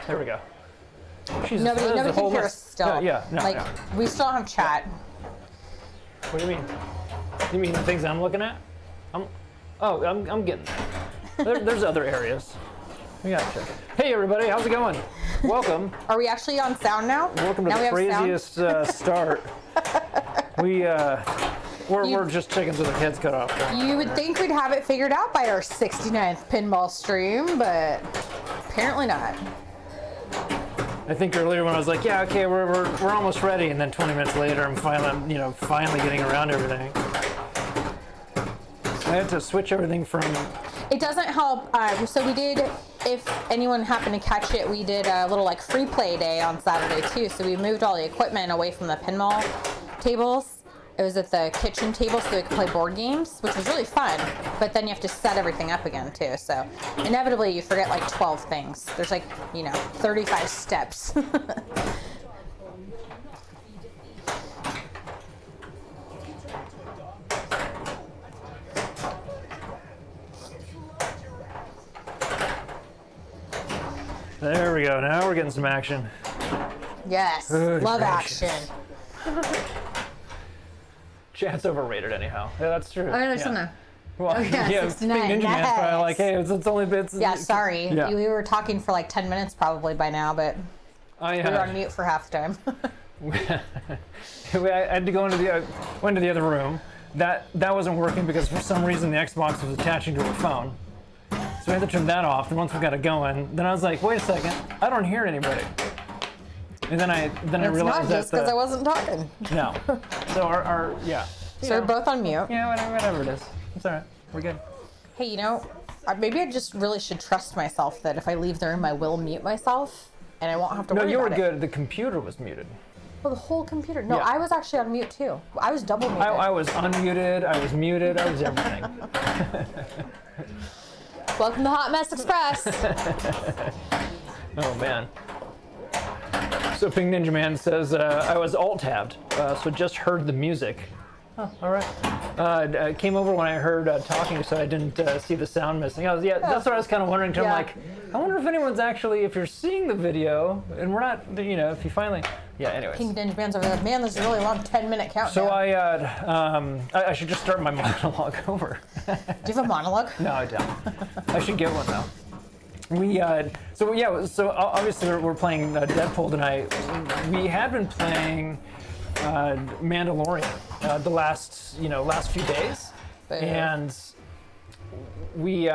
There we go. Jesus, Nobody can hear us still. Yeah, no, like, no. we still don't have chat. What do you mean? You mean the things I'm looking at? I'm getting there. There's other areas. We got you. Hey everybody, how's it going? Welcome. Are we actually on sound now? Welcome to the craziest start. We're just chickens with our heads cut off. You would think we'd have it figured out by our 69th pinball stream, but apparently not. I think earlier when I was like, yeah, okay, we're almost ready, and then 20 minutes later, I'm finally getting around everything. I had to switch everything from. It doesn't help. So we did, if anyone happened to catch it, we did a little like free play day on Saturday too. So we moved all the equipment away from the pinball tables. It was at the kitchen table so we could play board games, which was really fun. But then you have to set everything up again too. So inevitably you forget like 12 things. There's like, 35 steps. There we go. Now we're getting some action. Yes, Good love gracious. action. Chat's overrated anyhow. Yeah, that's true. Oh, there's something. Well, yeah, 69. Ninja Man's probably like, hey, it's only bits. Yeah, sorry. Yeah. We were talking for like 10 minutes probably by now, but we were on mute for half the time. I had to go into went to the other room. That wasn't working because for some reason the Xbox was attaching to a phone. So we had to turn that off. And once we got it going, then I was like, wait a second, I don't hear anybody. And then I realized it's not just because I wasn't talking. No. So our yeah. So we're both on mute. Yeah, whatever it is. It's all right. We're good. Hey, maybe I just really should trust myself that if I leave the room, I will mute myself, and I won't have to worry about it. No, you were good. The computer was muted. Well, the whole computer. No, Yeah. I was actually on mute too. I was double muted. I was unmuted. I was muted. I was everything. Welcome to Hot Mess Express. Oh man. So Pink Ninja Man says I was alt-tabbed, so just heard the music. Oh, all right. I came over when I heard talking, so I didn't see the sound missing. That's what I was kind of wondering too. Yeah. I'm like, I wonder if anyone's actually, if you're seeing the video, and we're not, if you finally, yeah. Anyways. Pink Ninja Man's over there. Man, this is a really long 10-minute countdown. So I should just start my monologue over. Do you have a monologue? No, I don't. I should get one though. So obviously we're playing Deadpool tonight. We had been playing Mandalorian the last few days, and we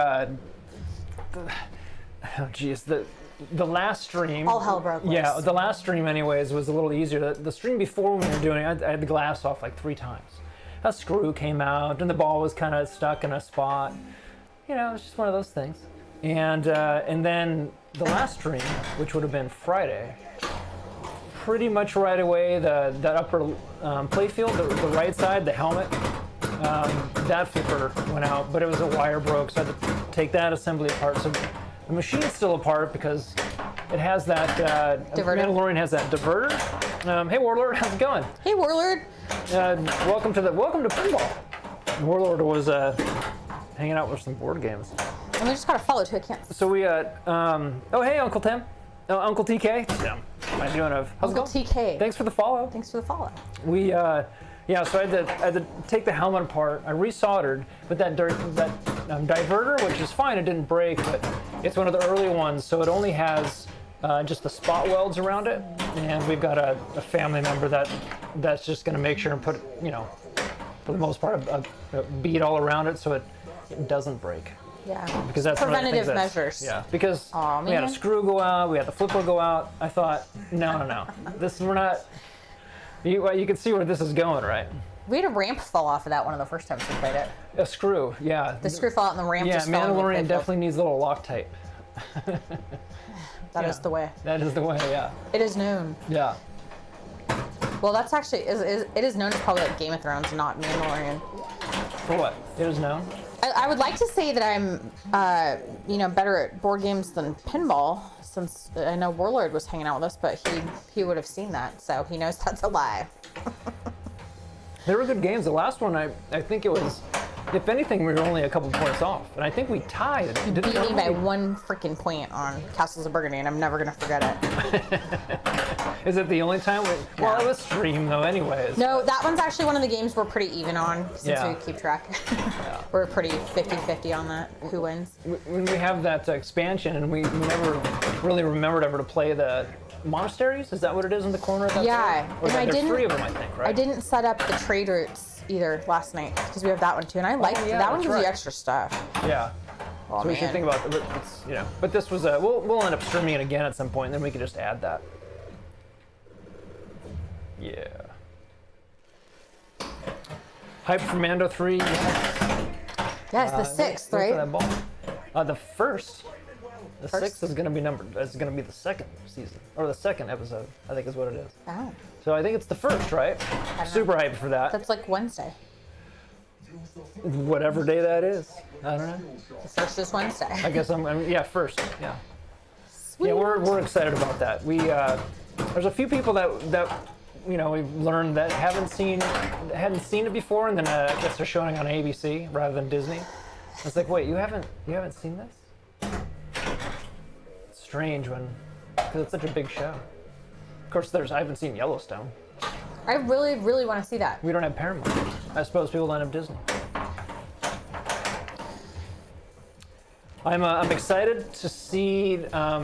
the last stream. All hell broke loose. Yeah, the last stream anyways was a little easier. The stream before we were doing it, I had the glass off like 3 times. A screw came out and the ball was kind of stuck in a spot. It was just one of those things. And then the last stream, which would have been Friday, pretty much right away, that upper play field, the right side, the helmet, that flipper went out, but it was a wire broke, so I had to take that assembly apart. So the machine's still apart because it has that, Mandalorian has that diverter. Hey Warlord, how's it going? Hey Warlord. Welcome to Pinball. Warlord was hanging out with some board games. And we just gotta follow too. I can't. So we oh hey Uncle Tim, Uncle TK. Tim, how you doing? How's it going? TK. Thanks for the follow. Thanks for the follow. We so I had to take the helmet apart. I resoldered, but that diverter, which is fine, it didn't break, but it's one of the early ones, so it only has just the spot welds around it, and we've got a family member that's just going to make sure and put for the most part a bead all around it so it doesn't break. Yeah. Because that's preventative measures. Yeah. Because Aw, we had a screw go out, we had the flipper go out. I thought, no. We're not. You can see where this is going, right? We had a ramp fall off of that one of the first times we played it. A screw, yeah. The screw fell out and the ramp just fell. Yeah, Mandalorian definitely needs a little Loctite. That is the way. That is the way, yeah. It is known. Yeah. Well, that's actually it is known as probably like Game of Thrones, not Mandalorian. For what? It is known. I would like to say that I'm, better at board games than pinball, since I know Warlord was hanging out with us, but he would have seen that, so he knows that's a lie. They were good games. The last one, I think it was If anything, we were only a couple points off, and I think we tied. You beat me by 1 freaking point on Castles of Burgundy, and I'm never gonna forget it. Is it the only time? Well, it was streamed though, anyways. No, that one's actually one of the games we're pretty even on, since Yeah. we keep track. We're pretty 50-50 on that. Who wins? When we have that expansion, and we never really remembered ever to play the monasteries. Is that what it is in the corner? Of that Yeah, Or and I there's didn't. 3 of them, I think, right? I didn't set up the trade routes either last night because we have that one too, and I like yeah, that one. that's Gives right. you extra stuff. Yeah. Oh, So we should man. think about it's, But this was we'll end up streaming it again at some point, and then we can just add that. Yeah. Hype for Mando 3. Yes. Yeah, it's the sixth, Look for right? that ball. The first. The First? sixth is going to be numbered. It's going to be the second season, or the second episode, I think is what it is. Oh, So I think it's the first, right? know. Super hyped for that. that's like Wednesday. Whatever day that is. I don't know. The first is Wednesday. I guess yeah, first. Yeah. Sweet. Yeah, we're excited about that. We there's a few people that we've learned that hadn't seen it before, and then I guess they're showing on ABC rather than Disney. It's like, wait, you haven't seen this? It's strange because it's such a big show. Of course, I haven't seen Yellowstone. I really, really want to see that. We don't have Paramount. I suppose people don't have Disney. I'm excited to see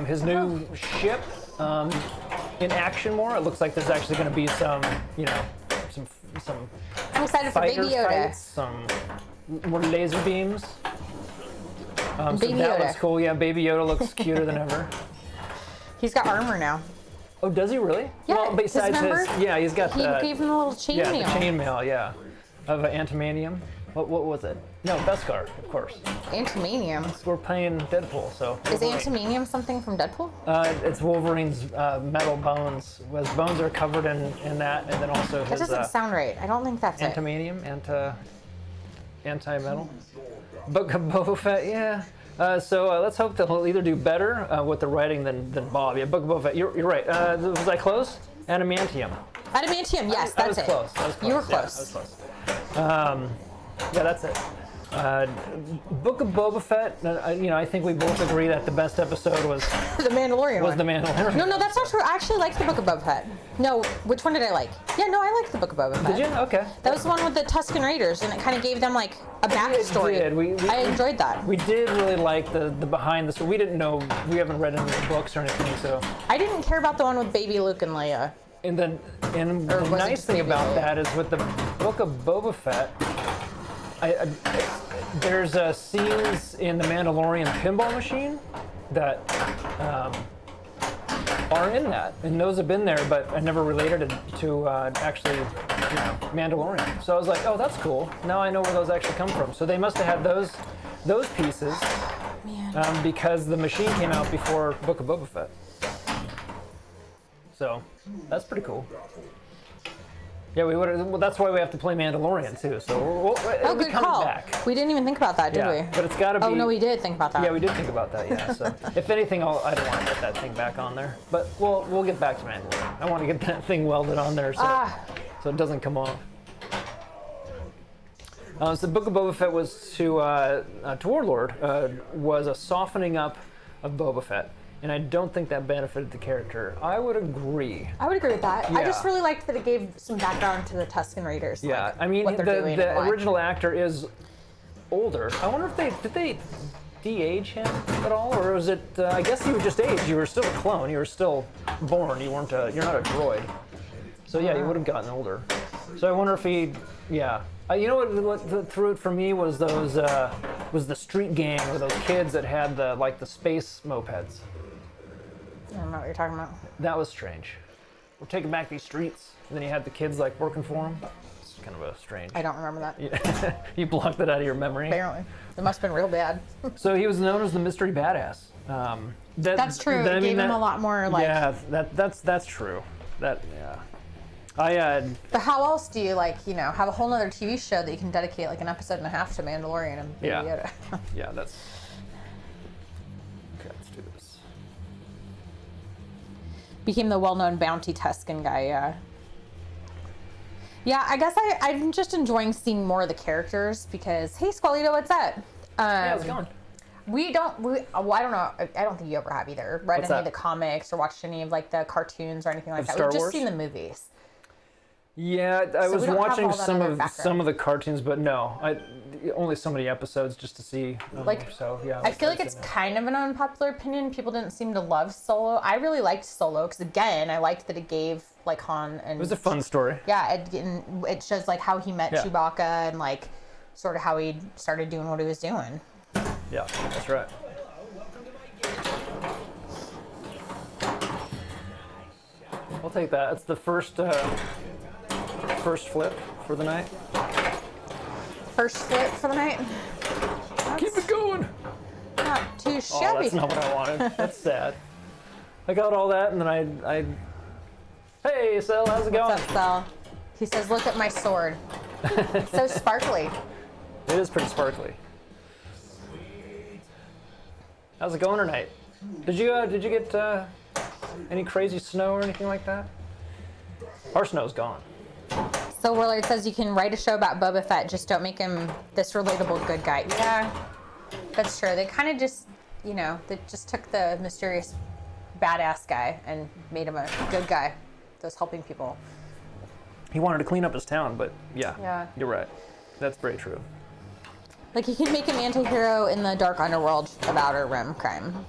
his new ship in action more. It looks like there's actually going to be some I'm excited for fighter Baby Yoda. fights, some more laser beams. So Baby that Yoda. looks cool. Yeah, Baby Yoda looks cuter than ever. He's got armor now. Oh, does he really? Yeah, Well, besides remember? he's got He the gave him a little chainmail. the chainmail, yeah, of antimanium. What was it? No, Beskar, of course. Antimanium. We're playing Deadpool, so. Is Wolverine. antimanium something from Deadpool? It's Wolverine's metal bones. His bones are covered in that, and then also That his doesn't sound right. I don't think that's it. antimanium, anti-metal. Book of Boba Fett, yeah. So let's hope that he'll either do better with the writing than Bob. Yeah, Book of Boba Fett. You're right. Was I close? Adamantium. Adamantium, yes, I that's was it. close. I was close. You were Yeah, close. I was close. Yeah, that's it. Book of Boba Fett. I think we both agree that the best episode was The Mandalorian one. the Mandalorian. No, that's not true. I actually liked the Book of Boba Fett. No, which one did I like? Yeah, no, I liked the Book of Boba Fett. Did you? Okay. That was the one with the Tusken Raiders, and it kind of gave them like a backstory. did. I enjoyed that. We did really like the behind the story. We didn't know. We haven't read any of the books or anything, so. I didn't care about the one with baby Luke and Leia. And the Or was it nice just thing Baby about Yoda? that is with the Book of Boba Fett, there's scenes in the Mandalorian pinball machine that are in that, and those have been there, but I never related it to actually, Mandalorian. So I was like, oh, that's cool. Now I know where those actually come from. So they must have had those pieces Man. because the machine came out before Book of Boba Fett. So that's pretty cool. Yeah, well, that's why we have to play Mandalorian too. So it'll be Good coming call. back. We didn't even think about that, did Yeah, we? but it's got to be. Oh no, we did think about that. Yeah, we did think about that. Yeah. So if anything, I don't want to get that thing back on there. But we'll get back to Mandalorian. I want to get that thing welded on there so it doesn't come off. So the Book of Boba Fett was to Warlord was a softening up of Boba Fett. And I don't think that benefited the character. I would agree. I would agree with that. I Yeah. just really liked that it gave some background to the Tusken Raiders. Yeah, like, I mean, what they're doing and the why. original actor is older. I wonder if did they de-age him at all, or was it? I guess he was just aged. You were still a clone. You were still born. You weren't. You're not a droid. So yeah, he would have gotten older. So I wonder if he. Yeah. You know what threw it for me was was the street gang or those kids that had the space mopeds. I don't know what you're talking about. That was strange. We're taking back these streets. And then you had the kids working for them. It's kind of a strange. I don't remember that. You blocked it out of your memory. Apparently. It must have been real bad. So he was known as the mystery badass. That's true. It gave him a lot more Yeah, that's true. But how else do you have a whole nother TV show that you can dedicate an episode and a half to Mandalorian and Baby Yoda? Yeah, that's. Okay, let's do this. Became the well-known bounty Tusken guy, yeah. Yeah, I guess I'm just enjoying seeing more of the characters because, hey, Squalito, what's up? Yeah, how's it going? Well, I don't know. I don't think you ever have either. Read What's any of that? the comics or watched any of like the cartoons or anything like that. Star We've just Wars? seen the movies. Yeah, I was we don't have watching all that some other of background. the cartoons, but no, only so many episodes just to see. Like, so yeah. I feel like it's kind of an unpopular opinion. People didn't seem to love Solo. I really liked Solo because, again, I liked that it gave like Han and. It was a fun story. Yeah, it shows like how he met Yeah. Chewbacca and like sort of how he started doing what he was doing. Yeah, that's right. I'll take that. It's the first flip for the night. First flip for the night. Keep it going. Not too Oh, shabby. that's not what I wanted. That's sad. I got all that, and then I. Hey, Sel, how's it going? What's up, Sal? He says, "Look at my sword. It's so sparkly." It is pretty sparkly. How's it going tonight? Did you get any crazy snow or anything like that? Our snow's gone. So Willard says you can write a show about Boba Fett, just don't make him this relatable good guy. Yeah, that's true. They kind of just, they just took the mysterious badass guy and made him a good guy that's helping people. He wanted to clean up his town, but Yeah. you're right. That's very true. Like, you can make him anti-hero in the dark underworld of Outer Rim crime.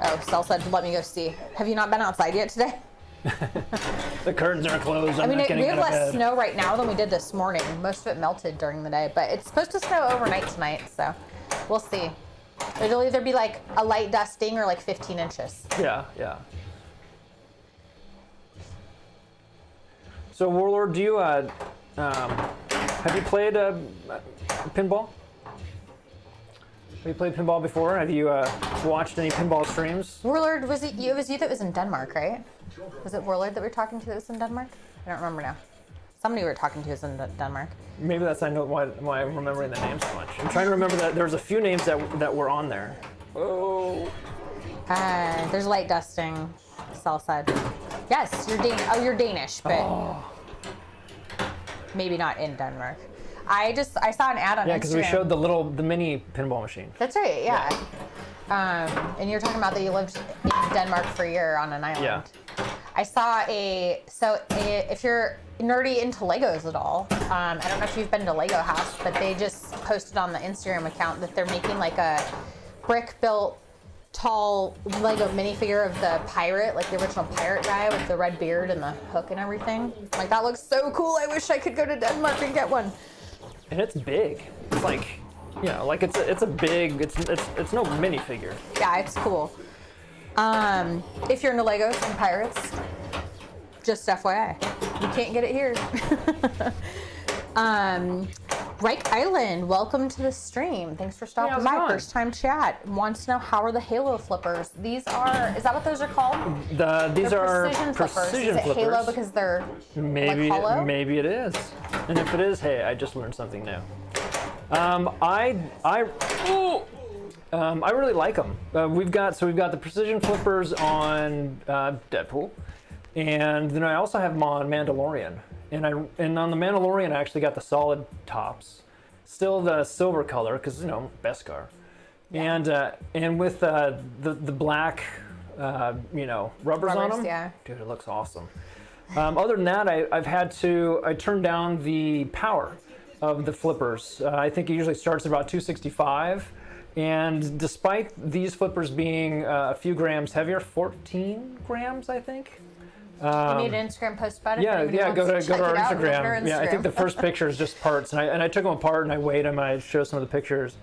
Oh, Sel said, let me go see. Have you not been outside yet today? The curtains are closed. I mean, not getting we have out of less bed. snow right now than we did this morning. Most of it melted during the day, but it's supposed to snow overnight tonight, so we'll see. It'll either be like a light dusting or like 15 inches. Yeah. So, Warlord, do you have you played pinball? Have you played pinball before? Have you watched any pinball streams? Warlord, was it you? It was you that was in Denmark, right? Was it Warlord that we were talking to that was in Denmark? I don't remember now. Somebody we were talking to was in Denmark. Maybe that's why I'm remembering the names so much. I'm trying to remember that there was a few names that were on there. Oh. There's light dusting, Sal said. Yes, you're Danish, but maybe not in Denmark. I saw an ad on Instagram. Yeah, because we showed the mini pinball machine. That's right, yeah. And you're talking about that you lived in Denmark for a year on an island. Yeah. I saw if you're nerdy into Legos at all, I don't know if you've been to Lego House, but they just posted on the Instagram account that they're making like a brick-built tall Lego minifigure of the pirate, like the original pirate guy with the red beard and the hook and everything. Like, that looks so cool. I wish I could go to Denmark and get one. And it's big. It's like, it's a big. It's no minifigure. Yeah, it's cool. If you're into Legos and pirates, just FYI, you can't get it here. Reich Island, welcome to the stream. Thanks for stopping how's it by. going? First time chat. Wants to know, how are the Halo flippers? Is that what those are called? These They're are precision precision Is it flippers. Halo because they're Maybe like hollow? maybe it is. And if it is, hey, I just learned something new. I really like them. We've got the precision flippers on Deadpool, and then I also have them on Mandalorian. And on the Mandalorian, I actually got the solid tops, still the silver color because Beskar, and with the black rubbers on them. Yeah. Dude, it looks awesome. Other than that, I turned down the power of the flippers. I think it usually starts at about 265. And despite these flippers being a few grams heavier, 14 grams, I think. You made an Instagram post about it? Yeah, If anybody go wants to our check it out, go to our Instagram. Yeah, I think the first picture is just parts, and I took them apart and I weighed them and I showed some of the pictures.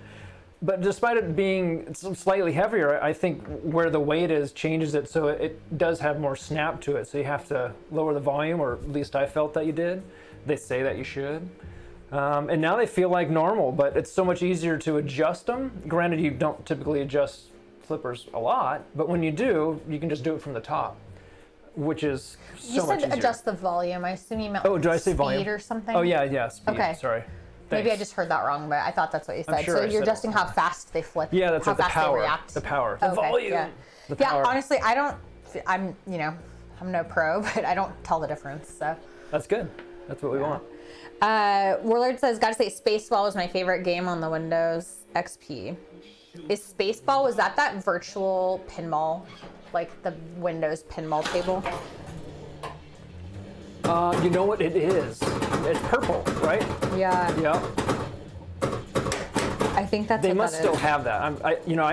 But despite it being slightly heavier, I think where the weight is changes it so it does have more snap to it. So you have to lower the volume, or at least I felt that you did. They say that you should. And now they feel like normal, but it's so much easier to adjust them. Granted, you don't typically adjust flippers a lot, but when you do, you can just do it from the top, which is so much easier. You said adjust the volume. I assume you meant Oh, did I say volume? speed or something? Oh, yeah, speed. Okay. Sorry. Maybe I Thanks. just heard that wrong, but I thought that's what you said. sure So I you're said it adjusting how fast they flip. Yeah, that's how what the fast power. they react. The power. The Okay, volume. Yeah. The power. Yeah, honestly, I'm no pro, but I don't tell the difference. So That's good. That's what we want. Warlord says, gotta say, Spaceball was my favorite game on the Windows XP. Is Spaceball, was that virtual pinball? Like the Windows pinball table? You know what it is? It's purple, right? Yeah. Yeah. I think that's They what must that still is. have that. I'm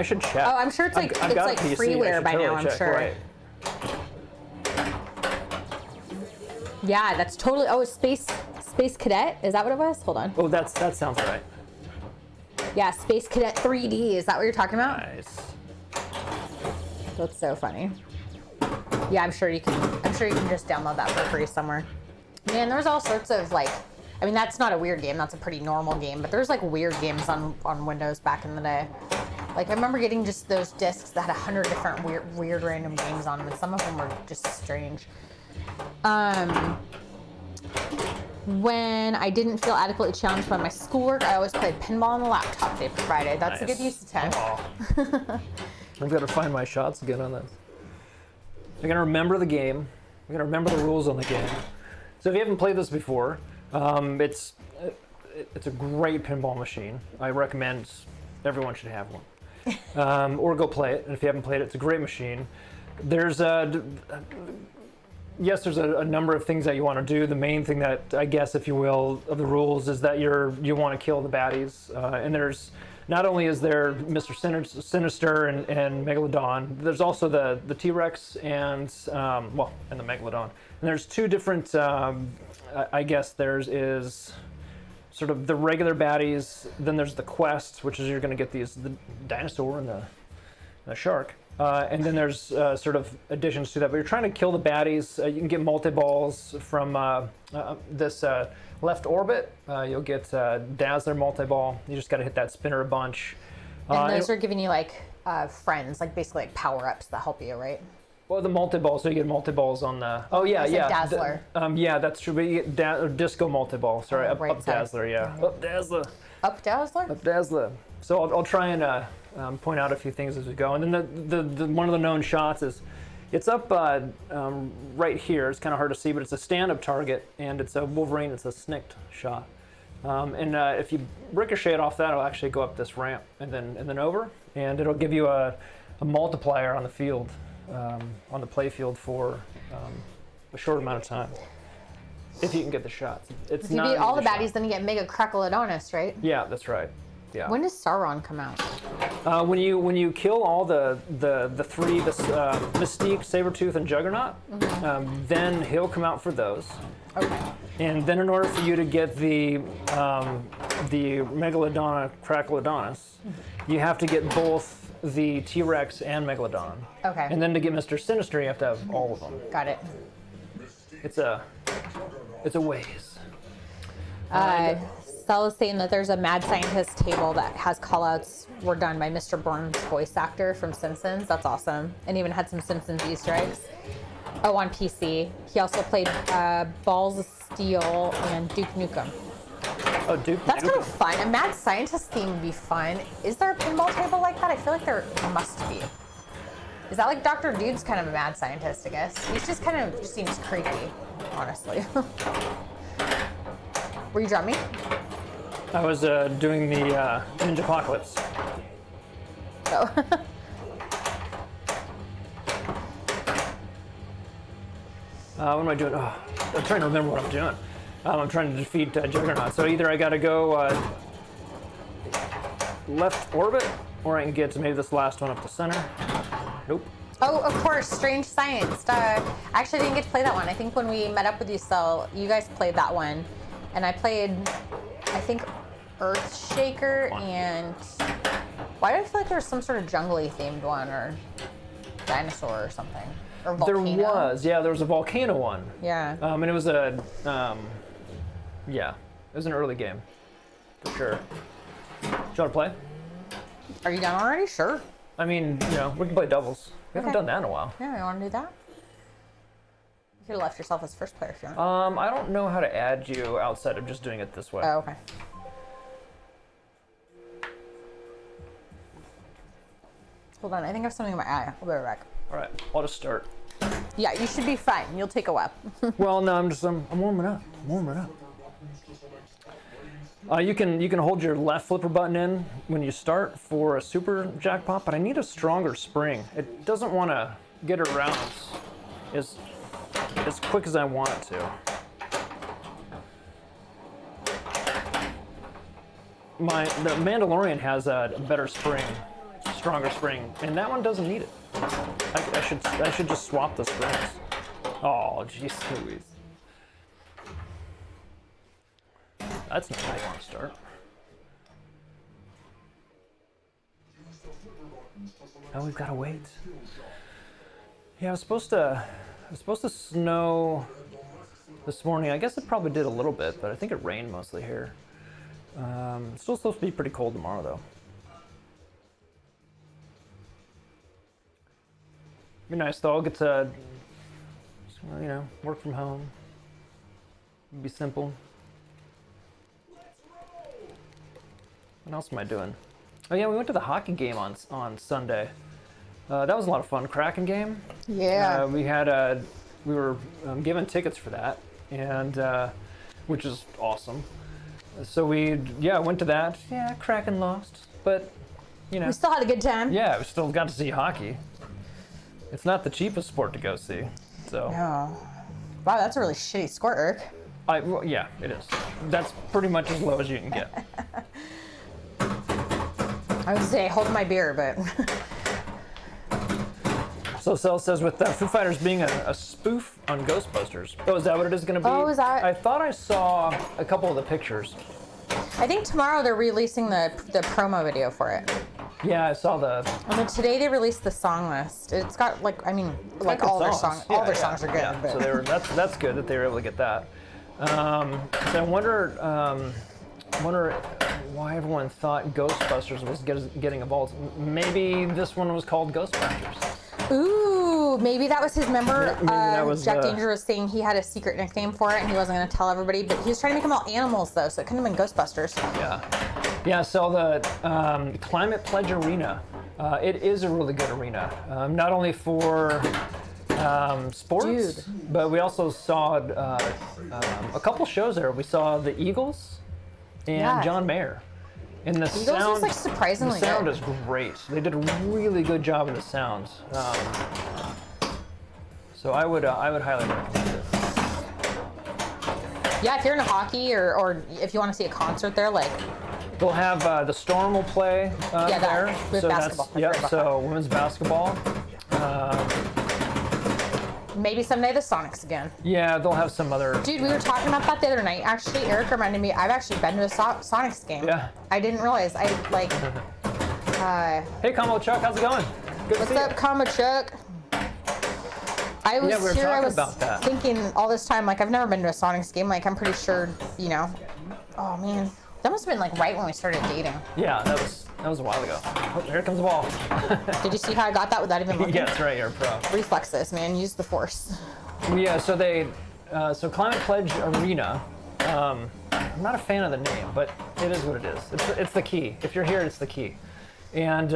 sure check. Oh, I'm sure it's like I've got a PC. I freeware should by totally now, I'm check. sure. Right. Yeah, that's totally. Oh, Space Cadet? Is that what it was? Hold on. Oh, that sounds right. Yeah, Space Cadet 3D. Is that what you're talking about? Nice. That's so funny. Yeah, I'm sure you can just download that for free somewhere. Man, there's all sorts of like, I mean, that's not a weird game. That's a pretty normal game. But there's like weird games on Windows back in the day. Like I remember getting just those discs that had 100 different weird random games on them, and some of them were just strange. When I didn't feel adequately challenged by my schoolwork, I always played pinball on the laptop they provided. That's Nice. a good use of time. I've got to find my shots again on this. I'm gonna remember the game. I'm gonna remember the rules on the game. So if you haven't played this before, it's a great pinball machine. I recommend everyone should have one, or go play it. And if you haven't played it, it's a great machine. There's yes, there's a number of things that you want to do. The main thing that, I guess, if you will, of the rules is that you want to kill the baddies. And there's, not only is there Mr. Sinister and Megalodon, there's also the T-Rex and the Megalodon. And there's two different, I guess is sort of the regular baddies, then there's the quest, which is you're going to get the dinosaur and the shark. And then there's sort of additions to that. But you're trying to kill the baddies. You can get multi-balls from this left orbit. You'll get Dazzler multi-ball. You just got to hit that spinner a bunch. And those are giving you like friends, like basically like power-ups that help you, right? Well, the multi-ball, so you get multi-balls on the... Oh, yeah, yeah. Dazzler. Yeah, that's true. But you get disco multi-ball. Sorry, up Dazzler, yeah. Mm-hmm. Up Dazzler. Up Dazzler? Up Dazzler. So I'll try and point out a few things as we go. And then the one of the known shots is, it's up right here. It's kind of hard to see, but it's a stand-up target, and it's a Wolverine. It's a snicked shot. And if you ricochet it off that, it'll actually go up this ramp and then over, and it'll give you a multiplier on the field, on the play field for a short amount of time. If you can get the shots. It's if you beat all the baddies, then you get Mega Crackalodonus, right? Yeah, that's right. Yeah. When does Sauron come out? When you kill all the three, Mystique, Sabretooth, and Juggernaut, then he'll come out for those. Okay. And then in order for you to get the Megalodon Crackalodonus, you have to get both the T-Rex and Megalodon. Okay. And then to get Mr. Sinister, you have to have all of them. Got it. It's a ways. Stella's saying that there's a Mad Scientist table that has callouts were done by Mr. Burns' voice actor from Simpsons. That's awesome. And even had some Simpsons Easter eggs. Oh, on PC. He also played Balls of Steel and Duke Nukem. Oh, Duke That's Nukem. kind of fun. A Mad Scientist theme would be fun. Is there a pinball table like that? I feel like there must be. Is that like Dr. Dude's kind of a mad scientist, I guess? He's just kind of just seems creepy, honestly. Were you drumming? I was doing the Ninja Apocalypse. Oh. What am I doing? Oh, I'm trying to remember what I'm doing. I'm trying to defeat Juggernaut. So either I got to go left orbit, or I can get to maybe this last one up the center. Nope. Oh, of course, Strange Science. I actually didn't get to play that one. I think when we met up with you, Sel, you guys played that one. And I played, I think, Earthshaker and... Why do I feel like there was some sort of jungly themed one, or dinosaur or something? Or volcano? There was a volcano one. Yeah. And it was it was an early game, for sure. Do you want to play? Are you done already? Sure. I mean, we can play doubles. We haven't Okay. done that in a while. Yeah, you want to do that? You could have left yourself as first player if you want. I don't know how to add you outside of just doing it this way. Oh, okay. Hold on, I think I have something in my eye. I'll be right back. All right, I'll just start. Yeah, you should be fine. You'll take a while. Well, no, I'm warming up. I'm warming up. You can hold your left flipper button in when you start for a super jackpot, but I need a stronger spring. It doesn't want to get around as quick as I want it to. The Mandalorian has a better spring, stronger spring, and that one doesn't need it. I should just swap the springs. Oh, jeez Louise. That's not how you want to start. Now we've got to wait. Yeah, it was supposed to snow this morning. I guess it probably did a little bit, but I think it rained mostly here. It's still supposed to be pretty cold tomorrow, though. Be nice, though. I'll get to, work from home. It'd be simple. What else am I doing? Oh yeah, we went to the hockey game on Sunday. That was a lot of fun. Kraken game. Yeah. We were given tickets for that, and which is awesome. So we went to that. Yeah, Kraken lost, but we still had a good time. Yeah, we still got to see hockey. It's not the cheapest sport to go see, so. No. Wow, that's a really shitty score, Eric. Well, yeah, it is. That's pretty much as low as you can get. I would say hold my beer, but. So Cell says with Foo Fighters being a spoof on Ghostbusters. Oh, is that what it is going to be? Oh, is that? I thought I saw a couple of the pictures. I think tomorrow they're releasing the promo video for it. Yeah, I saw the. And then today they released the song list. It's got all their songs. Yeah, all their songs are good. Yeah. But. So that's good that they were able to get that. So I wonder why everyone thought Ghostbusters was getting involved. Maybe this one was called Ghostbusters. Ooh, maybe that was his member. Maybe that was Jack Danger was saying he had a secret nickname for it and he wasn't going to tell everybody, but he was trying to make them all animals though, so it couldn't have been Ghostbusters. Yeah. So the Climate Pledge Arena, it is a really good arena. Not only for sports, but we also saw a couple shows there. We saw the Eagles and John Mayer. And the Eagles sound was surprisingly the sound good. is great. They did a really good job in the sound. So I would highly recommend it. Yeah, if you're into hockey or if you want to see a concert there, they'll have the Storm will play there. With so basketball. So women's basketball. Maybe someday the Sonics again. Yeah, they'll have some other. Dude, we were talking about that the other night. Actually, Eric reminded me. I've actually been to a Sonics game. Yeah. I didn't realize. Hey, Combo Chuck, how's it going? Good what's to see up, you. Combo Chuck? I was we were here. I talking was about that. thinking all this time. I've never been to a Sonics game. I'm pretty sure. Oh man, that must have been right when we started dating. Yeah, that was a while ago. Oh, here comes the ball. Did you see how I got that without even looking? Yeah, that's right. You're a pro. Reflexes, man. Use the force. Yeah, so so Climate Pledge Arena. I'm not a fan of the name, but it is what it is. It's the key. If you're here, it's the key. And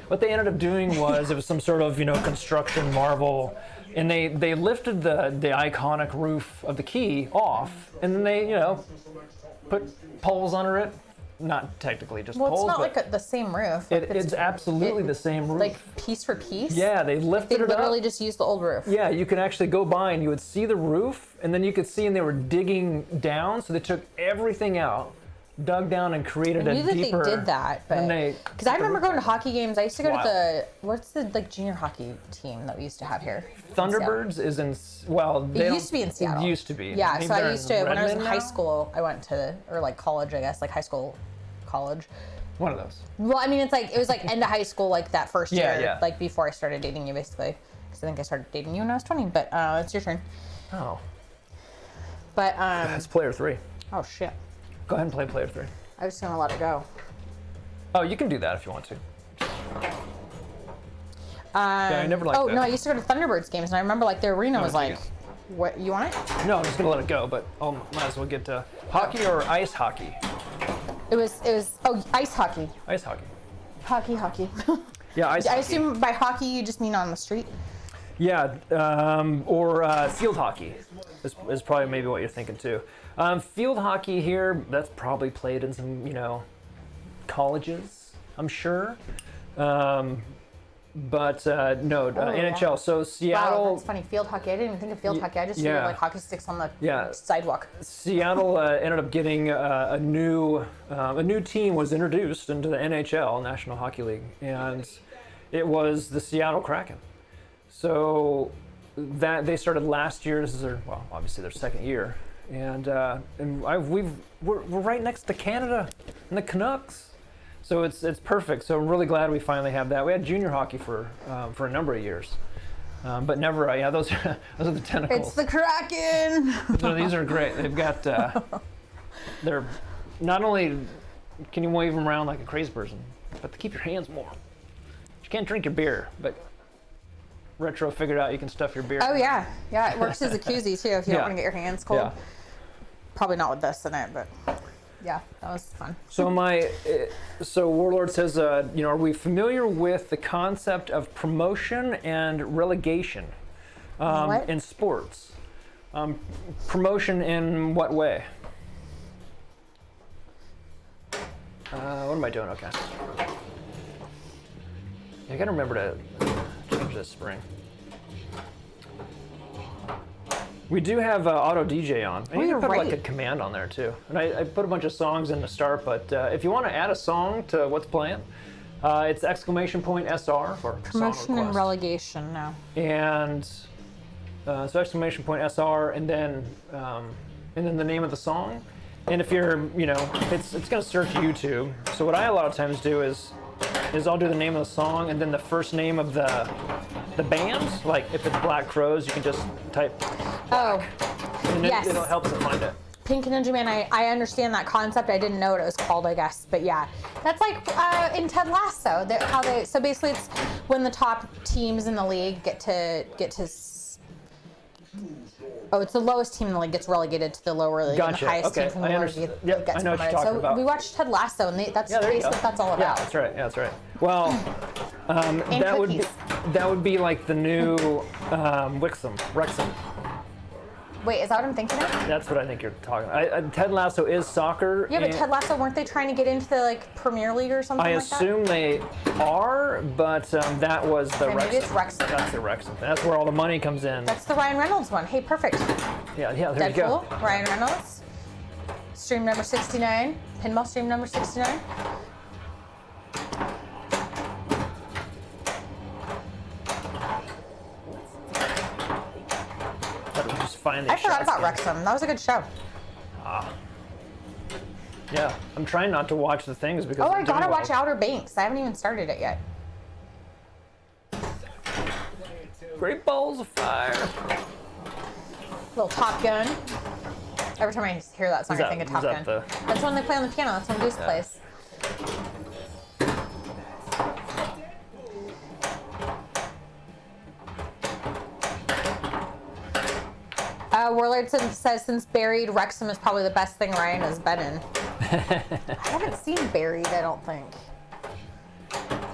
what they ended up doing was it was some sort of construction marvel, and they lifted the iconic roof of the key off, and then they put poles under it. Not technically just poles. Well, it's not but the same roof. it's absolutely the same roof. Like piece for piece? Yeah, they lifted They it up. literally just used the old roof. Yeah, you could actually go by and you would see the roof, and then you could see, and they were digging down, so they took everything out, dug down, and created I knew a that deeper. they did that, but because I remember going to hockey games. I used to go to the what's the junior hockey team that we used to have here? Thunderbirds is in It used to be in Seattle. It used to be. Yeah, Maybe so I they're used to when I was in Redmond high now? school. I went to college, I guess, high school, college. One of those. Well, I mean, it was end of high school, that first Yeah, year, yeah. before I started dating you, basically. Because I think I started dating you when I was 20. But it's your turn. Oh, But it's player 3. oh shit, Go ahead and play player 3. I was gonna let it go. Oh, you can do that if you want to. I never liked Oh that. no, I used to go to Thunderbirds games, and I remember the arena was thank you. what you want it? No, I'm just gonna let it go, but might as well get to hockey or ice hockey. It was ice hockey. Ice hockey. Hockey. Yeah, ice I hockey. assume by hockey you just mean on the street. Yeah, or field hockey is probably maybe what you're thinking too. Field hockey here, that's probably played in some, colleges, I'm sure. But no, NHL. Yeah. So Seattle. Wow, that's funny. Field hockey. I didn't even think of field hockey. I just figured like hockey sticks on the sidewalk. Seattle ended up getting a new team was introduced into the NHL, National Hockey League, and it was the Seattle Kraken. So that they started last year. This is obviously their second year, and we're right next to Canada and the Canucks. So it's perfect. So I'm really glad we finally have that. We had junior hockey for a number of years, but never. Those are the tentacles. It's the Kraken. So these are great. They've got. They're not only can you wave them around like a crazy person, but to keep your hands warm. You can't drink your beer, but Retro figured out you can stuff your beer. Oh yeah. It works as a koozie too if you don't want to get your hands cold. Yeah. Probably not with this in it, but. Yeah, that was fun. So Warlord says, are we familiar with the concept of promotion and relegation in sports? Promotion in what way? What am I doing? Okay. I gotta remember to change this spring. We do have auto DJ on. I need to put like a command on there too. And I put a bunch of songs in to start, but if you want to add a song to what's playing, it's !SR for promotion and relegation now. And so !SR and then the name of the song. And if you're, it's gonna search YouTube. So what I a lot of times do is I'll do the name of the song and then the first name of the band. Like if it's Black Crowes, you can just type. Oh, and yes. It helps to find it. Pink Ninja Man, I understand that concept. I didn't know what it was called, I guess. But yeah, that's like in Ted Lasso. So basically it's when the top teams in the league get to. Oh, it's the lowest team in the league gets relegated to the lower league. Gotcha. And the highest team from the lower league gets I know what you're promoted. talking about. We watched Ted Lasso, and that's basically what that's all about. Yeah, that's right. Yeah, that's right. Well, that would be like the new Wrexham. Wait, is that what I'm thinking of? That's what I think you're talking about. Ted Lasso is soccer. Yeah, but Ted Lasso, weren't they trying to get into the Premier League or something I like that? assume they are, but that was the Wrexham. Maybe it's Wrexham. That's the Wrexham. That's where all the money comes in. That's the Ryan Reynolds one. Hey, perfect. Yeah, there Deadpool, you go. Ryan Reynolds. Stream number 69. Pinball stream number 69. I forgot about Wrexham. That was a good show. Yeah, I'm trying not to watch the things because. Oh, I gotta watch Outer Banks. I haven't even started it yet. Great balls of fire. Little Top Gun. Every time I hear that song, I think of Top Gun. That's when they play on the piano. That's when Goose plays. Warlord says since Buried, Wrexham is probably the best thing Ryan has been in. I haven't seen Buried, I don't think.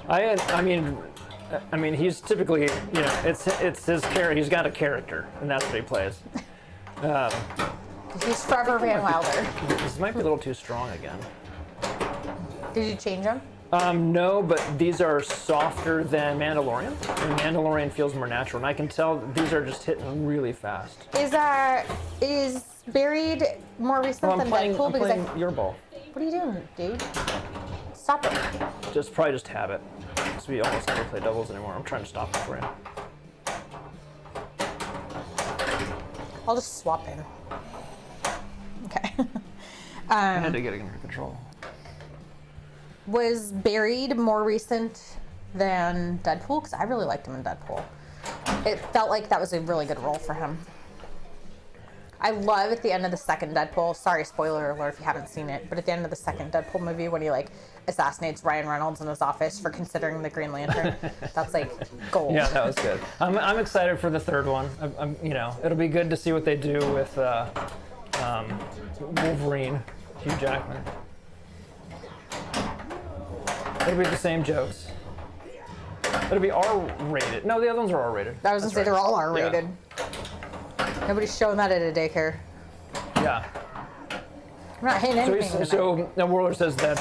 I mean, he's typically, it's his character. He's got a character, and that's what he plays. He's Trevor Van Wilder. This might be a little too strong again. Did you change them? No, but these are softer than Mandalorian, and Mandalorian feels more natural. And I can tell these are just hitting really fast. Is Buried more recent than Deadpool? I'm playing your ball. What are you doing, dude? Stop it. Probably just have it. Because we almost never play doubles anymore. I'm trying to stop it for you. I'll just swap in. Okay. I had to get it under control. Was Buried more recent than Deadpool? Because I really liked him in Deadpool. It felt like that was a really good role for him. I love at the end of the second Deadpool, sorry, spoiler alert if you haven't seen it, but at the end of the second Deadpool movie when he assassinates Ryan Reynolds in his office for considering the Green Lantern, that's gold. Yeah, that was good. I'm excited for the third one. It'll be good to see what they do with Wolverine, Hugh Jackman. It'll be the same jokes. It'll be R-rated. No, the other ones are R-rated. I was gonna say they're all R-rated. Yeah. Nobody's showing that at a daycare. Yeah. I'm not hitting anything. So now Warlord says that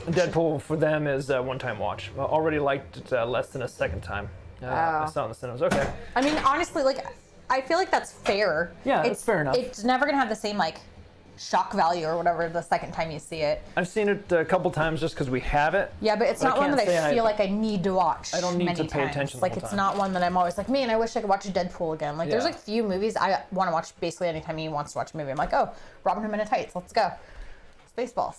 Deadpool for them is a one-time watch. Already liked it less than a second time. I saw it in the cinemas. Okay. I mean, honestly, like, I feel like that's fair. Yeah, it's fair enough. It's never gonna have the same like shock value or whatever the second time you see it. I've seen it a couple times just because we have it. Yeah, but it's not one that I feel like I need to watch. I don't need to many pay times. attention. Like, it's not one that I'm always like, man, I wish I could watch Deadpool again. Like, there's like few movies I want to watch basically anytime he wants to watch a movie. I'm like, oh, Robin Hood Men in Tights, let's go. Spaceballs.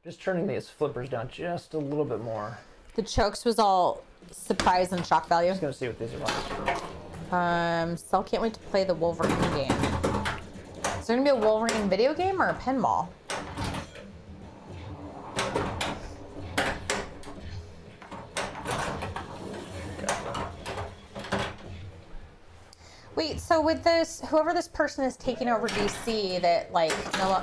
Just turning these flippers down just a little bit more. The chokes was all surprise and shock value. Just gonna see what these are like. Still can't wait to play the Wolverine game. Is there gonna be a Wolverine video game or a pinball? Wait, so with this, whoever this person is taking over DC, that like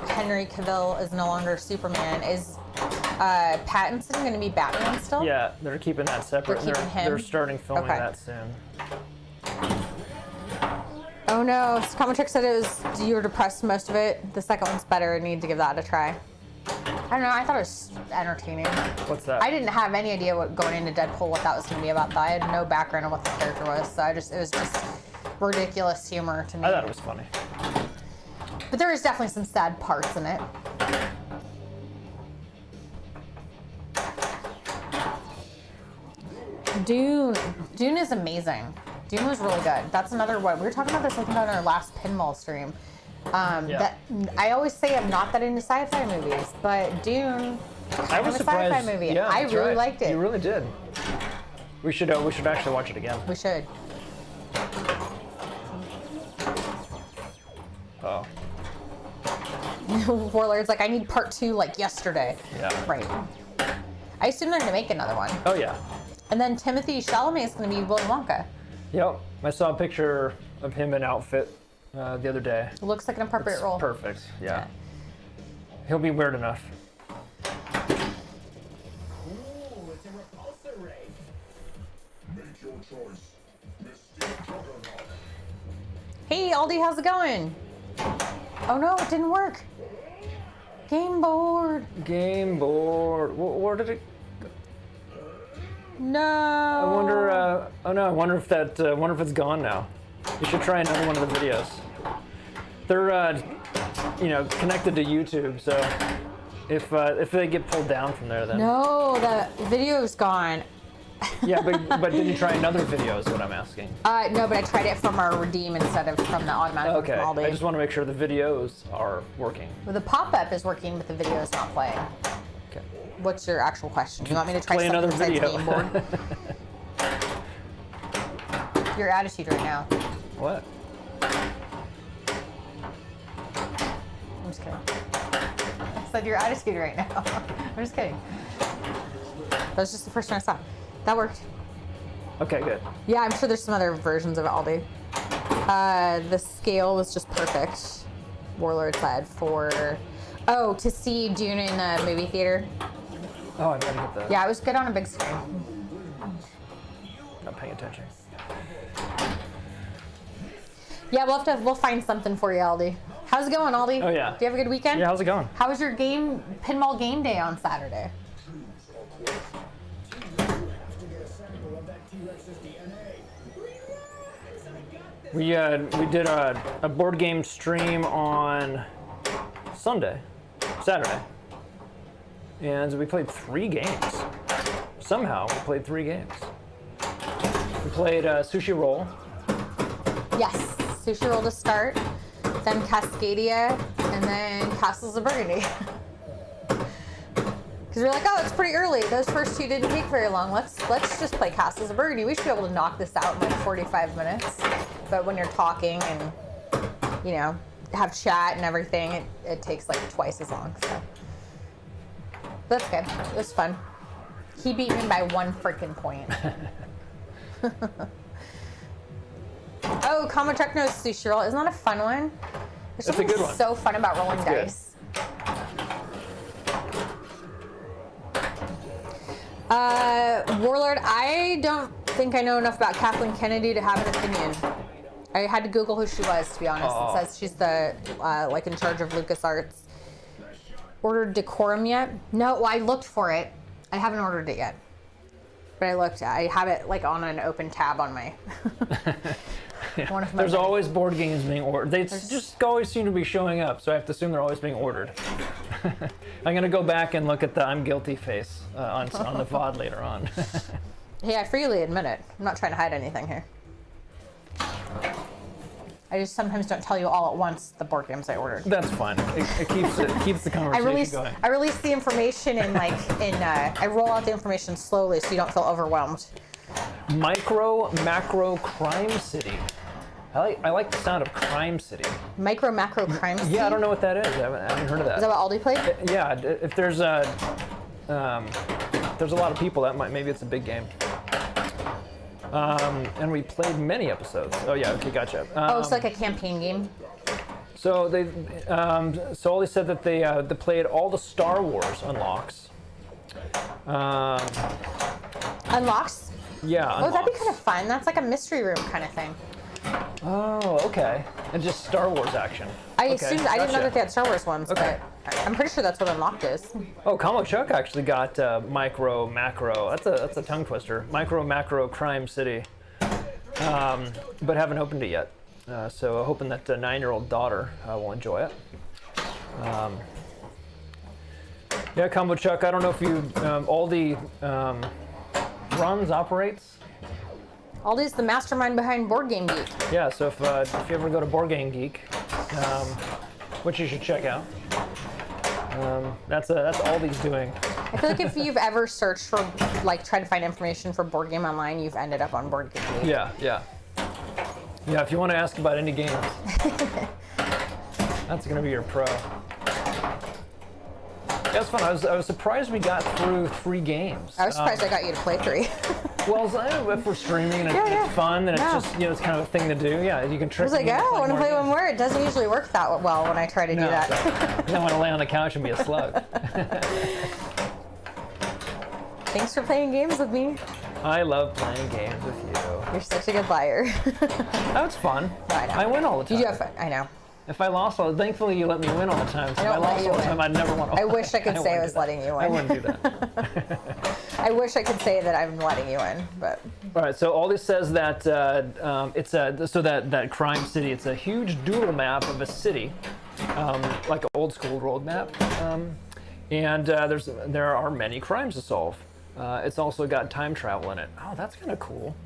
Henry Cavill is no longer Superman, is Pattinson going to be Batman still? Yeah, they're keeping that separate. They're keeping him? They're starting filming that soon. Oh no, Comic said it was, you were depressed most of it. The second one's better. I need to give that a try. I don't know, I thought it was entertaining. What's that? I didn't have any idea what going into Deadpool what that was going to be about. I had no background on what the character was, so it was just ridiculous humor to me. I thought it was funny. But there is definitely some sad parts in it. Dune is amazing. Dune was really good. That's another one. We were talking about this, I think, on our last pinball stream. That I always say I'm not that into sci-fi movies, but Dune I was a surprised. sci-fi movie. Yeah, I really right. liked it. You really did. We should actually watch it again. We should. Oh. Warlord's like, I need part 2 like yesterday. Yeah. Right. I assume they're gonna make another one. Oh yeah. And then Timothy Chalamet is gonna be Willy Wonka. Yep. I saw a picture of him in outfit the other day. It looks like an appropriate role. Perfect. Yeah. He'll be weird enough. Hey Aldi, how's it going? Oh no, it didn't work. Game board. Game board. Where did it go? No. I wonder. Oh no. I wonder if that. Wonder if it's gone now. You should try another one of the videos. They're, connected to YouTube, so if they get pulled down from there, then. No, the video's gone. Yeah, but did you try another video? Is what I'm asking. No, but I tried it from our redeem instead of from the automatic one Okay. from Aldi. I just want to make sure the videos are working. Well, the pop-up is working, but the video is not playing. Okay. What's your actual question? You want me to try Play something another besides video. game board? Your attitude right now. What? I'm just kidding. I said your attitude right now. I'm just kidding. That was just the first one I saw. That worked. Okay, good. Yeah, I'm sure there's some other versions of it, Aldi. The scale was just perfect. Warlord said to see Dune in the movie theater. Oh, I gotta get that. Yeah, it was good on a big screen. Not paying attention. Yeah, we'll find something for you, Aldi. How's it going, Aldi? Oh yeah. Do you have a good weekend? Yeah, how's it going? How was your pinball game day on Saturday? We did a board game stream on Saturday, and we played 3 games. Somehow we played 3 games. We played Sushi Roll. Yes, Sushi Roll to start, then Cascadia, and then Castles of Burgundy. Because we're like, oh, it's pretty early. Those first 2 didn't take very long. Let's just play Castles of Burgundy. We should be able to knock this out in like 45 minutes. But when you're talking and, have chat and everything, it takes like twice as long. So that's good. It was fun. He beat me by 1 freaking point. Oh, Common Truck knows Sushi Roll. Isn't that a fun one? There's It's a good something one. so fun about rolling dice. Good. Warlord, I don't think I know enough about Kathleen Kennedy to have an opinion. I had to Google who she was, to be honest. It says she's the, like, in charge of LucasArts. Ordered Decorum yet? No, well, I looked for it. I haven't ordered it yet. But I have it, like, on an open tab on my... Yeah. There's always board games being ordered. They just always seem to be showing up, so I have to assume they're always being ordered. I'm going to go back and look at the I'm guilty face on the VOD later on. Hey, I freely admit it. I'm not trying to hide anything here. I just sometimes don't tell you all at once the board games I ordered. That's fine. It keeps the conversation going. I release the information I roll out the information slowly so you don't feel overwhelmed. Macro Crime City. I like the sound of Crime City. Macro Crime City? Yeah, I don't know what that is. I haven't heard of that. Is that what Aldi played? Yeah, if there's a lot of people, maybe it's a big game. And we played many episodes. Oh yeah, okay, gotcha. It's like a campaign game. So Aldi said that they played all the Star Wars unlocks. Unlocks? Yeah. Oh, that'd be kind of fun. That's like a mystery room kind of thing. Oh, okay. And just Star Wars action. I assumed I didn't know that they had Star Wars ones, okay. But I'm pretty sure that's what Unlocked is. Oh, Comic Chuck actually got Macro. That's a tongue twister. Macro Crime City. But haven't opened it yet. So hoping that 9-year-old daughter will enjoy it. Yeah, Combo Chuck. I don't know if you Aldi runs operates. Aldi's the mastermind behind Board Game Geek. Yeah, so if you ever go to Board Game Geek, which you should check out, that's Aldi's doing. I feel like if you've ever searched for, like, trying to find information for Board Game Online, you've ended up on Board Game Geek. Yeah. If you want to ask about any games, that's gonna be your pro. Yeah, it's fun. I was surprised we got through 3 games. I was surprised I got you to play 3. Well, if we're streaming and it's fun, and it's just, it's kind of a thing to do. Yeah, you can trick. I was like, I want to play one more. It doesn't usually work that well when I try to do that. You don't want to lay on the couch and be a slug. Thanks for playing games with me. I love playing games with you. You're such a good liar. That's fun. No, I know. I win all the time. You do have fun. I know. If I lost, thankfully you let me win all the time. So if I lost all the time, I'd never want to. I wish I could say I was letting you win. I wouldn't do that. I wish I could say that I'm letting you in, but. All right. So Aldi says that that Crime City. It's a huge doodle map of a city, like an old school road map, and there are many crimes to solve. It's also got time travel in it. Oh, that's kind of cool.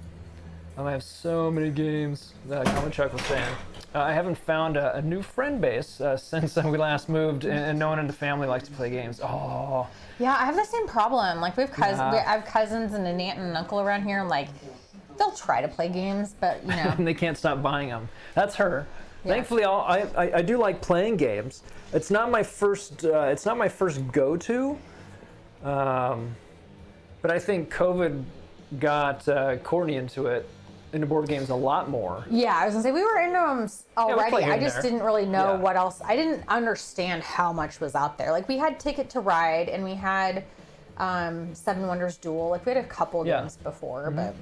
I have so many games. Common Chuck was saying. I haven't found a new friend base since we last moved, and no one in the family likes to play games. Oh. Yeah, I have the same problem. Like, we have cousins and an aunt and an uncle around here, and, like, they'll try to play games, but, you know. And they can't stop buying them. That's her. Yeah. Thankfully, I do like playing games. It's not my first go-to, but I think COVID got Courtney into board games a lot more. Yeah, I was gonna say we were into them already. I just didn't really know what else. I didn't understand how much was out there. Like, we had Ticket to Ride, and we had Seven Wonders Duel. Like, we had a couple games before, but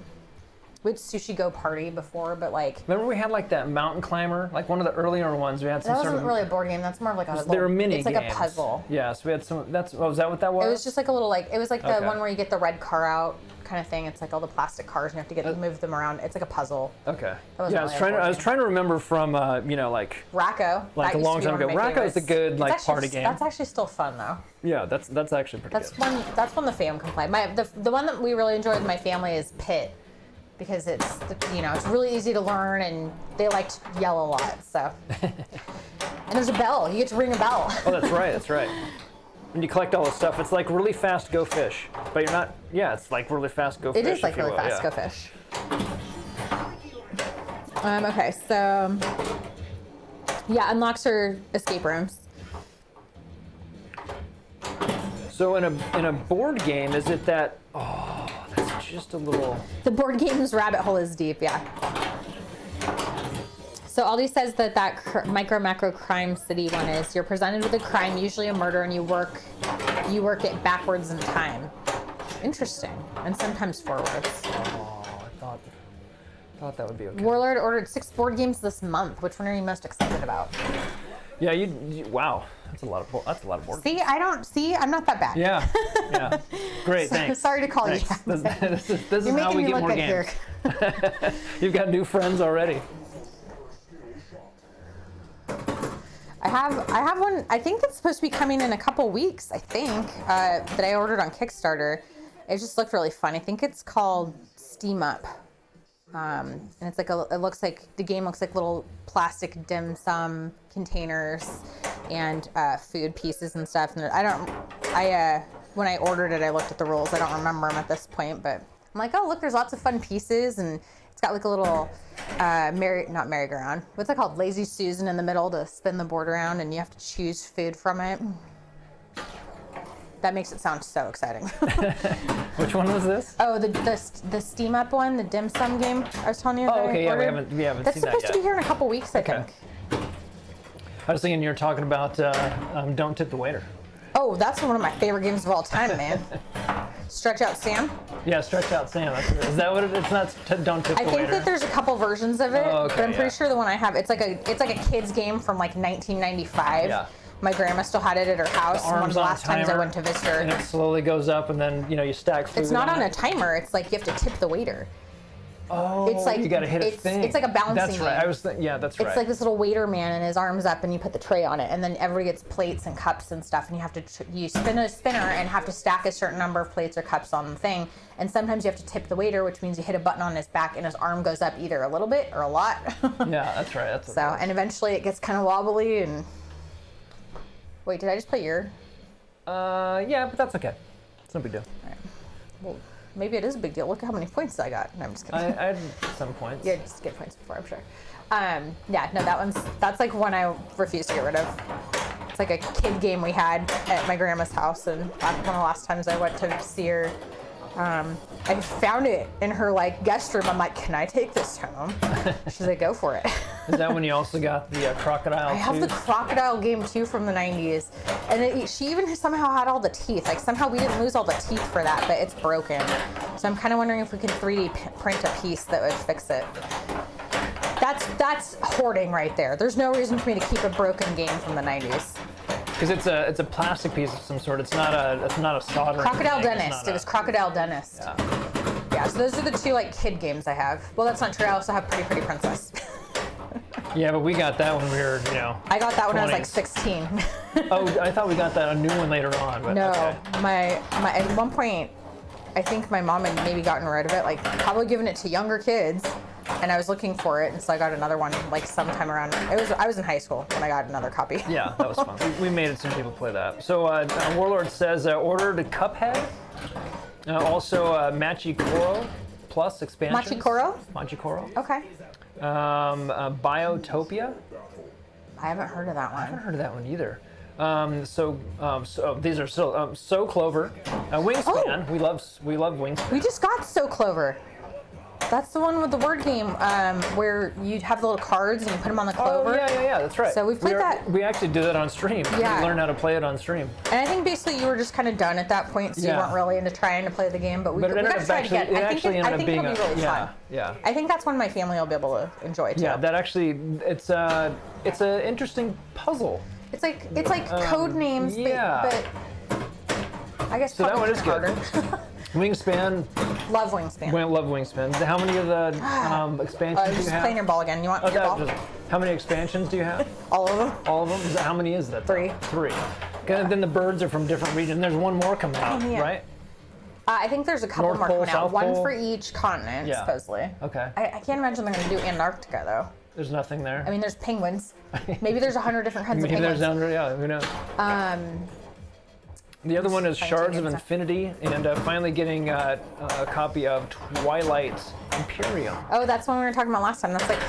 we had Sushi Go Party before. But, like, remember we had, like, that Mountain Climber, like one of the earlier ones. We had some. That wasn't really a board game. That's more of like a. They were mini games. It's like a puzzle. Yeah, so we had some. Was that what that was? It was just like a little, like, it was like the one where you get the red car out kind of thing. It's like all the plastic cars, and you have to move them around. It's like a puzzle. Okay. Yeah, I was trying to remember from like Racco. Like a long time ago. Racco is a good party game. That's actually still fun though. Yeah, that's actually pretty good. That's one the fam can play. The one that we really enjoyed with my family is Pit, because it's really easy to learn, and they like to yell a lot. So. And there's a bell. You get to ring a bell. Oh, that's right. That's right. And you collect all this stuff. It's like really fast Go Fish, but you're not. Yeah, it's like really fast Go Fish. It is like really fast Go Fish. Okay, so yeah, unlocks are escape rooms. So in a board game, is it that? Oh, that's just a little. The board game's rabbit hole is deep. Yeah. So Aldi says that macro crime city one is you're presented with a crime, usually a murder, and you work it backwards in time. Interesting. And sometimes forwards. Oh, I thought that would be okay. Warlord ordered 6 board games this month. Which one are you most excited about? Yeah, wow, that's a lot of board. See, I'm not that bad. Yeah, yeah. Great, thanks. Sorry to call thanks. you. This is You're how making we me get look more good games. here. You've got new friends already. I have one. I think it's supposed to be coming in a couple weeks. I think that I ordered on Kickstarter. It just looked really fun. I think it's called Steam Up, and it's like it looks like the game looks like little plastic dim sum containers and food pieces and stuff. And when I ordered it, I looked at the rules. I don't remember them at this point, but I'm like, oh look, there's lots of fun pieces, and it's got like a little not merry-go-round. What's it called? Lazy Susan in the middle to spin the board around, and you have to choose food from it. That makes it sound so exciting. Which one was this? Oh, the Steam Up one, the dim sum game I was telling you. Oh, okay, yeah, we haven't That's seen that yet. That's supposed to be here in a couple weeks, I think. I was thinking you were talking about Don't Tip the Waiter. Oh, that's one of my favorite games of all time, man. Stretch Out Sam? Yeah, Stretch Out Sam. Is that what it is? It's not Don't Tip the Waiter? I think that there's a couple versions of it, Oh, okay, but I'm pretty yeah. sure the one I have, it's like a kid's game from like 1995. Yeah. My grandma still had it at her house. One of Arms the on last times I timer, went to visit her. and it slowly goes up, and then you stack food. It's not on a it. timer. It's like you have to tip the waiter. Oh, It's like you gotta hit a thing. It's like a balancing That's right. game. I was yeah, that's right. It's like this little waiter man and his arms up, and you put the tray on it, and then everybody gets plates and cups and stuff, and you have to you spin a spinner and have to stack a certain number of plates or cups on the thing, and sometimes you have to tip the waiter, which means you hit a button on his back and his arm goes up either a little bit or a lot. Yeah, that's right. That's So, and eventually it gets kind of wobbly and. Wait, did I just play your? yeah, but that's okay. It's no big deal. All right. Well, maybe it is a big deal. Look at how many points I got. No, I'm just kidding. I had some points. Yeah, just get points before, I'm sure. Yeah, no, that's like one I refuse to get rid of. It's like a kid game we had at my grandma's house, and one of the last times I went to see her, I found it in her like guest room. I'm like, can I take this home? She's like, go for it. Is that when you also got the crocodile? I have the crocodile game too from the 90s, and she even somehow had all the teeth. Like somehow we didn't lose all the teeth for that, but it's broken. So I'm kind of wondering if we could 3D print a piece that would fix it. That's hoarding right there. There's no reason for me to keep a broken game from the 90s. Because it's a plastic piece of some sort. It's not a soldering. Crocodile thing. Dentist. It was Crocodile Dentist. Yeah. Yeah. So those are the two like kid games I have. Well, that's not true. I also have Pretty Princess. Yeah, but we got that when we were, I got that when I was like 20s. 16. Oh, I thought we got that a new one later on. But No, okay. my at one point, I think my mom had maybe gotten rid of it, like probably given it to younger kids, and I was looking for it, and so I got another one like sometime around. I was in high school when I got another copy. Yeah, that was fun. We made some people play that. So Warlord says ordered Cuphead, also Machikoro Plus expansions. Machikoro. Okay. Biotopia. I haven't heard of that I haven't one. heard of that one either. So these are still So Clover, Wingspan. Oh. We love Wingspan. We just got So Clover. That's the one with the word game where you have the little cards and you put them on the clover. Oh yeah, that's right. So we've played that. We actually did that on stream. Yeah. We learned how to play it on stream. And I think basically you were just kind of done at that point, so you Yeah. weren't really into trying to play the game. But we But it got ended to up try it actually, again. I think it'll be really fun. Yeah. I think that's one my family will be able to enjoy too. Yeah, that actually, it's an interesting puzzle. It's like code names, yeah. but I guess So that one is good. harder. Wingspan, Love Wingspan. love Wingspan. How many of the expansions do you Just have? playing your ball again. You want Oh, your ball? how many expansions do you have? All of them? All of them? How many is that? 3. 3. Then the birds are from different regions. There's one more coming out, yeah. right? I think there's a couple North more Pole, coming out. South One Pole? for each continent, Yeah. supposedly. Okay. I can't imagine they're going to do Antarctica, though. There's nothing there. I mean, there's penguins. Maybe there's 100 different kinds of Maybe penguins. who knows? The other one is trying to Shards get of stuff. Infinity, and finally getting a copy of Twilight Imperium. Oh, that's one we were talking about last time. That's like,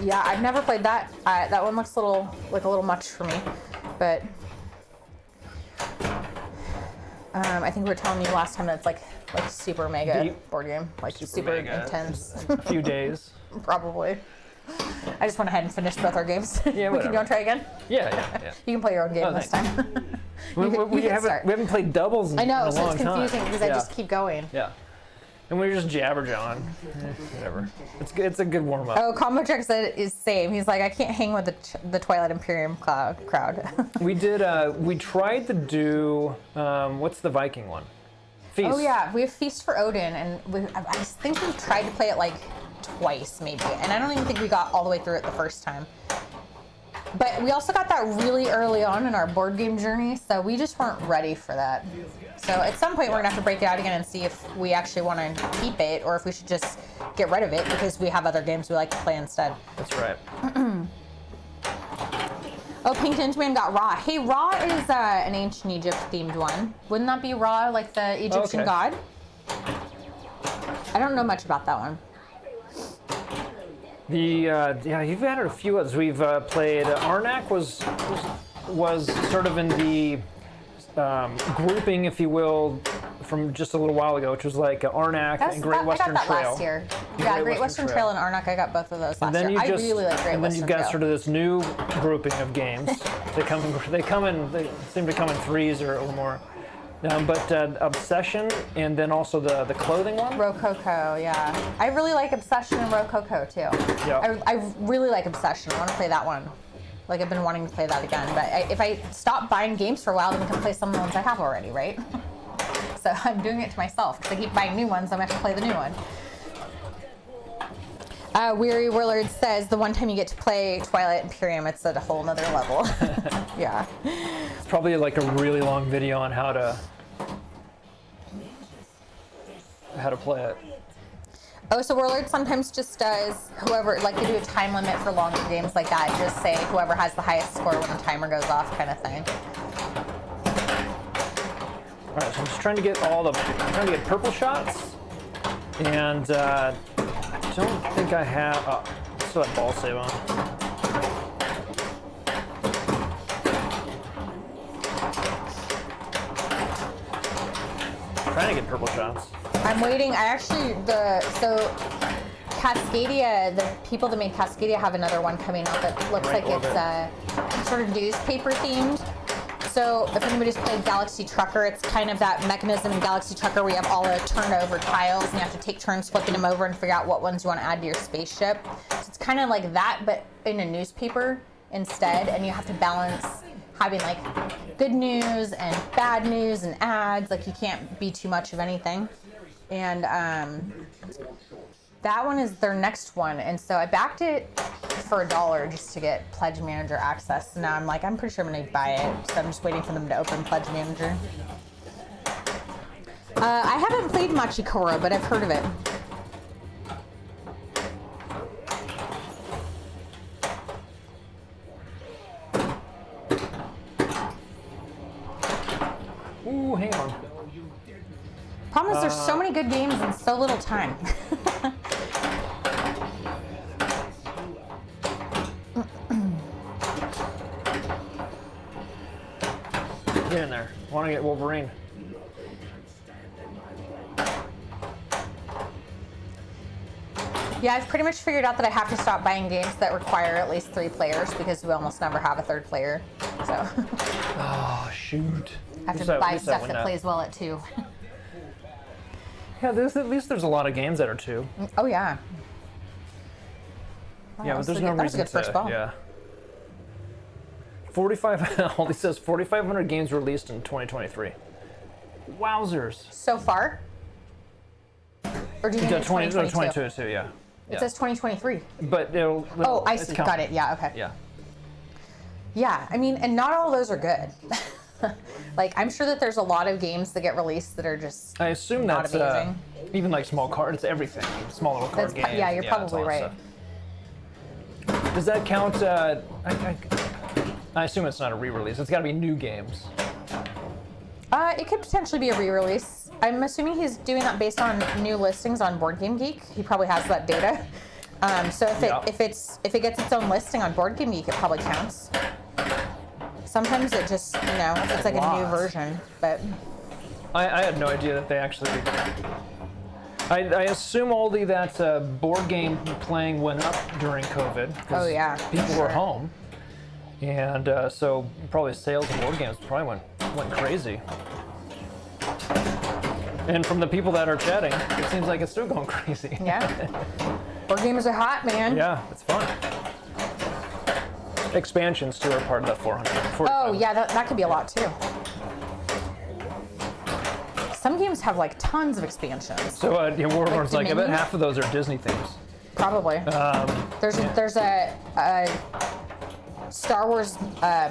yeah, I've never played that. That one looks a little much for me, but I think we were telling you last time that it's like super mega Deep. board game, like super mega. intense. A few days. Probably. I just went ahead and finished both our games. Yeah, You whatever. want to try again? Yeah. You can play your own game Oh, this thanks. time. We haven't played doubles in, I know, in a so long it's confusing time. because I just keep going. Yeah. And we were just jabber-jawing. Whatever. It's a good warm-up. Oh, Combo Check said is same. He's like, I can't hang with the Twilight Imperium crowd. We did, we tried to do, what's the Viking one? Feast. Oh yeah, we have Feast for Odin, and I think we tried to play it like twice maybe, and I don't even think we got all the way through it the first time. But we also got that really early on in our board game journey, so we just weren't ready for that. So at some point we're gonna have to break it out again and see if we actually want to keep it or if we should just get rid of it because we have other games we like to play instead. That's right. Oh, Pink Ninja Man got Ra. Hey, Ra is an ancient Egypt themed one. Wouldn't that be Ra, like the Egyptian god? I don't know much about that one. Yeah, you've added a few others. We've played Arnak was sort of in the grouping, if you will, from just a little while ago, which was like Arnak and Great Western I got that Trail. last year. Yeah, Great Western Trail and Arnak, I got both of those last year. I really like Great Western Trail. And then you've got sort of this new grouping of games. They seem to come in threes or more. But Obsession and then also the clothing one. Rococo, yeah. I really like Obsession and Rococo too. Yeah. I really like Obsession. I want to play that one. Like I've been wanting to play that again. But if I stop buying games for a while, then we can play some of the ones I have already, right? So I'm doing it to myself because I keep buying new ones. I'm gonna have to play the new one. Weary Willard says the one time you get to play Twilight Imperium, it's at a whole nother level. Yeah. It's probably like a really long video on how to play it. Oh, so Willard sometimes just does whoever, like they do a time limit for longer games like that. Just say whoever has the highest score when the timer goes off, kind of thing. All right, so I'm just trying to get purple shots, and I don't think I have. Oh, I still have ball save on. Trying to get purple shots. I'm waiting. So Cascadia, the people that made Cascadia have another one coming out that looks like it's sort of newspaper themed. So if anybody's played Galaxy Trucker, it's kind of that mechanism in Galaxy Trucker where you have all the turnover tiles and you have to take turns flipping them over and figure out what ones you want to add to your spaceship. So it's kind of like that, but in a newspaper instead, and you have to balance having like good news and bad news and ads. Like you can't be too much of anything. And that one is their next one, and so I backed it for $1 just to get Pledge Manager access. Now I'm like, I'm pretty sure I'm gonna buy it, so I'm just waiting for them to open Pledge Manager. I haven't played Machikoro, but I've heard of it. Ooh, hang on. Problem is there's so many good games and so little time. Get in there. I want to get Wolverine. Yeah, I've pretty much figured out that I have to stop buying games that require at least 3 players because we almost never have a third player. So Oh, shoot. I have to buy stuff that plays well at 2. Yeah, at least there's a lot of games that are 2. Oh yeah. Wow, Yeah, but there's no reason that was a good first ball. Yeah. 45. All he says 4,500 games released in 2023. Wowzers. So far? Or do you mean 2022? Too, yeah. It says 2023. But Oh, I see. Got it. Yeah, okay. Yeah. Yeah, I mean, and not all those are good. Like, I'm sure that there's a lot of games that get released that are just I assume not that's amazing. even like small cards, everything. Small little card games. Yeah, you're it's probably all that right. stuff. Does that count? I assume it's not a re-release. It's got to be new games. It could potentially be a re-release. I'm assuming he's doing that based on new listings on Board Game Geek. He probably has that data. So if it gets its own listing on Board Game Geek, it probably counts. Sometimes it just, it's like a new version, but I had no idea that they actually. I assume only that board game playing went up during COVID. Oh yeah, people were home, and so probably sales of board games probably went went crazy. And from the people that are chatting, it seems like it's still going crazy. Yeah. Board games are hot, man. Yeah, it's fun. Expansions too are part of that 400. Oh yeah, that could be a lot too. Some games have like tons of expansions. So Warlords, like I bet Dominion? half of those are Disney themes. Probably. There's a Star Wars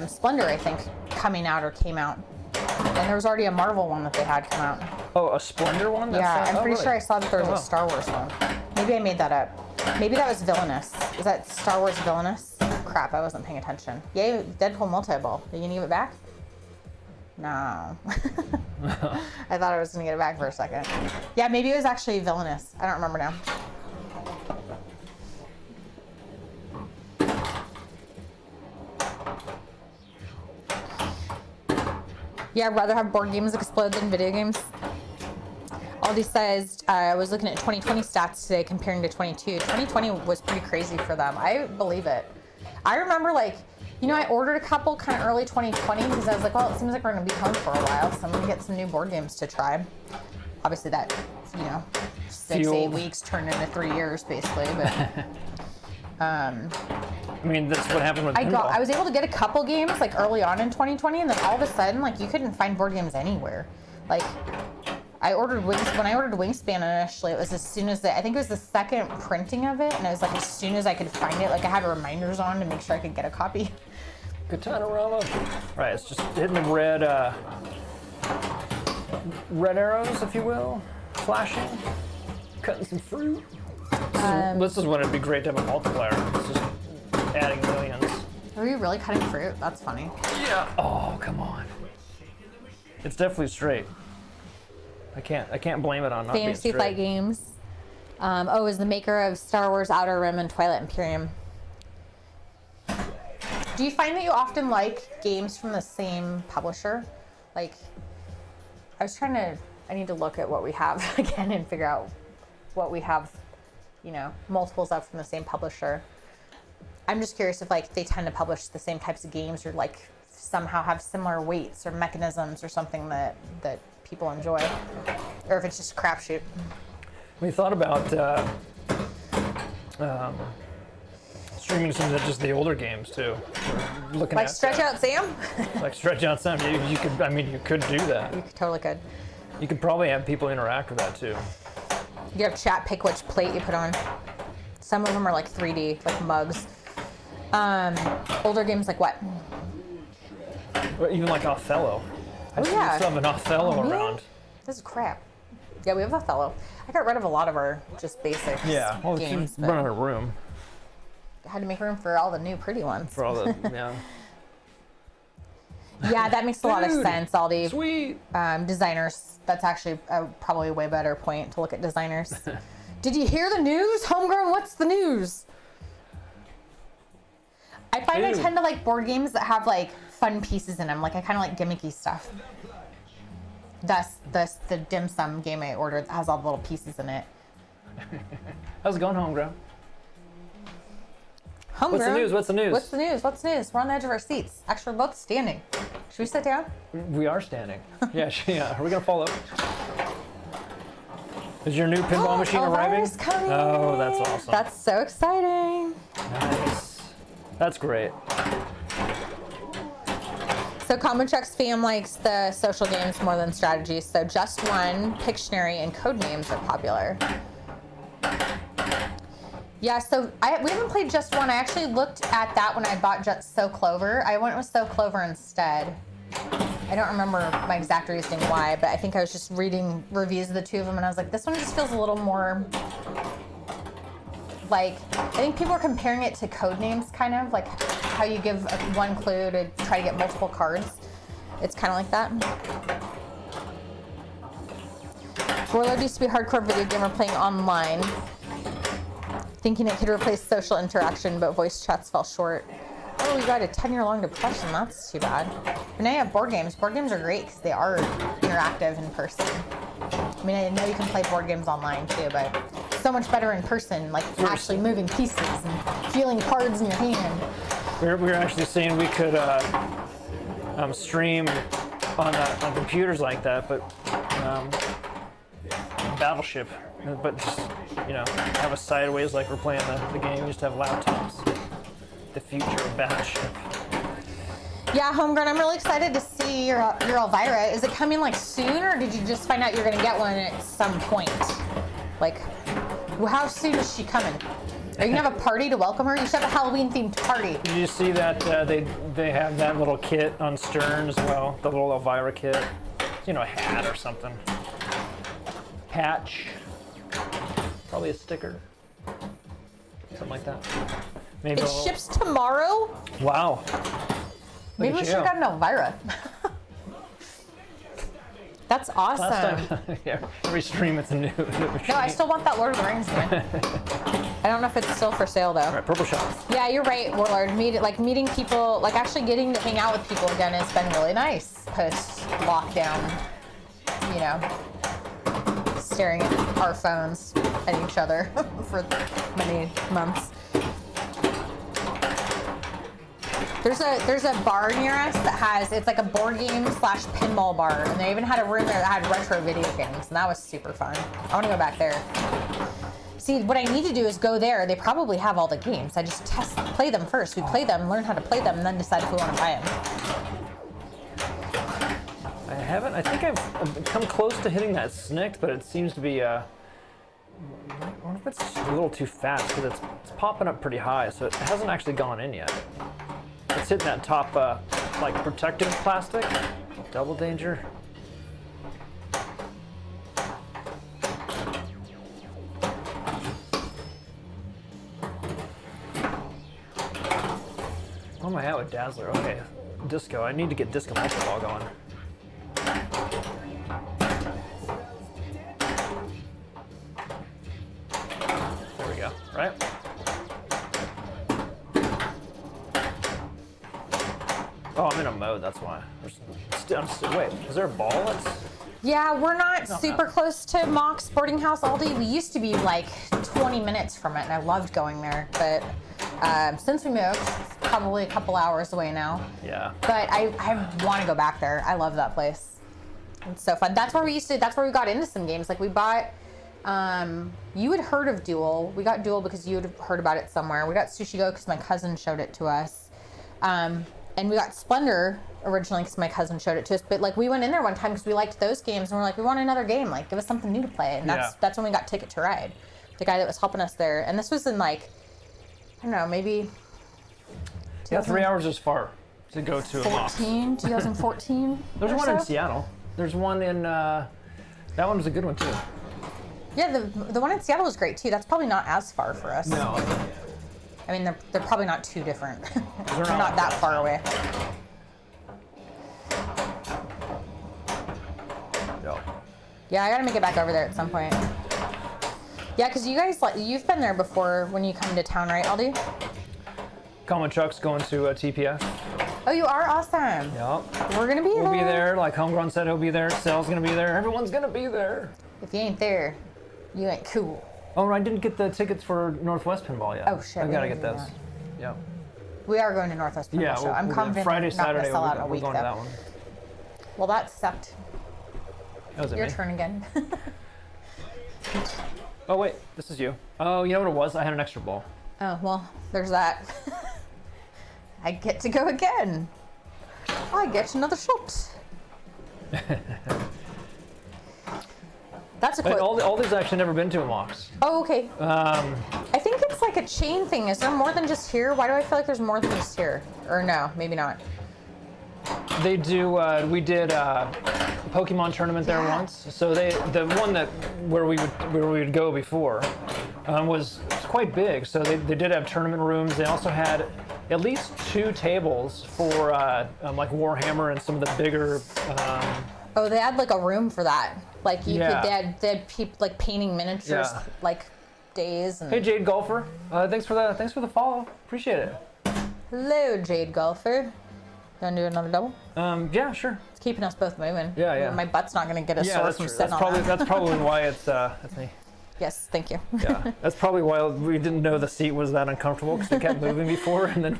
Splendor, I think, coming out or came out, and there was already a Marvel one that they had come out. Oh, a Splendor one? I'm pretty really? sure I saw that there was Oh, a wow. Star Wars one. Maybe I made that up. Maybe that was Villainous. Is that Star Wars Villainous? Crap, I wasn't paying attention. Yay, Deadpool multi-ball. Are you gonna give it back? No. I thought I was gonna get it back for a second. Yeah, maybe it was actually Villainous. I don't remember now. Yeah, I'd rather have board games explode than video games. Aldi says, I was looking at 2020 stats today comparing to 22. 2020 was pretty crazy for them. I believe it. I remember I ordered a couple kind of early 2020 because I was like, well, it seems like we're going to be home for a while, so I'm going to get some new board games to try. Obviously that, 6, 8 weeks turned into 3 years basically, but... I mean, that's what happened with Pinball. I was able to get a couple games like early on in 2020, and then all of a sudden, you couldn't find board games anywhere. When I ordered Wingspan initially, it was as soon as I think it was the second printing of it, and it was as soon as I could find it, I had reminders on to make sure I could get a copy. Katana-rama. Right, it's just hitting the red arrows, if you will, flashing, cutting some fruit. This is when it'd be great to have a multiplier. It's just adding millions. Are you really cutting fruit? That's funny. Yeah. Oh, come on. It's definitely straight. I can't blame it on not being Fantasy straight. Flight Games. Is the maker of Star Wars Outer Rim and Twilight Imperium. Do you find that you often like games from the same publisher? I need to look at what we have again and figure out what we have, multiples of from the same publisher. I'm just curious if they tend to publish the same types of games or somehow have similar weights or mechanisms or something that people enjoy, or if it's just a crapshoot. We thought about streaming some of just the older games too. Looking at Stretch Out Sam? Stretch Out Sam. You could do that. You totally could. You could probably have people interact with that too. You have chat pick which plate you put on. Some of them are 3D, like mugs. Older games like what? Or even Othello. I still have an Othello around. This is crap. Yeah, we have Othello. I got rid of a lot of our just basic games. Run out of room. I had to make room for all the new pretty ones. For all the, yeah. Yeah, that makes a lot of sense, Aldi. Sweet. Designers, that's actually probably a way better point to look at designers. Did you hear the news? Homegrown, what's the news? I find I tend to like board games that have fun pieces in them. I kind of like gimmicky stuff. Thus, the dim sum game I ordered has all the little pieces in it. How's it going, Homegrown? Homegrown? What's the news? What's the news? We're on the edge of our seats. Actually, we're both standing. Should we sit down? We are standing. Yeah. Are we gonna fall over? Is your new pinball machine arriving? Elvira's coming. Oh, that's awesome. That's so exciting. Nice. That's great. So Common Trucks fam likes the social games more than strategies. So Just One, Pictionary, and Codenames are popular. Yeah, so we haven't played Just One. I actually looked at that when I bought Just So Clover. I went with So Clover instead. I don't remember my exact reasoning why, but I think I was just reading reviews of the two of them, and I was like, this one just feels a little more I think people are comparing it to Codenames, kind of how you give one clue to try to get multiple cards. It's kind of like that. Warlord used to be a hardcore video gamer playing online, thinking it could replace social interaction, but voice chats fell short. Oh, you got a 10-year-long depression. That's too bad. But now you have board games. Board games are great because they are interactive in person. I mean, I know you can play board games online too, but so much better in person, actually moving pieces and feeling cards in your hand. We were actually saying we could stream on computers like that, but Battleship, but just, you know, have a sideways like we're playing the game. We just have laptops. The future of Battleship. Yeah, Homegrown, I'm really excited to see your Elvira. Is it coming like soon, or did you just find out you're gonna get one at some point? Like, how soon is she coming? Are you gonna have a party to welcome her? You should have a Halloween themed party. Did you see that they have that little kit on Stern as well? The little Elvira kit. You know, a hat or something. Patch. Probably a sticker. Something like that. Maybe It ships tomorrow? Wow. Maybe we should have got an Elvira. That's awesome. Last time, yeah, every stream it's a new No, I still want that Lord of the Rings game. I don't know if it's still for sale though. All right, purple shots. Yeah, you're right, Warlord. Meeting people, like actually getting to hang out with people again has been really nice post lockdown. You know, staring at our phones at each other for many months. There's a bar near us that has, it's like a board game / pinball bar, and they even had a room there that had retro video games, and that was super fun. I want to go back there. See, what I need to do is go there. They probably have all the games. I just play them first. We play them, learn how to play them, and then decide if we want to buy them. I think I've come close to hitting that snicked, but it seems to be, I wonder if it's a little too fast, because it's popping up pretty high, so it hasn't actually gone in yet. It's hitting that top, like, protective plastic. Double danger. Oh my god, with Dazzler. Okay, disco. I need to get disco multi ball going. There we go. Right. Oh, I'm in a mode. That's why. Wait, is there a ball? Yeah, we're not super close to Mock's Boarding House Aldi. We used to be like 20 minutes from it, and I loved going there. But since we moved, it's probably a couple hours away now. Yeah. But I want to go back there. I love that place. It's so fun. That's where we got into some games. Like we bought, you had heard of Duel. We got Duel because you had heard about it somewhere. We got Sushi Go because my cousin showed it to us. And we got Splendor originally because my cousin showed it to us. But like we went in there one time because we liked those games, and we're like, we want another game. Like, give us something new to play. And that's when we got Ticket to Ride, the guy that was helping us there. And this was in like, I don't know, maybe. Yeah, 3 hours is far to go to. 2014. There's one in Seattle. There's one in. That one was a good one too. Yeah, the one in Seattle was great too. That's probably not as far for us. No. I mean, they're probably not too different. They're not that far away. No. Yeah, I gotta make it back over there at some point. Yeah, because you guys, you've been there before when you come to town, right, Aldi? Common Chuck's going to TPF. Oh, you are awesome. Yep. We're gonna be there. We'll be there. Like Homegrown said, he'll be there. Sal's gonna be there. Everyone's gonna be there. If you ain't there, you ain't cool. Oh, I didn't get the tickets for Northwest Pinball yet. Oh shit. I gotta get those. Yep. We are going to Northwest Pinball Yeah, Show. I'm confident Friday, we're not Saturday, gonna sell out in a we're week going though. to that one. Well, that sucked. That was Your me. turn again. Oh wait, this is you. Oh, you know what it was? I had an extra ball. Oh well, there's that. I get to go again. I get another shot. That's a quote. All these actually never been to a Mox. Oh, okay. I think it's like a chain thing. Is there more than just here? Why do I feel like there's more than just here? Or no, maybe not. They do. We did a Pokemon tournament there once. So the one where we would go before was quite big. So they did have tournament rooms. They also had at least 2 tables for like Warhammer and some of the bigger. Oh, they had like a room for that. Like you Yeah. could. They had people like painting miniatures, Yeah. like days. And... Hey Jade Golfer, thanks for the follow. Appreciate it. Hello, Jade Golfer. You want to do another double? Yeah, sure. It's keeping us both moving. Yeah. My butt's not going to get a Yeah, sore that's from true. sitting That's on probably that. that's probably why that's me. Yes, thank you. Yeah, that's probably why we didn't know the seat was that uncomfortable because we kept moving before, and then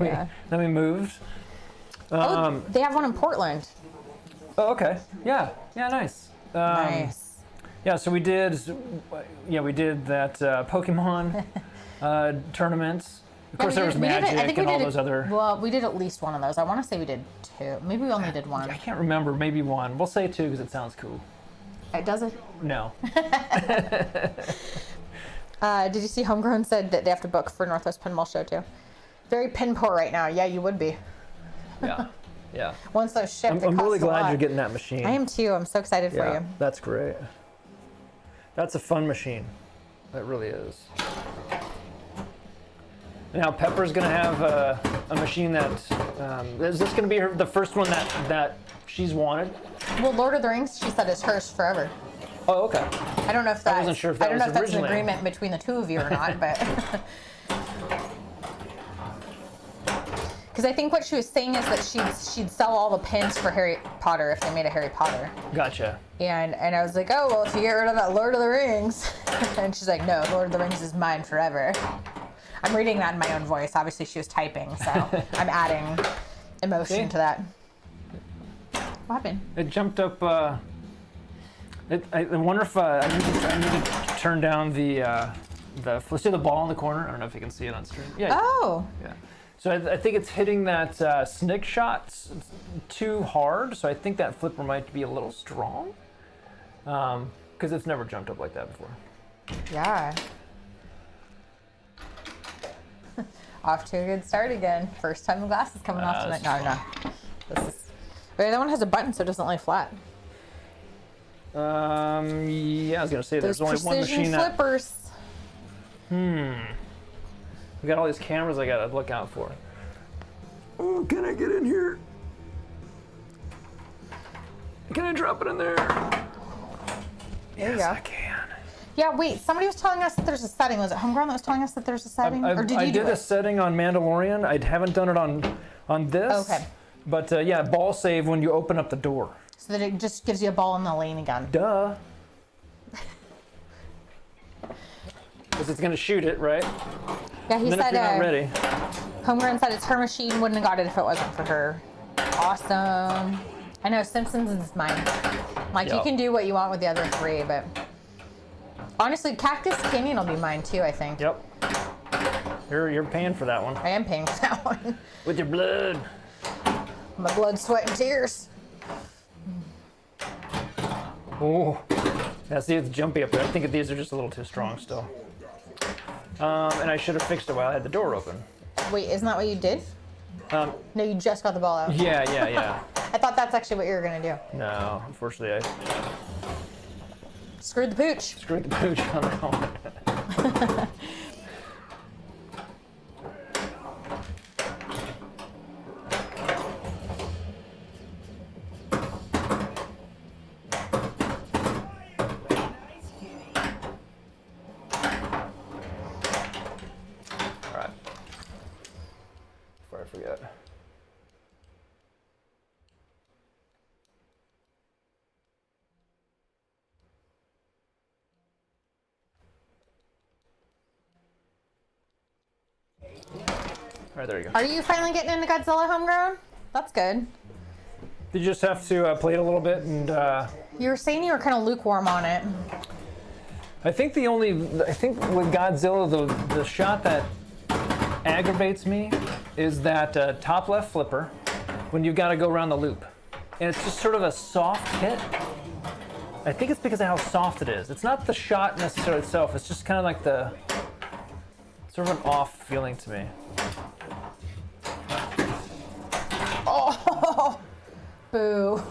we moved. Oh, they have one in Portland. Oh, okay. Yeah. Yeah. Nice. Nice. Yeah. So we did that Pokemon tournament. Of course, there was Magic and all those other. Well, we did at least one of those. I want to say we did 2. Maybe we only did 1. I can't remember. Maybe 1. We'll say 2 because it sounds cool. It doesn't. No. Did you see Homegrown said that they have to book for Northwest Pinball Show too? Very pin poor right now. Yeah, you would be. Yeah. Yeah. Once those ship, I'm really glad you're getting that machine. I am too. I'm so excited for you. That's great. That's a fun machine. That really is. Now Pepper's gonna have a machine that is this gonna be the first one that she's wanted? Well, Lord of the Rings, she said, is hers forever. Oh, okay. I don't know if that's. I wasn't sure if that was I don't know if originally. that's an agreement between the 2 of you or not, but. Because I think what she was saying is that she'd sell all the pins for Harry Potter if they made a Harry Potter. Gotcha. And I was like, oh well, if you get rid of that Lord of the Rings, and she's like, no, Lord of the Rings is mine forever. I'm reading that in my own voice. Obviously, she was typing, so I'm adding emotion to that. What happened? It jumped up. I wonder if I need to turn down let's see the ball in the corner. I don't know if you can see it on stream. Yeah. Oh. Yeah. So I think it's hitting that snick shot too hard. So I think that flipper might be a little strong. Because it's never jumped up like that before. Yeah. Off to a good start again. First time the glass is coming off tonight. No. Wait, that one has a button so it doesn't lay flat. Yeah, I was gonna say Those there's only one machine flippers. We got all these cameras I gotta look out for. Oh, can I get in here? Can I drop it in there? There you Yes, go. I can. Yeah, wait, somebody was telling us that there's a setting. Was it Homegrown that was telling us that there's a setting? Or did you do I did a setting on Mandalorian. I haven't done it on this. Okay. But yeah, ball save when you open up the door. So that it just gives you a ball in the lane again. Duh. Because it's gonna shoot it, right? Yeah, he And then if said you're not ready. Homegrown said it's her machine, wouldn't have got it if it wasn't for her. Awesome. I know Simpsons is mine. Like you Yep. can do what you want with the other 3, but honestly, Cactus Canyon will be mine too, I think. Yep. You're paying for that one. I am paying for that one. With your blood. My blood, sweat, and tears. Oh. Yeah, see, it's jumpy up there. I think these are just a little too strong still. And I should have fixed it while I had the door open. Wait, isn't that what you did? No, you just got the ball out. Yeah. I thought that's actually what you were gonna do. No, unfortunately, I Screwed the pooch. screwed the pooch on that one. All right. Before I forget. All right, there you go. Are you finally getting into Godzilla Homegrown? That's good. Did you just have to play it a little bit and? You were saying you were kind of lukewarm on it. I think with Godzilla, the shot that aggravates me is that top left flipper when you've got to go around the loop. And it's just sort of a soft hit. I think it's because of how soft it is. It's not the shot necessarily itself, it's just kind of like sort of an off feeling to me. Oh, boo.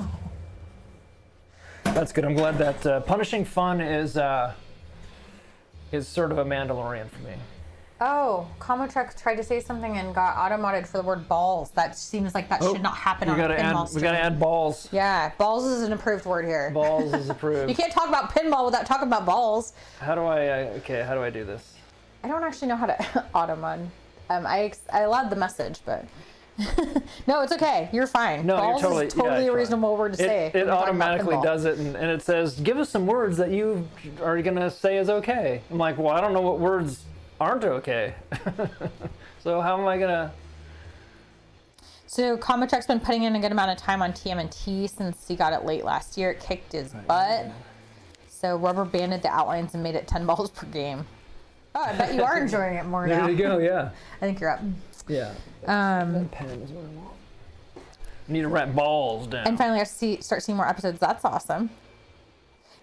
That's good. I'm glad that punishing fun is sort of a Mandalorian for me. Oh, Comotrek tried to say something and got automodded for the word balls. That seems like that should not happen on a pinball stream. We gotta add balls. Yeah, balls is an approved word here. Balls is approved. You can't talk about pinball without talking about balls. How do I do this? I don't actually know how to automod. I allowed the message, but no, it's okay. You're fine. No, balls you're is totally a reasonable word to say. It automatically does it, and it says, give us some words that you are going to say is okay. I'm like, well, I don't know what words aren't okay. So how am I going to... So Comic-Trek's been putting in a good amount of time on TMNT since he got it late last year. It kicked his butt. So rubber banded the outlines and made it 10 balls per game. Oh, I bet you are enjoying it more now. There you go, yeah. I think you're up. Yeah. That pen is what I want. I need to write balls down. And finally, I start seeing more episodes. That's awesome.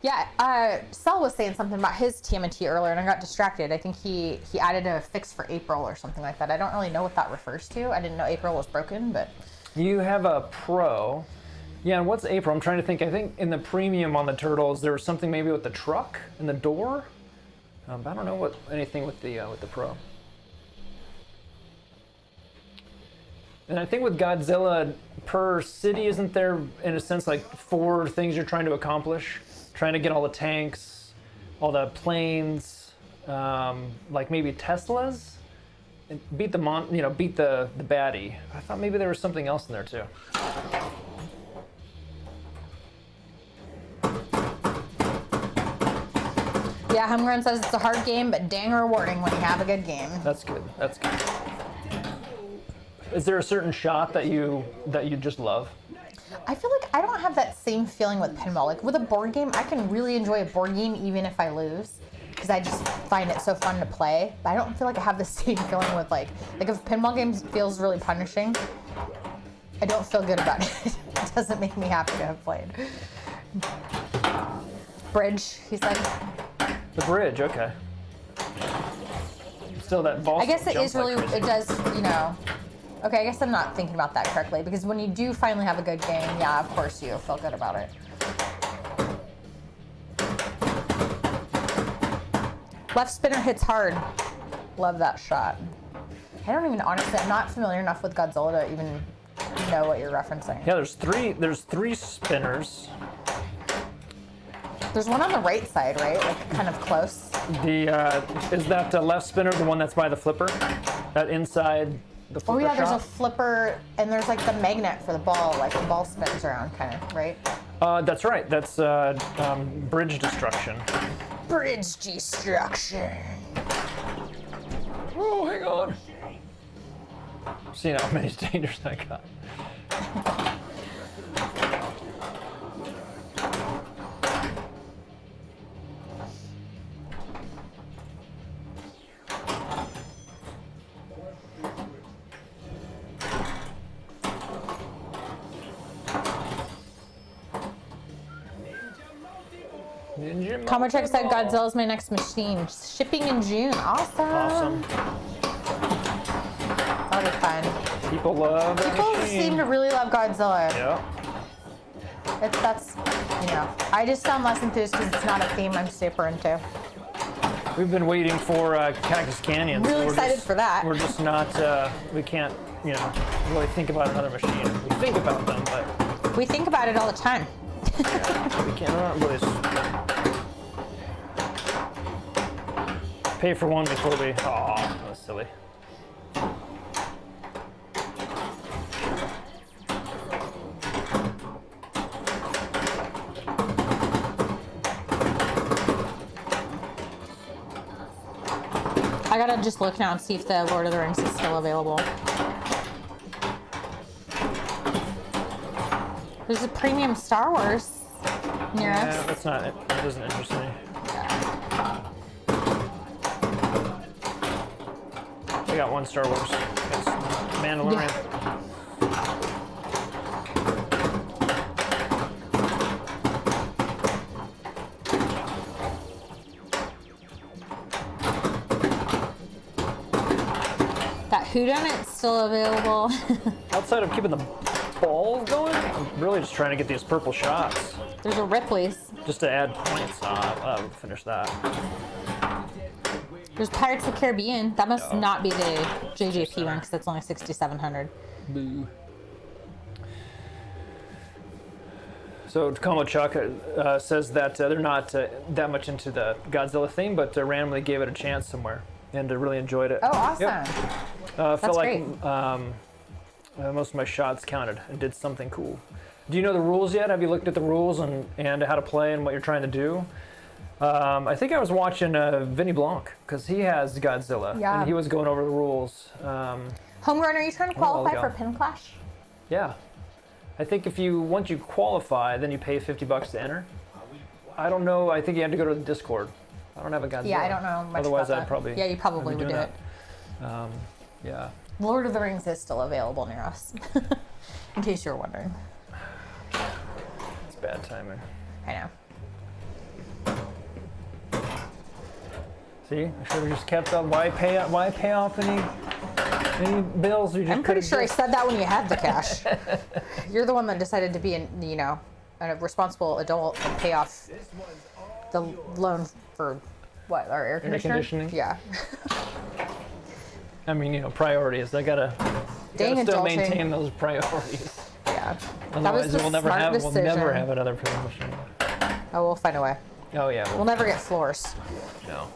Yeah, Sel was saying something about his TMNT earlier, and I got distracted. I think he added a fix for April or something like that. I don't really know what that refers to. I didn't know April was broken, but... You have a Pro. Yeah, and what's April? I'm trying to think. I think in the premium on the Turtles, there was something maybe with the truck and the door. But I don't know anything with the Pro. And I think with Godzilla, per city, isn't there, in a sense, like 4 things you're trying to accomplish? Trying to get all the tanks, all the planes, like maybe Teslas, and beat the baddie. I thought maybe there was something else in there too. Yeah, Homegrown says it's a hard game, but dang rewarding when you have a good game. That's good. That's good. Is there a certain shot that you just love? I feel like I don't have that same feeling with pinball. Like with a board game, I can really enjoy a board game even if I lose, because I just find it so fun to play. But I don't feel like I have the same feeling with like if a pinball game feels really punishing, I don't feel good about it. It doesn't make me happy to have played. Bridge, he said. The bridge, okay. Still that ball. I guess it is really. It does, you know. Okay, I guess I'm not thinking about that correctly, because when you do finally have a good game, yeah, of course you feel good about it. Left spinner hits hard. Love that shot. I don't even, honestly, I'm not familiar enough with Godzilla to even know what you're referencing. Yeah, there's three spinners. There's one on the right side, right? Like kind of close. Is that left spinner the one that's by the flipper? That inside the flipper? Oh yeah, there's a shot? flipper, and there's like the magnet for the ball, like the ball spins around, kind of, right? That's right. That's bridge destruction. Bridge destruction. Oh, hang on. Seeing how many dangers I got. Comic-Trek said Godzilla's my next machine. Shipping in June. Awesome. Awesome. That'll be fun. People love that People machine. seem to really love Godzilla. Yeah. That's, you know, I just sound less enthused because it's not a theme I'm super into. We've been waiting for Cactus Canyon. Really excited for that. We're just not, we can't, you know, really think about another machine. We think about them, but... We think about it all the time. Yeah, we can't, we're not really... Pay for one before we... Aw, that was silly. I gotta just look now and see if the Lord of the Rings is still available. There's a premium Star Wars near us. Yeah, that's not it. That doesn't interest me. I got one Star Wars. That's Mandalorian. Yeah. That whodunit's still available. Outside of keeping the balls going, I'm really just trying to get these purple shots. There's a Ripley's. Just to add points. I'll finish that. There's Pirates of the Caribbean. That must not be the JJP one because that's only 6,700. Boo. So Tacoma Chuck says that they're not that much into the Godzilla theme, but randomly gave it a chance somewhere and really enjoyed it. Oh, awesome. Yep. That's felt great. like most of my shots counted and did something cool. Do you know the rules yet? Have you looked at the rules and how to play and what you're trying to do? I think I was watching Vinny Blanc because he has Godzilla Yeah. and he was going over the rules. Homegrown, are you trying to while qualify ago. for Pin Clash? Yeah. I think once you qualify, then you pay $50 to enter. I don't know. I think you have to go to the Discord. I don't have a Godzilla. Yeah, I don't know much Otherwise, about I'd that. probably. Yeah, you probably would do it. Yeah. Lord of the Rings is still available near us, in case you're wondering. It's bad timing. I know. See, I should have just kept up. Why pay off any bills? You just I'm pretty could've sure I just- said that when you had the cash. You're the one that decided to be a responsible adult and pay off the loan for what, our air conditioner? conditioning? Yeah. I mean, priorities. I gotta Dang still adulting. maintain those priorities. Yeah. Otherwise, we'll never smart have decision. another pinball machine. Oh, we'll find a way. Oh yeah. We'll never get floors. No.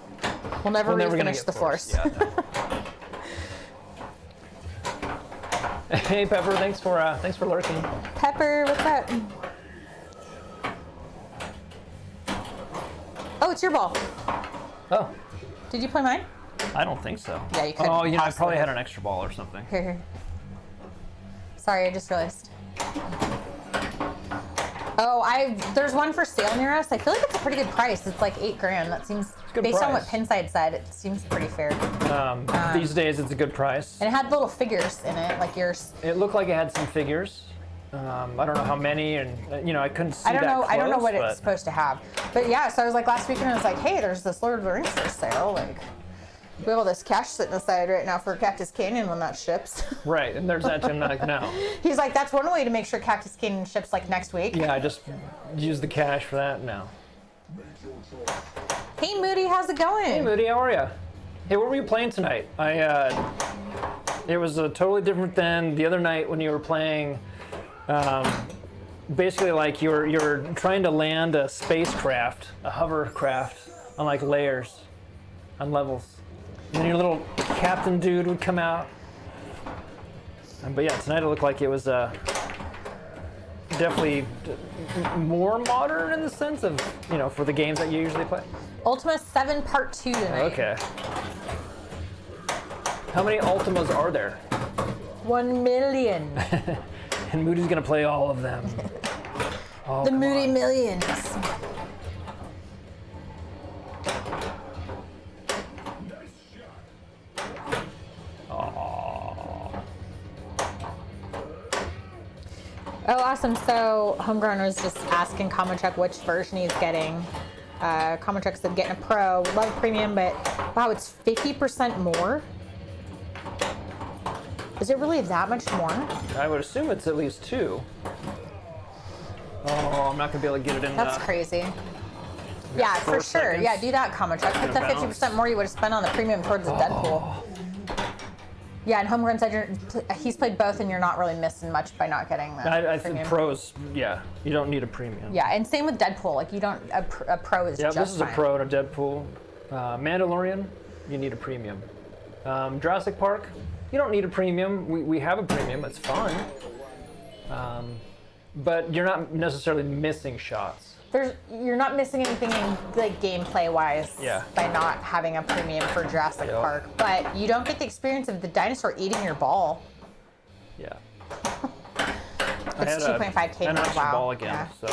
We'll never We're never gonna refinish get the floors. Yeah, no. Hey Pepper, thanks for lurking. Pepper, what's that? Oh, it's your ball. Oh, Did you play mine? I don't think so. Yeah, you couldn't Oh, I probably possibly had have. an extra ball or something. Here. Sorry, I just realized. Oh, there's one for sale near us. I feel like it's a pretty good price. It's like $8 grand. That seems, good based on what price. Pinside said, it seems pretty fair. These days, it's a good price. And it had little figures in it, like yours. It looked like it had some figures. I don't know how many, and I couldn't see I don't that know. I don't know close, what but- it's supposed to have. But yeah, so I was like last weekend. I was like, hey, there's this Lord of the Rings for sale. Like, we have all this cash sitting aside right now for Cactus Canyon when that ships. Right, and there's that Jim like no. He's like, that's one way to make sure Cactus Canyon ships like next week. Yeah, I just use the cash for that now. Hey Moody, how's it going? Hey Moody, how are you? Hey, what were you playing tonight? It was totally different than the other night when you were playing. Basically, like you're trying to land a spacecraft, a hovercraft, on like layers, on levels. And then your little captain dude would come out. But yeah, tonight it looked like it was definitely more modern in the sense of, for the games that you usually play. Ultima 7 Part 2 tonight. Okay. How many Ultimas are there? 1 million. And Moody's gonna play all of them. Oh, The come Moody on. Millions. Oh, awesome. So Homegrown was just asking Common-Chuck which version he's getting. Common-Chuck said getting a Pro. Love Premium, but wow, it's 50% more? Is it really that much more? I would assume it's at least 2. Oh, I'm not gonna be able to get it in. That's crazy. Yeah, for 4 sure. seconds. Yeah, do that, Common-Chuck. Put the Gonna 50% more you would have spent on the Premium towards the Deadpool. Yeah, and Homegrown said he's played both and you're not really missing much by not getting the I think Premium. pros. Yeah, you don't need a premium. Yeah, and same with Deadpool. Like, you don't, a Pro is Yeah, just this is a fine. pro and a Deadpool. Mandalorian, you need a premium. Jurassic Park, you don't need a premium. We have a premium. It's fun. But you're not necessarily missing shots. You're not missing anything in like gameplay wise Yeah. by not having a premium for Jurassic Yep. Park, but you don't get the experience of the dinosaur eating your ball. Yeah. It's 2.5K an more. extra Wow. ball again. Yeah. So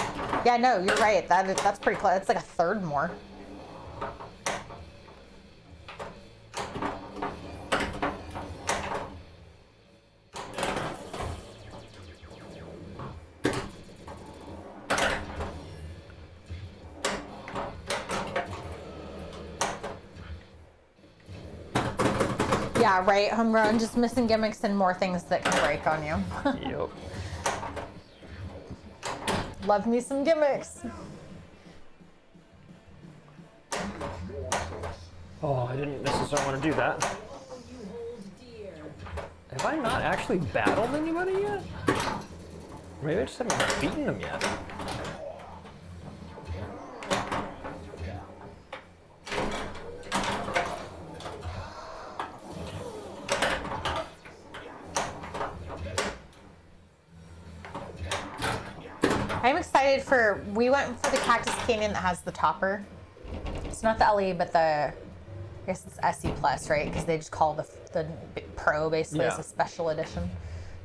Yeah, no, you're right. That's pretty close. It's like a third more. Yeah, right. Homegrown, just missing gimmicks and more things that can break on you. yep. Love me some gimmicks. Oh, I didn't necessarily want to do that. Have I not actually battled anybody yet? Maybe I just haven't beaten them yet. I'm excited we went for the Cactus Canyon that has the topper. It's not the LE, but I guess it's SE Plus, right? Because they just call the Pro basically as Yeah. a special edition.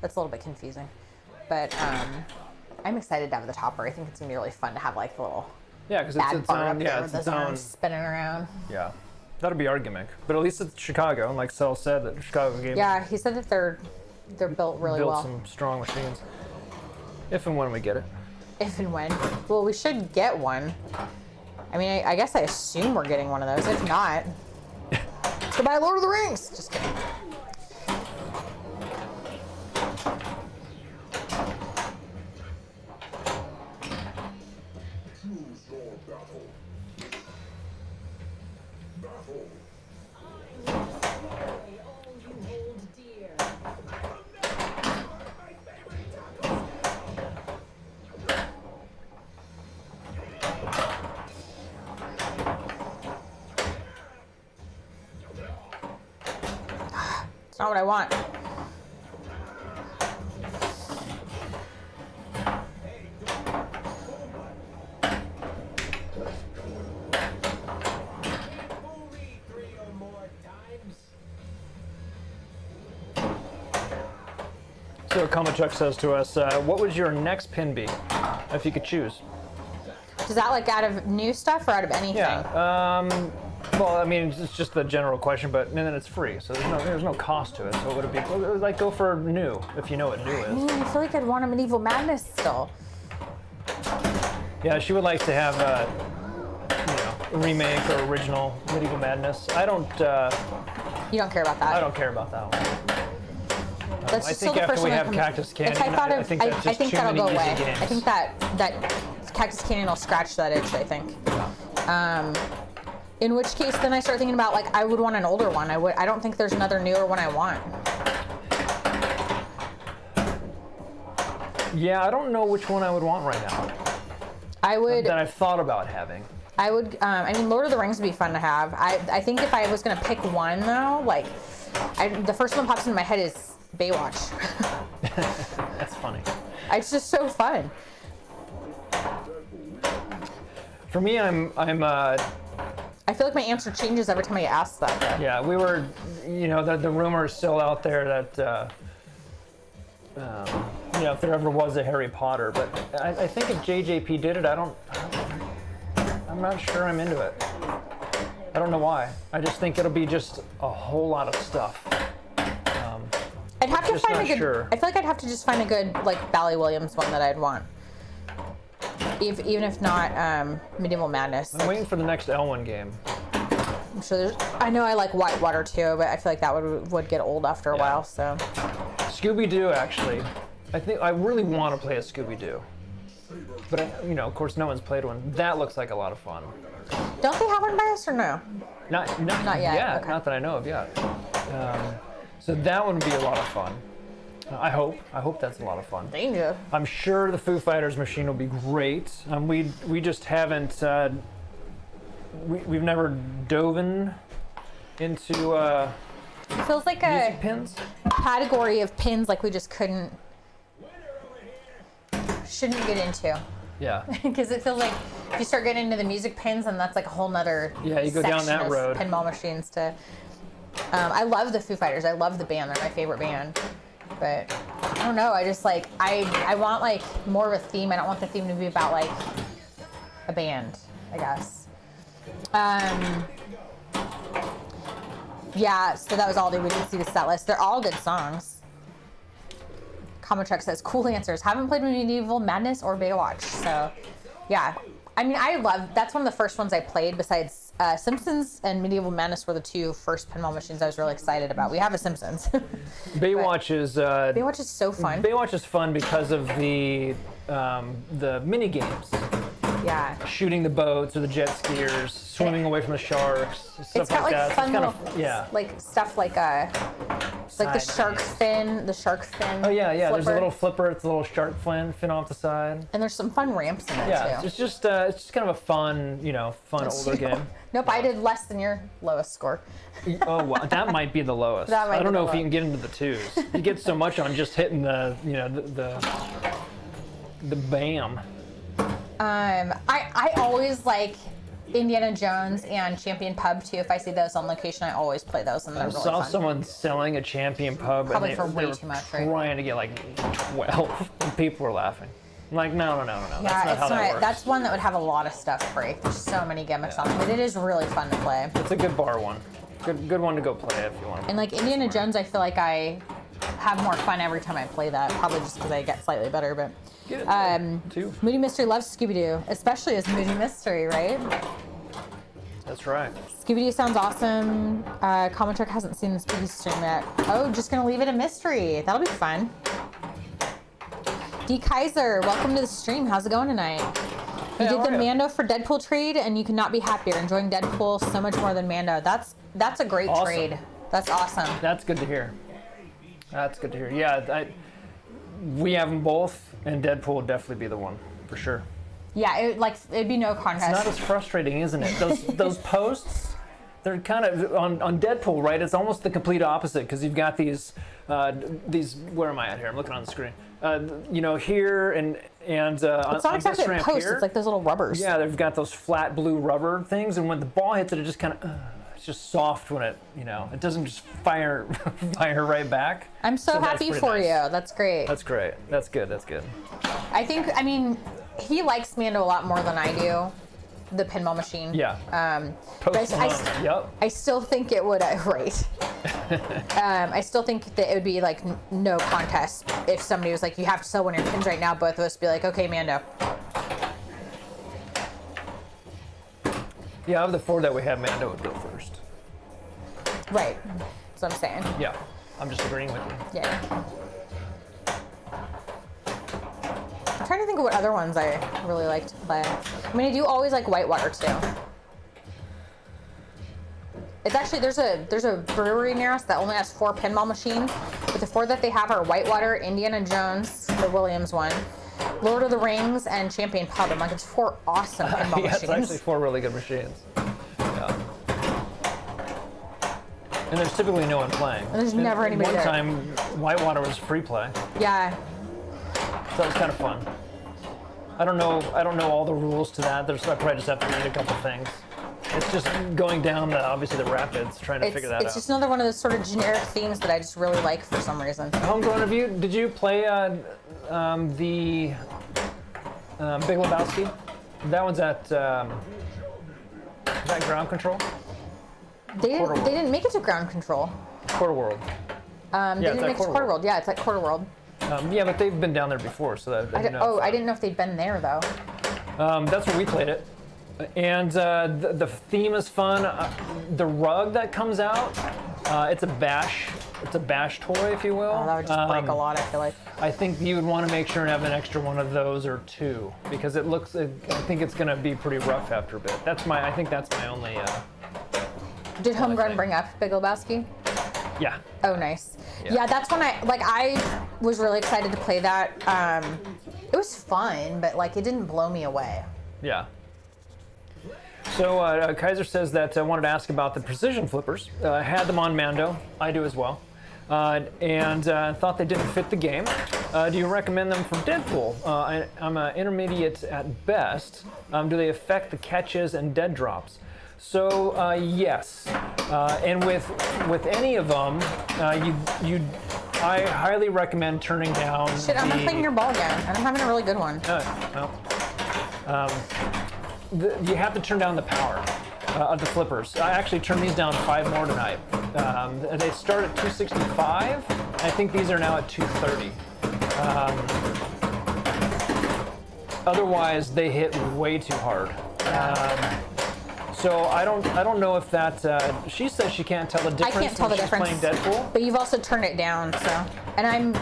That's a little bit confusing. But I'm excited to have the topper. I think it's gonna be really fun to have like the little Yeah, because bad it's its part own. up Yeah, there it's with its those own. arms spinning around. Yeah, that'll be our gimmick. But at least it's Chicago, and like Sel said, that Chicago game Yeah, he said that they're built really built well. some strong machines. If and when we get it. If and when. Well, we should get one. I mean, I guess I assume we're getting one of those. If not, let's go buy Lord of the Rings. Just kidding. It's not what I want. So Kamachuk says to us, what would your next pin be, if you could choose? Is that like out of new stuff or out of anything? Yeah. Well, I mean, it's just the general question, but and then it's free, so there's no cost to it. So would it be like go for new, if you know what new is? I feel like I'd want a Medieval Madness still. Yeah, she would like to have a remake or original Medieval Madness. I don't. You don't care about that. I don't care about that one. That's I just think still the after first we one that have comes- Cactus Canyon, If I thought of, I think that's just too that'll many go easy away. games. I think that Cactus Canyon will scratch that itch, I think. In which case, then I start thinking about like I would want an older one. I don't think there's another newer one I want. Yeah, I don't know which one I would want right now. I would. That I've thought about having. I would. I mean, Lord of the Rings would be fun to have. I think if I was gonna pick one though, like, the first one that pops into my head is Baywatch. That's funny. It's just so fun. For me, I'm I feel like my answer changes every time I get asked that. Though. yeah, we were, the rumor is still out there that, if there ever was a Harry Potter, but I think if JJP did it, I'm not sure I'm into it. I don't know why. I just think it'll be just a whole lot of stuff. I'd have to just find not a good. sure. I feel like I'd have to just find a good like Bally Williams one that I'd want. Even if not Medieval Madness. I'm waiting for the next Elwyn game. I'm sure there's. I know I like Whitewater too, but I feel like that would get old after a while. So. Scooby-Doo, actually. I think I really want to play a Scooby-Doo. But, of course, no one's played one. That looks like a lot of fun. Don't they have one by us or no? Not Not yet. Yeah, Okay. not that I know of yet. So that one would be a lot of fun. I hope that's a lot of fun. Danger. I'm sure the Foo Fighters machine will be great. We just haven't. We've never dove into It feels like music a pins. category of pins like we just shouldn't get into. Yeah. Because it feels like if you start getting into the music pins, and that's like a whole nother Yeah, you go down section that of road. pinball machines to. I love the Foo Fighters. I love the band. They're my favorite band. But I don't know. I just like I want like more of a theme. I don't want the theme to be about like a band, I guess. Yeah. So that was all. We didn't see the set list. They're all good songs. Comictrek says, cool answers. Haven't played Medieval Madness or Baywatch. So, yeah. I mean, that's one of the first ones I played besides Simpsons and Medieval Madness were the two first pinball machines I was really excited about. We have a Simpsons. Baywatch is. Baywatch is so fun. Baywatch is fun because of the mini games. Yeah. Shooting the boats or the jet skiers, swimming away from the sharks, stuff It's got like that. fun it's little, yeah. like stuff like the shark fin, Oh yeah. There's a flipper. little flipper. It's a little shark fin off the side. And there's some fun ramps in it Yeah, too. it's just kind of a fun, older game. Nope, I did less than your lowest score. Oh, well, that might be the lowest. That might I don't be know the if you can get into the twos. You get so much on just hitting the bam. I always like Indiana Jones and Champion Pub too. If I see those on location, I always play those, and they're I really saw fun. someone selling a Champion Pub, Probably and for they way were too much, right? trying to get like 12, and people were laughing. I'm like, no. That's Yeah, not how it's that not. works. That's one that would have a lot of stuff break. There's so many gimmicks on it, but it is really fun to play. It's a good bar one. Good one to go play if you want. And like Indiana Jones, I feel like I have more fun every time I play that. Probably just because I get slightly better, but. Get it too. Moody Mystery loves Scooby-Doo, especially as Moody Mystery, right? That's right. Scooby-Doo sounds awesome. Common Trick hasn't seen the spooky stream yet. Oh, just gonna leave it a mystery. That'll be fun. D. Kaiser, welcome to the stream. How's it going tonight? You Hey, did how the are ya? Mando for Deadpool trade, and you could not be happier. Enjoying Deadpool so much more than Mando. That's a great Awesome. trade. That's awesome. That's good to hear. That's good to hear. Yeah, we have them both, and Deadpool would definitely be the one for sure. Yeah, it'd be no contest. It's not as frustrating, isn't it? Those posts, they're kind of on Deadpool, right? It's almost the complete opposite because you've got these. Where am I at here? I'm looking on the screen. Here and it's on not exactly this a ramp post. here, It's like those little rubbers. yeah, they've got those flat blue rubber things, and when the ball hits it, it just kind of. It's just soft when it doesn't just fire right back. I'm so that's happy pretty for nice. you. That's great. That's great. That's good. That's good. I mean, he likes Mando a lot more than I do. The pinball machine. Yeah. But Post Malone. Yep. I still think it would, right. I still think that it would be like no contest if somebody was like, you have to sell one of your pins right now. Both of us would be like, okay, Mando. Yeah, of the four that we have, Mando would go first. Right. That's what I'm saying. Yeah. I'm just agreeing with you. Yeah. I'm trying to think of what other ones I really like to play. I mean, I do always like Whitewater too. It's actually there's a brewery near us that only has 4 pinball machines, but the 4 that they have are Whitewater, Indiana Jones, the Williams one, Lord of the Rings, and Champion Pub. I'm like, it's 4 awesome pinball Yeah, it's machines. actually 4 really good machines. Yeah. And there's typically no one playing. And there's never anybody One there. time, Whitewater was free play, Yeah. so that was kind of fun. I don't know all the rules to that. I probably just have to read a couple things. It's just going down obviously the rapids, trying to figure that It's out. just another one of those sort of generic themes that I just really like for some reason. Homegrown, did you play the Big Lebowski? That one's at is that ground control? They didn't make it to ground control. Quarter World. They it's didn't at make it to Quarter Quarter World. World. Yeah, it's at Quarter World. Yeah, but they've been down there before, so that I didn't know. I didn't know if they'd been there though. That's where we played it, and the theme is fun. The rug that comes out, it's a bash toy, if you will. Oh, that would just break a lot, I feel like. I think you would want to make sure and have an extra one of those or 2 because I think it's going to be pretty rough after a bit. I think that's my only. Did Homegrown thing. bring up Big Lebowski? Yeah. Oh, nice. Yeah. Yeah, that's when I was really excited to play that. It was fun, but like it didn't blow me away. Yeah. So Kaiser says that I wanted to ask about the precision flippers. I had them on Mando. I do as well. And thought they didn't fit the game. Do you recommend them for Deadpool? I'm an intermediate at best. Do they affect the catches and dead drops? So yes, and with any of them, I highly recommend turning down. Shit, I'm not playing your ball again, and I'm having a really good one. You have to turn down the power of the flippers. I actually turned these down 5 more tonight. They start at 265. I think these are now at 230. Otherwise, they hit way too hard. So I don't know if that. She says she can't tell the difference. I can't tell the when she's difference. playing Deadpool. But you've also turned it down, so. And I'm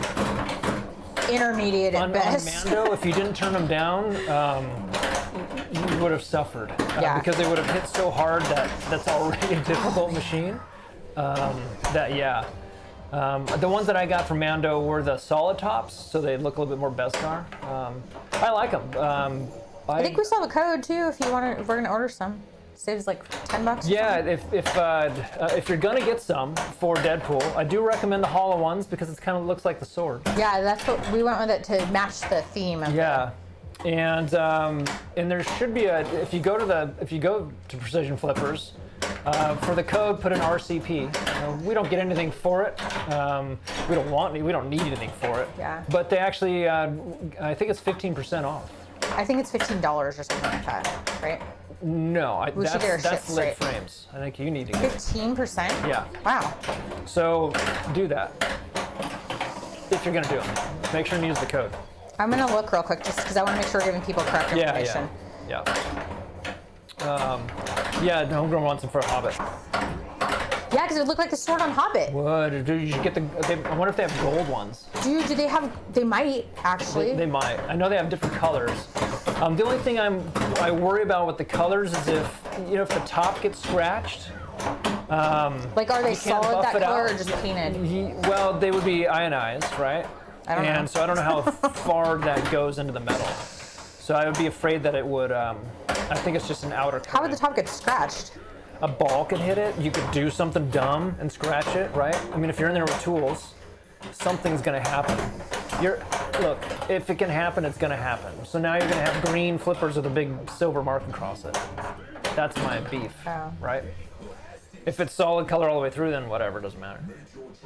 intermediate at On best. Mando, if you didn't turn them down, you would have suffered. Yeah. Because they would have hit so hard that's already a difficult machine. The ones that I got from Mando were the solid tops, so they look a little bit more Beskar. I like them. I think we still have a code too if we're gonna order some. Saves like $10. Yeah, if you're gonna get some for Deadpool, I do recommend the hollow ones because it kind of looks like the sword. Yeah, that's what we went with it to match the theme of Yeah, And there should be if you go to Precision Flippers, for the code, put an RCP. We don't get anything for it. We don't need anything for it. Yeah. But they actually, I think it's 15% off. I think it's $15 or something like that, right? No, We should get our shit that's lit straight. frames. I think you need to get 15%? Yeah. Wow. So do that if you're gonna do it. Make sure to use the code. I'm gonna look real quick just because I want to make sure we're giving people correct information. Yeah. Yeah, Homegrown wants them for a Hobbit. Yeah, because it looked like the sword on Hobbit. What? Dude, you should get I wonder if they have gold ones. Dude, they might, actually. They might. I know they have different colors. The only thing I worry about with the colors is if the top gets scratched. Like, are they you can't solid buff that it color out. or just painted? Well, they would be ionized, right? I don't know. And so I don't know how far that goes into the metal. So I would be afraid that it would, I think it's just an outer coating. How would the top get scratched? A ball could hit it. You could do something dumb and scratch it, right? I mean, if you're in there with tools, something's gonna happen. Look, if it can happen, it's gonna happen. So now you're gonna have green flippers with a big silver mark across it. That's my beef, right? If it's solid color all the way through, then whatever, doesn't matter.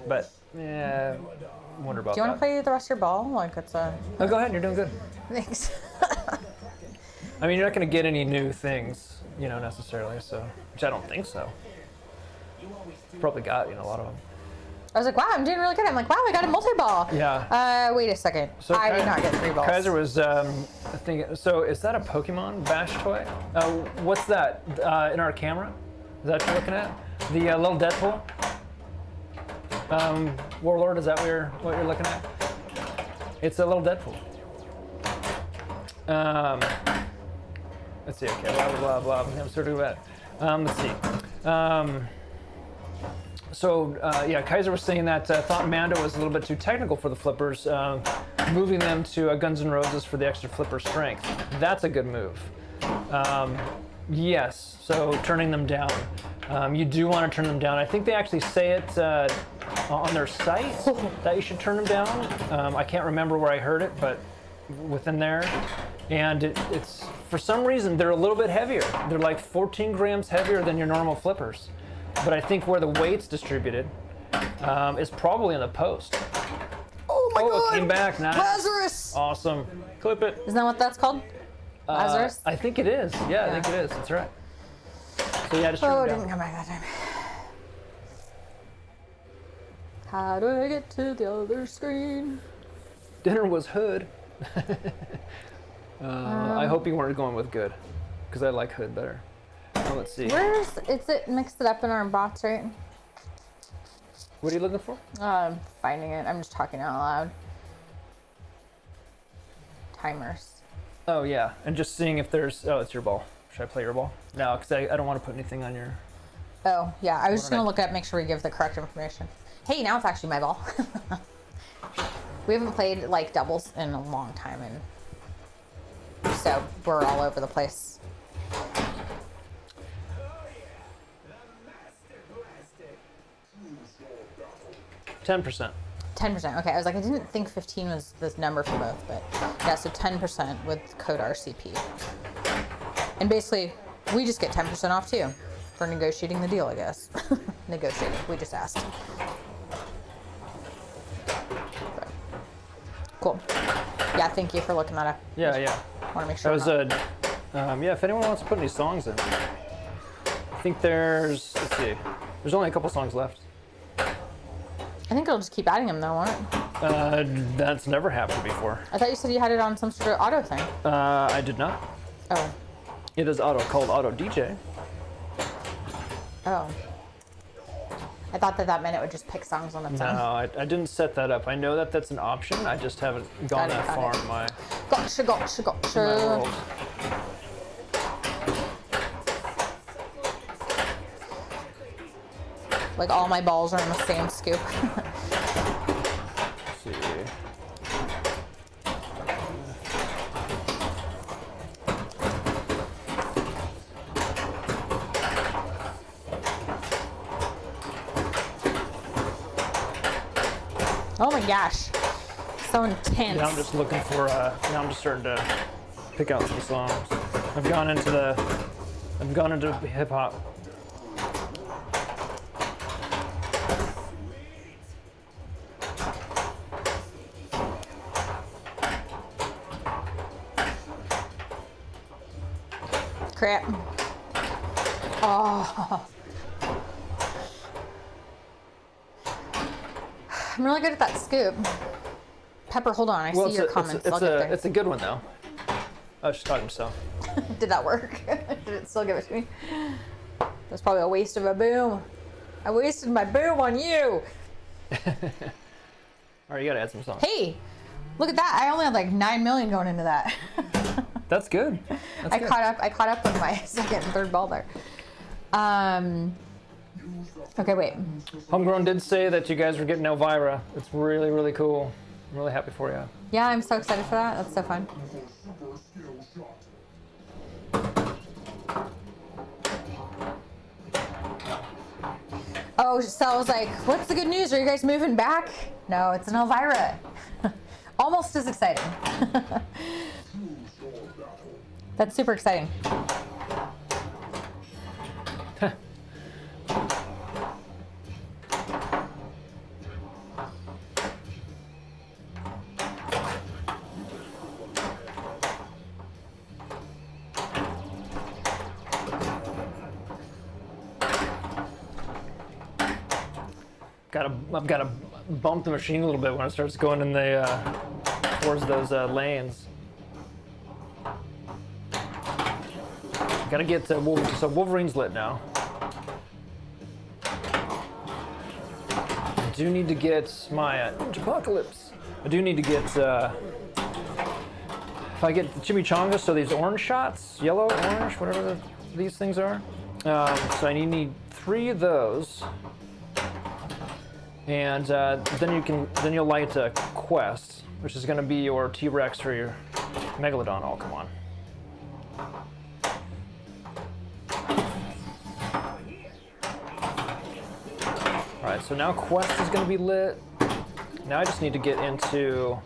But yeah, I wonder about that. Do you want to play the rest of your ball? Like it's a. Oh, go ahead. You're doing good. Thanks. I mean, you're not gonna get any new things, necessarily. So, which I don't think so. Probably got a lot of them. I was like, wow, I'm doing really good. I'm like, wow, I got a multi-ball. Yeah. Wait a second. So I did not get 3 balls. Kaiser was, thinking, so is that a Pokemon Bash toy? What's that in our camera? Is that what you're looking at? The little Deadpool? Warlord, is that what you're looking at? It's a little Deadpool. Let's see, okay, blah, blah, blah, blah. I'm sort of bad. Let's see. Yeah, Kaiser was saying that thought Mando was a little bit too technical for the flippers, moving them to Guns N' Roses for the extra flipper strength. That's a good move. Yes, so turning them down. You do want to turn them down. I think they actually say it on their site that you should turn them down. I can't remember where I heard it, but within there. And it's, for some reason, they're a little bit heavier. They're like 14 grams heavier than your normal flippers. But I think where the weight's distributed is probably in the post. Oh my God! It came back. Nice. Lazarus! Awesome. Clip it. Isn't that what that's called? Lazarus? I think it is. Yeah, I think it is. That's right. So yeah, just turn Oh, it it down. didn't come back that time. How do I get to the other screen? Dinner was hood. I hope you weren't going with good, because I like hood better. Well, let's see. It's mixed it up in our box, right? What are you looking for? Finding it. I'm just talking out loud. Timers. Oh yeah, and just seeing if there's. Oh, it's your ball. Should I play your ball? No, because I don't want to put anything on your. Oh yeah, I was just gonna look up, make sure we give the correct information. Hey, now it's actually my ball. We haven't played like doubles in a long time, and so we're all over the place. 10%. 10%. Okay, I was like, I didn't think 15 was the number for both, but yeah, so 10% with code RCP. And basically, we just get 10% off too for negotiating the deal, I guess. Negotiating. We just asked. But, cool. Yeah, thank you for looking that up. Yeah, yeah. Want to make sure. That was yeah. If anyone wants to put any songs in, I think there's. Let's see. There's only a couple songs left. I think it'll just keep adding them though, won't it? That's never happened before. I thought you said you had it on some sort of auto thing. I did not. Oh. It is called Auto DJ. Oh. I thought that meant it would just pick songs on its own. No, I didn't set that up. I know that that's an option. I just haven't gone that far in my Gotcha. world. Like all my balls are in the same scoop. Let's see. Oh my gosh. So intense. Yeah, I'm just looking for, now I'm just starting to pick out some songs. I've gone into hip hop. Crap. Oh. I'm really good at that scoop. Pepper, hold on. I see your comments. I'll get there. It's a good one, though. I was just talking to myself. Did that work? Did it still give it to me? That's probably a waste of a boom. I wasted my boom on you. All right, you gotta add some songs. Hey, look at that. I only had like 9 million going into that. That's good. That's good. I caught up with my second and third ball there. Okay, wait. Homegrown did say that you guys were getting Elvira. It's really, really cool. I'm really happy for you. Yeah, I'm so excited for that. That's so fun. Oh, so I was like, what's the good news? Are you guys moving back? No, it's an Elvira. Almost as exciting. That's super exciting. I've got to bump the machine a little bit when it starts going in the towards those lanes. Gotta get so Wolverine's lit now. I do need to get my Apocalypse. I do need to get if I get the chimichanga, so these orange shots, yellow, orange, whatever these things are. So I need 3 of those. And then you'll light a quest, which is going to be your T-Rex or your Megalodon. Oh, come on. All right, so now quest is going to be lit. Now I just need to get into.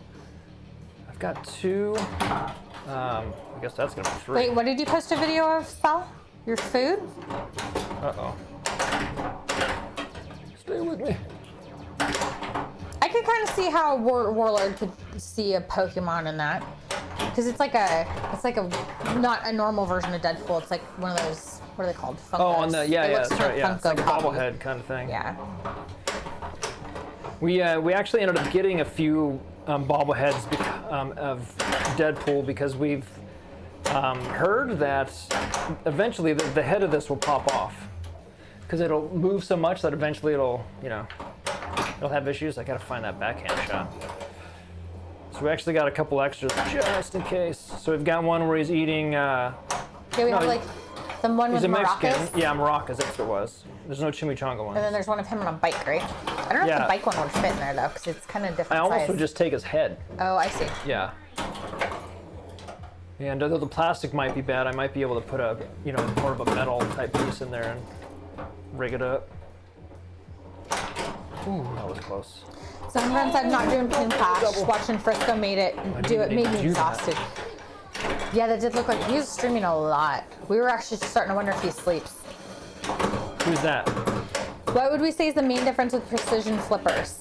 I've got 2. I guess that's going to be 3. Wait, what did you post a video of, Sal? Your food? Uh-oh. Stay with me. I could kind of see how Warlord could see a Pokemon in that, because it's like a not a normal version of Deadpool. It's like one of those, what are they called? Funkos. Oh, on the that's right. Yeah, it's like a copy. bobblehead kind of thing. Yeah. We actually ended up getting a few bobbleheads of Deadpool because we've heard that eventually the head of this will pop off because it'll move so much that eventually it'll have issues. I gotta find that backhand shot. So we actually got a couple extras just in case. So we've got one where he's eating. Yeah, we have like the one with he's a Mexican. maracas. Yeah, maracas. That's what it was. There's no chimichanga one. And then there's one of him on a bike, right? I don't know if the bike one would fit in there though, because it's kind of different. I almost size. would just take his head. Oh, I see. Yeah. And although the plastic might be bad, I might be able to put a more of a metal type piece in there and rig it up. Ooh, that was close. Sometimes I'm not doing pin clash. Watching Frisco made me exhausted. Yeah, that did look like he was streaming a lot. We were actually starting to wonder if he sleeps. Who's that? What would we say is the main difference with precision flippers?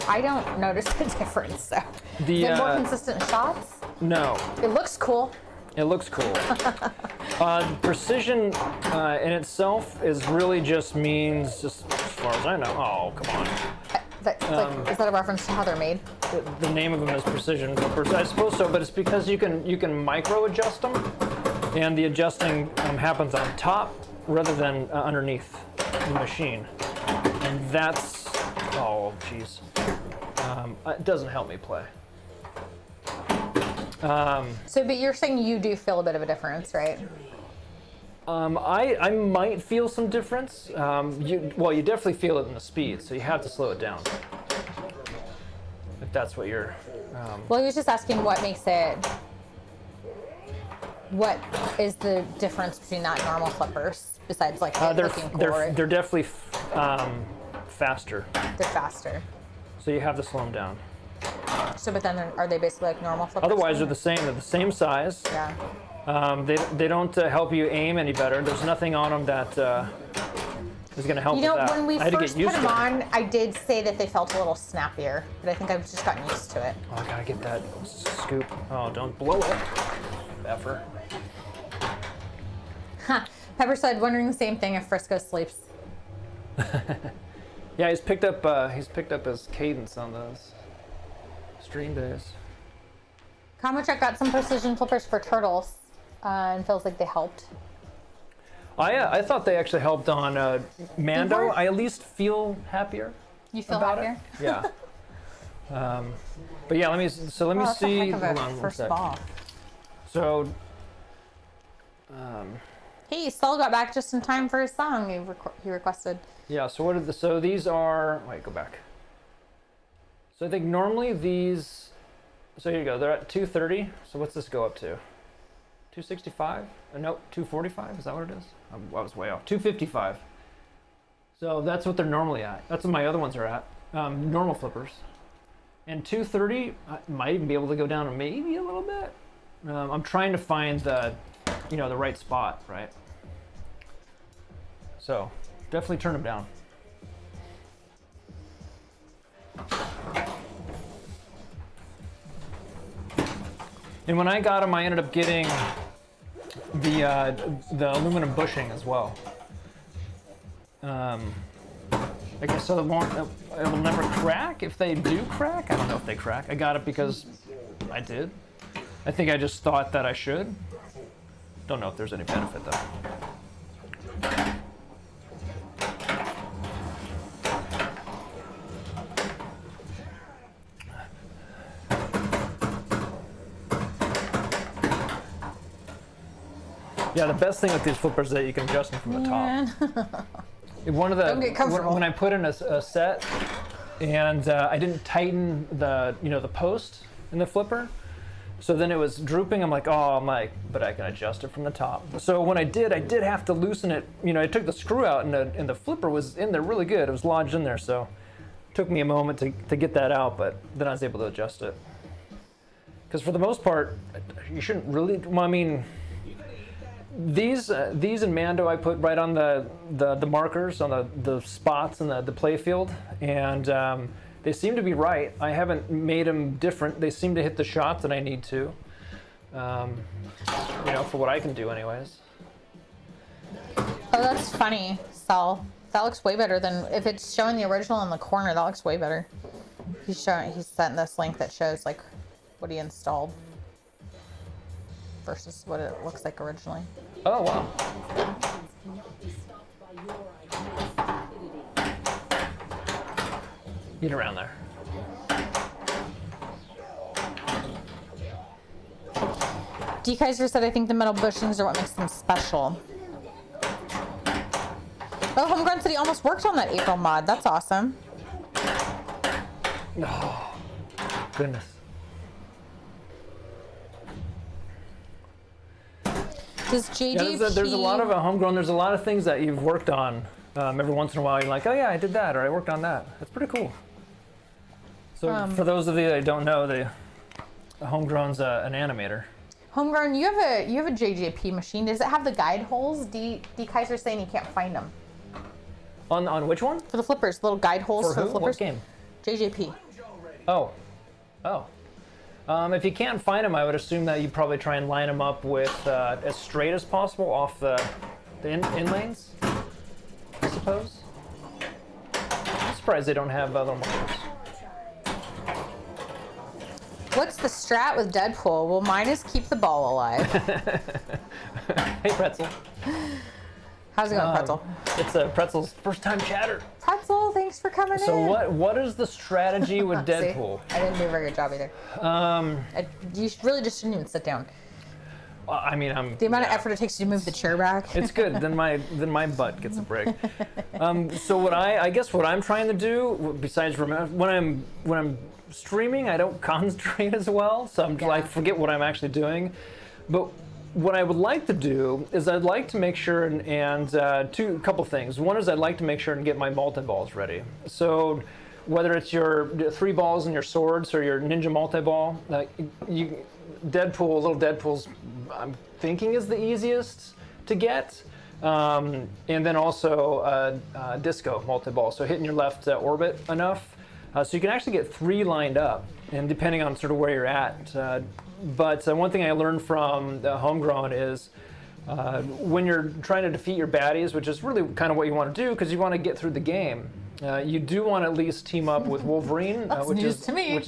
I don't notice a difference. So. Is it more consistent shots? No. It looks cool. It looks cool. Precision in itself is really just means, just as far as I know. Oh, come on. Is that a reference to how they're made? The name of them is precision flippers. I suppose so, but it's because you can micro adjust them, and the adjusting happens on top rather than underneath the machine, and that's geez, it doesn't help me play. But you're saying you do feel a bit of a difference, right? I might feel some difference. You definitely feel it in the speed, so you have to slow it down. If that's what you're. Well, he was just asking what makes it. What is the difference between that and normal flippers besides like looking cool? They're definitely faster. They're faster. So you have to slow them down. So, but then are they basically like normal flippers? Otherwise, then? they're the same. They're the same size. Yeah. They don't help you aim any better. There's nothing on them that is going to help You know, with that. when we I had to first get put used them to it. on, I did say that they felt a little snappier, but I think I've just gotten used to it. Oh, I gotta get that scoop. Oh, don't blow it. Effer. Huh. Pepper said, wondering the same thing if Frisco sleeps. Yeah, he's picked up his cadence on those stream days. Comocheck got some precision flippers for turtles, and feels like they helped. I thought they actually helped on Mando. Before? I at least feel happier. You feel about happier? it. Yeah. But yeah, let me see. Oh, that's a See. heck of a Hold on one first sec. ball. So. Hey, Saul got back just in time for his song he requested. Yeah. So what are the? So these are. Wait, go back. So I think normally these. So here you go. They're at 230. So what's this go up to? 265? No, 245. Is that what it is? I was way off. 255. So that's what they're normally at. That's what my other ones are at. Normal flippers. And 230, I might even be able to go down maybe a little bit. I'm trying to find the right spot, right? So definitely turn them down. And when I got them, I ended up getting the aluminum bushing as well. I guess so it will never crack. If they do crack, I don't know if they crack. I got it because I did. I think I just thought that I should. Don't know if there's any benefit though. Yeah, the best thing with these flippers is that you can adjust them from the top. One of the Don't get comfortable. when I put in a set and I didn't tighten the post in the flipper, so then it was drooping. I'm like, but I can adjust it from the top. So when I did have to loosen it. I took the screw out and the flipper was in there really good. It was lodged in there, so it took me a moment to get that out, but then I was able to adjust it. Because for the most part, you shouldn't really. Well, I mean. These in Mando I put right on the markers on the spots in the play field, and they seem to be right. I haven't made them different. They seem to hit the shots that I need to, for what I can do anyways. Oh, that's funny, Saul. That looks way better than if it's showing the original in the corner. That looks way better. He's sent this link that shows like what he installed versus what it looks like originally. Oh wow. Get around there. D. Kaiser said, I think the metal bushings are what makes them special. Oh, Homegrown said he almost worked on that April mod. That's awesome. Oh, goodness. Does JJP... Yeah, there's a lot of homegrown. There's a lot of things that you've worked on. Every once in a while, you're like, oh yeah, I did that, or I worked on that. That's pretty cool. So for those of you that don't know, the homegrown's an animator. Homegrown, you have a JJP machine. Does it have the guide holes? D. Kaiser's saying he can't find them. On which one? For the flippers, little guide holes for the flippers. What game? JJP. Oh. If you can't find them, I would assume that you probably try and line them up with as straight as possible off the in lanes, I suppose. I'm surprised they don't have little markers. What's the strat with Deadpool? Well, mine is keep the ball alive. Hey, Pretzel. How's it going, Pretzel? It's Pretzel's first time chatter. Pretzel, thanks for coming in. So what is the strategy with Deadpool? See, I didn't do a very good job either. You really just shouldn't even sit down. I mean, the amount of effort it takes you to move the chair back. It's good. Then my butt gets a break. So what I guess what I'm trying to do, besides when I'm streaming, I don't concentrate as well, so I forget what I'm actually doing. But what I would like to do is I'd like to make sure and couple things. One is I'd like to make sure and get my multi-balls ready. So whether it's your 3 balls and your swords or your ninja multi-ball, little Deadpool's, I'm thinking is the easiest to get. And then also disco multi-ball, so hitting your left orbit enough. So you can actually get 3 lined up, and depending on sort of where you're at. But one thing I learned from the Homegrown is when you're trying to defeat your baddies, which is really kind of what you want to do because you want to get through the game, you do want to at least team up with Wolverine, which is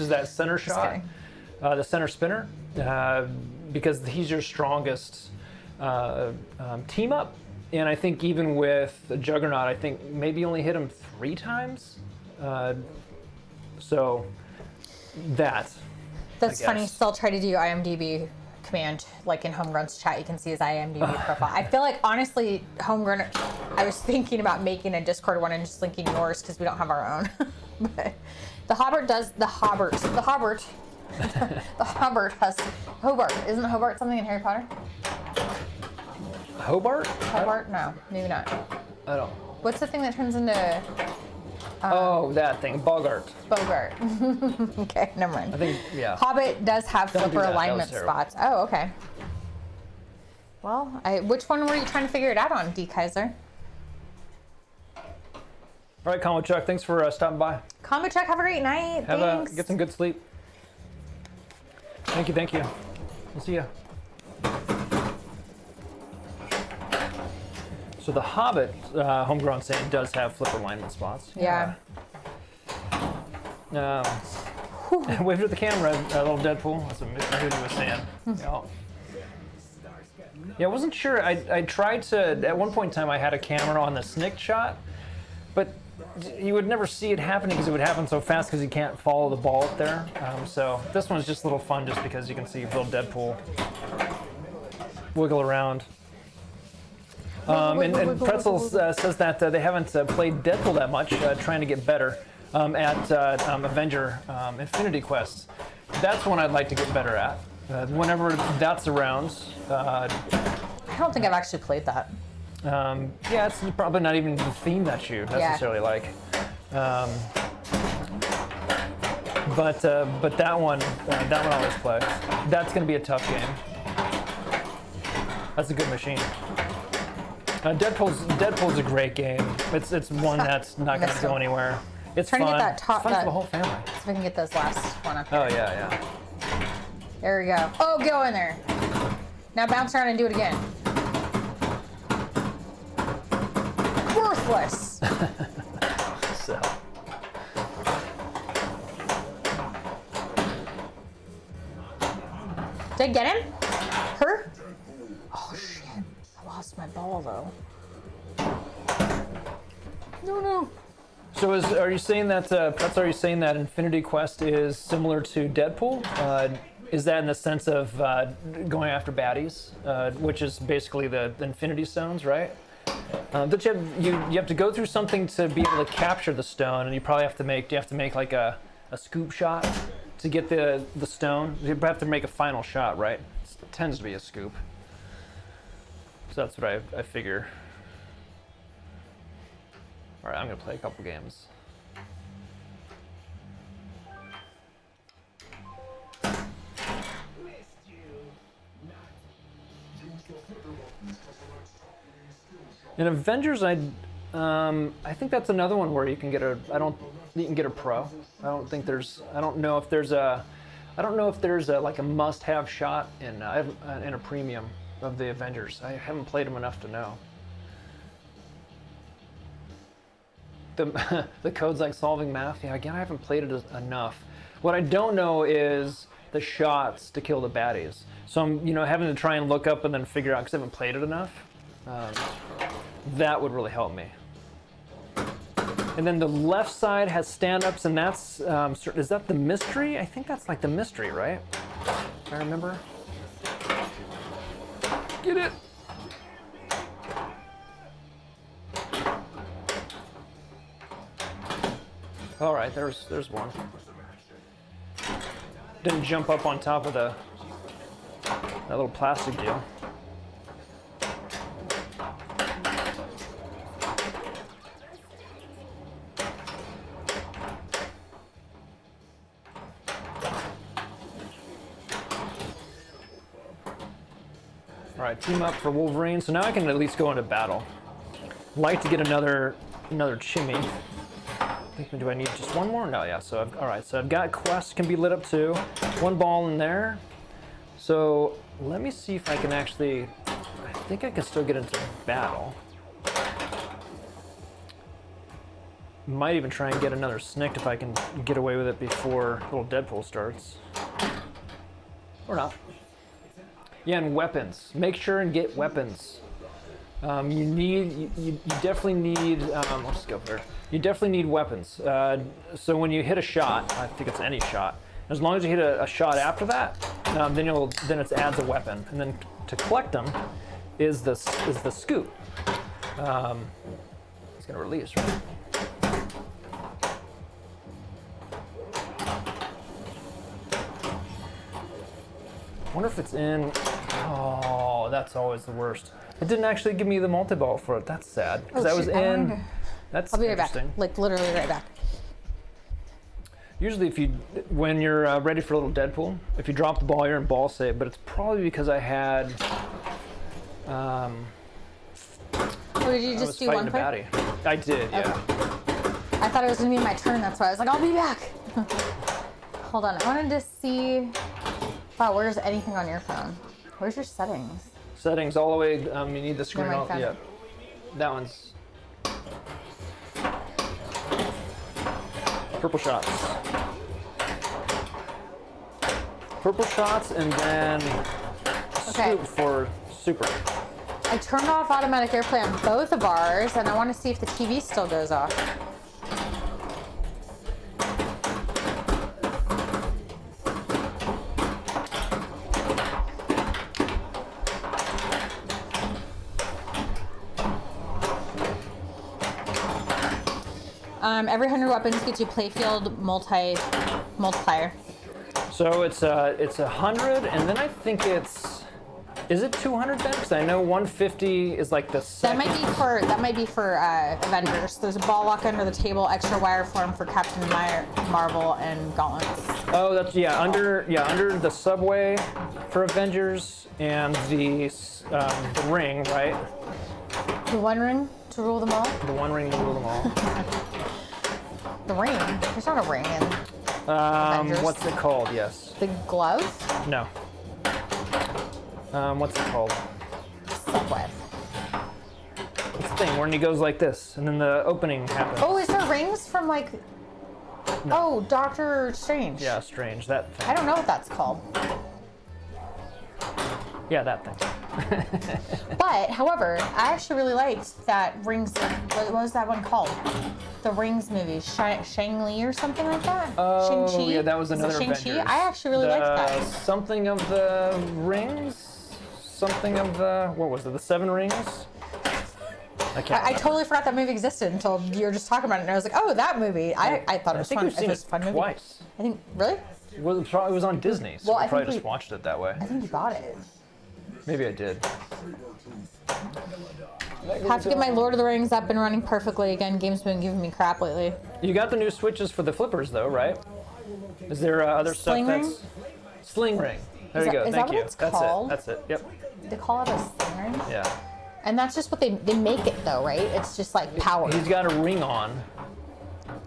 that center shot, the center spinner, because he's your strongest team up. And I think even with the Juggernaut, I think maybe only hit him 3 times. So that's funny. Still try to do IMDb command, like in Homegrown's chat, you can see his IMDb profile. I feel like honestly, Homegrown, I was thinking about making a Discord one and just linking yours because we don't have our own. But the Hobbit has Hobart. Isn't Hobart something in Harry Potter? Hobart? Hobart? No, maybe not. I don't. What's the thing that turns into? That thing, Bogart. Okay, never mind. I think, yeah. Hobbit does have flipper alignment spots. Oh, okay. Well, which one were you trying to figure it out on, D. Kaiser? All right, Combo Chuck, thanks for stopping by. Combo Chuck, have a great night. Thanks. Get some good sleep. Thank you. We'll see ya. So the Hobbit, Homegrown saying, does have flipper alignment spots. Yeah. Wave to the camera, little Deadpool. That's what Moody was saying. Yeah, I wasn't sure. I tried to, at one point in time, I had a camera on the snick shot, but you would never see it happening because it would happen so fast because you can't follow the ball up there. So this one's just a little fun just because you can see little Deadpool wiggle around. And Pretzels says that they haven't played Deadpool that much, trying to get better at Avenger Infinity Quest. That's one I'd like to get better at. Whenever that's around. I don't think I've actually played that. Yeah, it's probably not even the theme that you necessarily like. But that one I always play. That's going to be a tough game. That's a good machine. Deadpool's a great game. It's one that's not going to go anywhere. It's fun. Trying to get that top. It's fun for the whole family. See if I can get those last one up here. Oh yeah. There we go. Oh, go in there. Now bounce around and do it again. Worthless. So. Did I get him? Her? Oh shit. I lost my ball though. No. So are you saying that are you saying that Infinity Quest is similar to Deadpool? Is that in the sense of going after baddies, which is basically the Infinity Stones, right? But you have to go through something to be able to capture the stone, and you probably have to make like a scoop shot to get the stone. You have to make a final shot, right? It tends to be a scoop. So that's what I figure. All right, I'm gonna play a couple games. In Avengers, I think that's another one where you can get you can get a pro. I don't know if there's a like a must-have shot in a premium of the Avengers. I haven't played them enough to know. The code's like solving math. Yeah, again, I haven't played it enough. What I don't know is the shots to kill the baddies. So I'm having to try and look up and then figure out because I haven't played it enough. That would really help me. And then the left side has stand-ups, and that's is that the mystery? I think that's like the mystery, right? If I remember. Get it. All right, there's one. Didn't jump up on top of that little plastic deal. All right, team up for Wolverine. So now I can at least go into battle. Like to get another chimney. Do I need just one more? No, yeah. So all right. So I've got quest can be lit up too. One ball in there. So let me see if I can actually. I think I can still get into battle. Might even try and get another snicked if I can get away with it before little Deadpool starts. Or not. Yeah, and weapons. Make sure and get weapons. You definitely need. I'll just go there. You definitely need weapons. So when you hit a shot, I think it's any shot. As long as you hit a shot after that, then it adds a weapon, and then to collect them is the scoop. It's gonna release, right? I wonder if it's in. Oh, that's always the worst. It didn't actually give me the multi-ball for it. That's sad because that was in. That's I'll be right back. interesting. Like literally right back. Usually, when you're ready for a little Deadpool, if you drop the ball, you're in ball save. But it's probably because I had. Oh, did you just do one play? Baddie. I did, yeah. I thought it was gonna be my turn. That's why I was like, I'll be back. Hold on. I wanted to see. Wow, where's anything on your phone? Where's your settings? Settings all the way. You need the screen. Yeah, that one's. Purple shots. Purple shots, and then scoop for super. I turned off automatic airplay on both of ours, and I want to see if the TV still goes off. Every 100 weapons gets you playfield multiplier. So it's 100, and then I think it's. Is it 200 then? Because I know 150 is like the second. That might be for Avengers. There's a ball lock under the table, extra wire form for Captain Marvel and gauntlets. Oh, that's under the subway for Avengers and the ring, right? The one ring to rule them all. The one ring to rule them all. The ring. There's not a ring in Avengers. What's it called? Yes. The glove? No. What's it called? Subway. It's the thing when he goes like this, and then the opening happens. Oh, is there rings from like? No. Oh, Doctor Strange. Yeah, Strange. That thing. I don't know what that's called. Yeah, that thing. But, however, I actually really liked that Rings. What was that one called? The Rings movie, Shang-Li or something like that. Oh, Shang-Chi? yeah, that was another Avengers. Shang-Chi? I actually really liked that. Something of the rings. Something of the what was it? The Seven Rings. I totally forgot that movie existed until you were just talking about it, and I was like, oh, that movie. I thought it was fun. I think we've seen it fun movie. Twice. I think really. Well, it was on Disney, so we probably just watched it that way. I think you bought it. Maybe I did. Have to get my Lord of the Rings up and running perfectly again. Game's been giving me crap lately. You got the new switches for the flippers, though, right? Is there other Sling stuff ring? that's Sling ring? There you go. Is Thank that you. what it's called? That's it. Yep. They call it a sling ring? Yeah. And that's just what they make it though, right? It's just like power. He's got a ring on.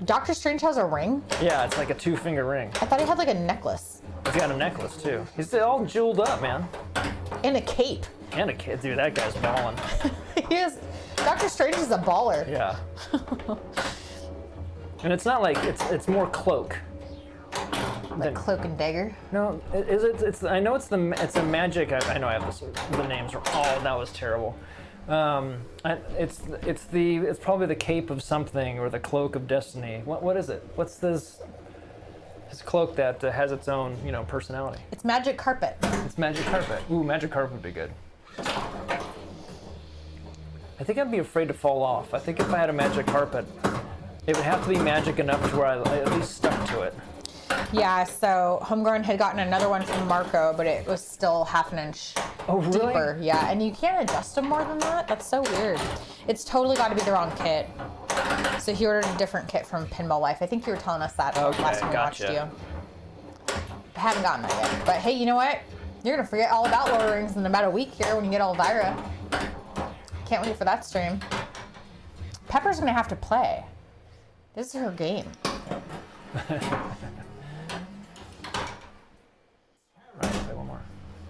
Doctor Strange has a ring? Yeah, it's like a 2-finger ring. I thought he had like a necklace. He's got a necklace too. He's all jeweled up, man. And a cape. And a kid, dude. That guy's balling. He is. Doctor Strange is a baller. Yeah. And it's not like it's more cloak. Like cloak and dagger. No, is it? It's I know it's a magic. I know I have the names wrong. Oh, that was terrible. It's probably the cape of something or the cloak of destiny. What is it? What's this cloak that has its own personality? It's magic carpet. It's magic carpet. Ooh, magic carpet would be good. I think I'd be afraid to fall off. I think if I had a magic carpet, it would have to be magic enough to where I at least stuck to it. Yeah, so Homegrown had gotten another one from Marco, but it was still half an inch deeper. Yeah, and you can't adjust them more than that? That's so weird. It's totally got to be the wrong kit. So he ordered a different kit from Pinball Life. I think you were telling us that last time we watched you. I haven't gotten that yet. But hey, you know what? You're gonna forget all about Lord of the Rings in about a week here when you get Elvira. Can't wait for that stream. Pepper's gonna have to play. This is her game. Right, play one more.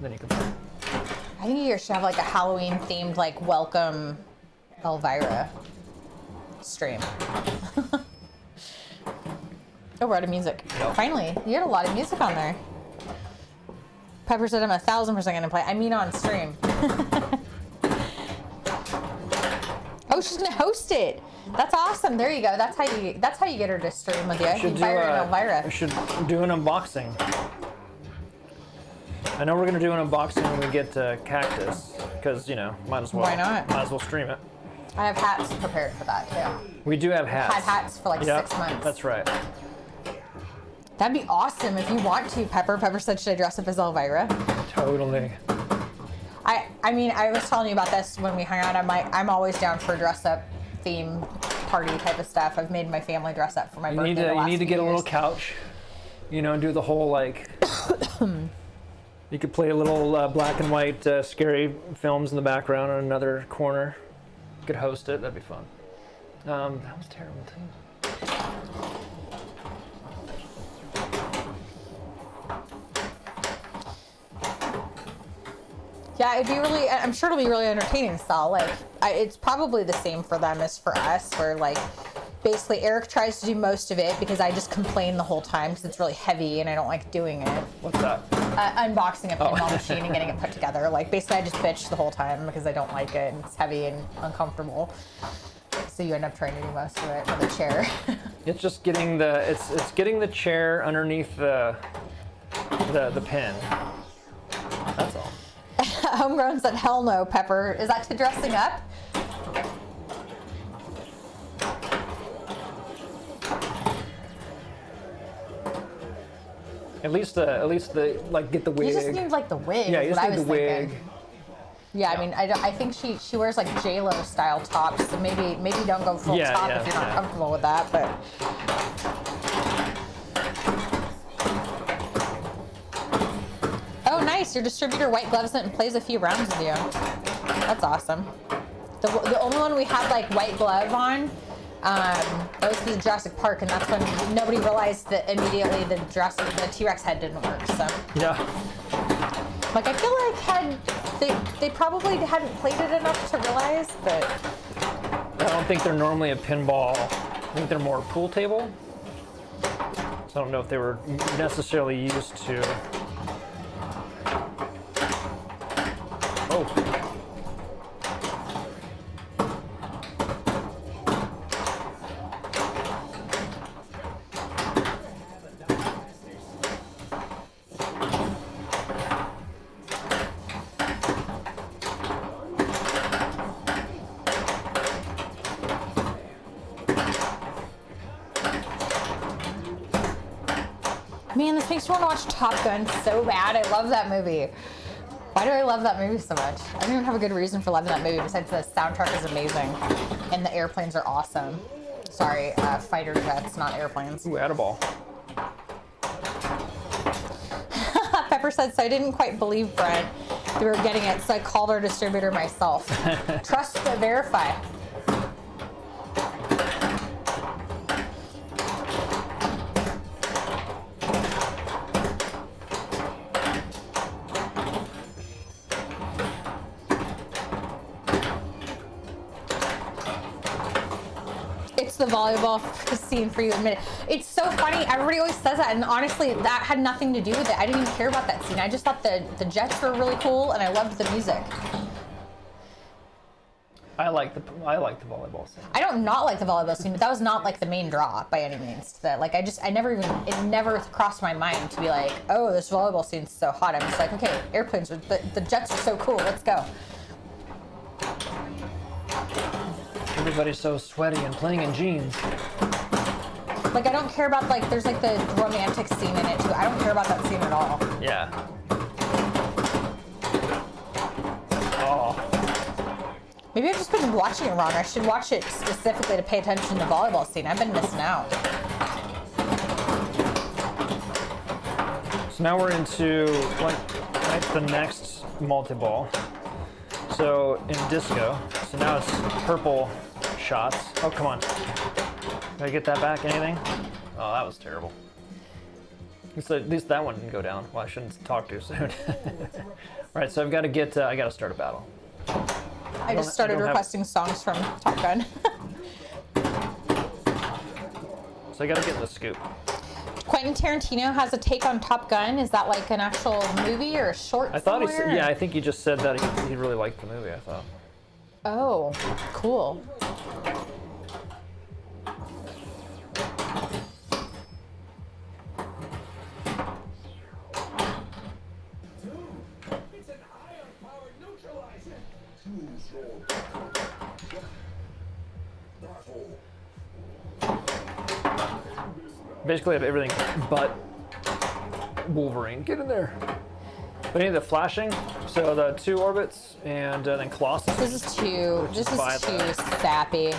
Then you can play. I think you should have like a Halloween themed like welcome Elvira stream. Oh, we're out of music. Yep. Finally, you had a lot of music on there. Pepper said I'm 1,000% gonna play. I mean on stream. Oh, she's gonna host it. That's awesome. There you go. That's how you get her to stream with you. You fire in Elvira. We should do an unboxing. I know we're gonna do an unboxing when we get Cactus, because you know, might as well. Why not? Might as well stream it. I have hats prepared for that too. We do have hats. Had hats for like 6 months. That's right. That'd be awesome if you want to, Pepper. Pepper said, should I dress up as Elvira? Totally. I mean, I was telling you about this when we hung out. I'm always down for dress up theme party type of stuff. I've made my family dress up for my birthday. You need to get a little couch, you know, and do the whole like. You could play a little black and white scary films in the background in another corner. You could host it. That'd be fun. That was terrible too. Yeah, it'd be really. I'm sure it'll be really entertaining, Sal. Like, it's probably the same for them as for us. Where like, basically, Eric tries to do most of it because I just complain the whole time because it's really heavy and I don't like doing it. What's that? Unboxing a pinball machine and getting it put together. Like, basically, I just bitch the whole time because I don't like it and it's heavy and uncomfortable. So you end up trying to do most of it with a chair. It's just getting it's getting the chair underneath the pin. That's all. Homegrown said, hell no, Pepper. Is that to dressing up? At least the like get the wig. You just need like the wig. Yeah, you just need the wig. Thinking. Yeah, I mean, I think she wears like J-Lo style tops, so maybe don't go full top if you're not comfortable with that. But oh, nice! Your distributor white gloves it and plays a few rounds with you. That's awesome. The only one we had like white glove on. That was the Jurassic Park, and that's when nobody realized that immediately the T-Rex head didn't work. So yeah, like I feel like they probably hadn't played it enough to realize, but I don't think they're normally a pinball. I think they're more pool table. So I don't know if they were necessarily used to. Oh. man, this makes me want to watch Top Gun so bad. I love that movie. Why do I love that movie so much? I don't even have a good reason for loving that movie besides the soundtrack is amazing and the airplanes are awesome. Sorry, fighter jets, not airplanes. Ooh, attaboy. Pepper said, so I didn't quite believe Brent that we were getting it, so I called our distributor myself. Trust but verify. It's the volleyball scene for you, admit it. It's so funny. Everybody always says that, and honestly, that had nothing to do with it. I didn't even care about that scene. I just thought the jets were really cool, and I loved the music. I like the volleyball scene. I don't not like the volleyball scene, but that was not like the main draw by any means. That like it never crossed my mind to be like, oh, this volleyball scene's so hot. I'm just like, okay, airplanes are the jets are so cool. Let's go. Everybody's so sweaty and playing in jeans. Like I don't care about like there's like the romantic scene in it too. I don't care about that scene at all. Yeah. Oh. Maybe I've just been watching it wrong. I should watch it specifically to pay attention to the volleyball scene. I've been missing out. So now we're into the next multi-ball. So in disco, so now it's purple shots. Oh, come on. Did I get that back? Anything? Oh, that was terrible. At least that one didn't go down. Well, I shouldn't talk too soon. All right, so I got to start a battle. I just started requesting songs from Top Gun. So I got to get in the scoop. Quentin Tarantino has a take on Top Gun. Is that like an actual movie or a short? I thought somewhere? yeah, I think he just said that he really liked the movie. I thought. Oh, cool. Basically, I have everything but Wolverine. Get in there. But I need the flashing, so the 2 orbits, and then Colossus. This is too sappy.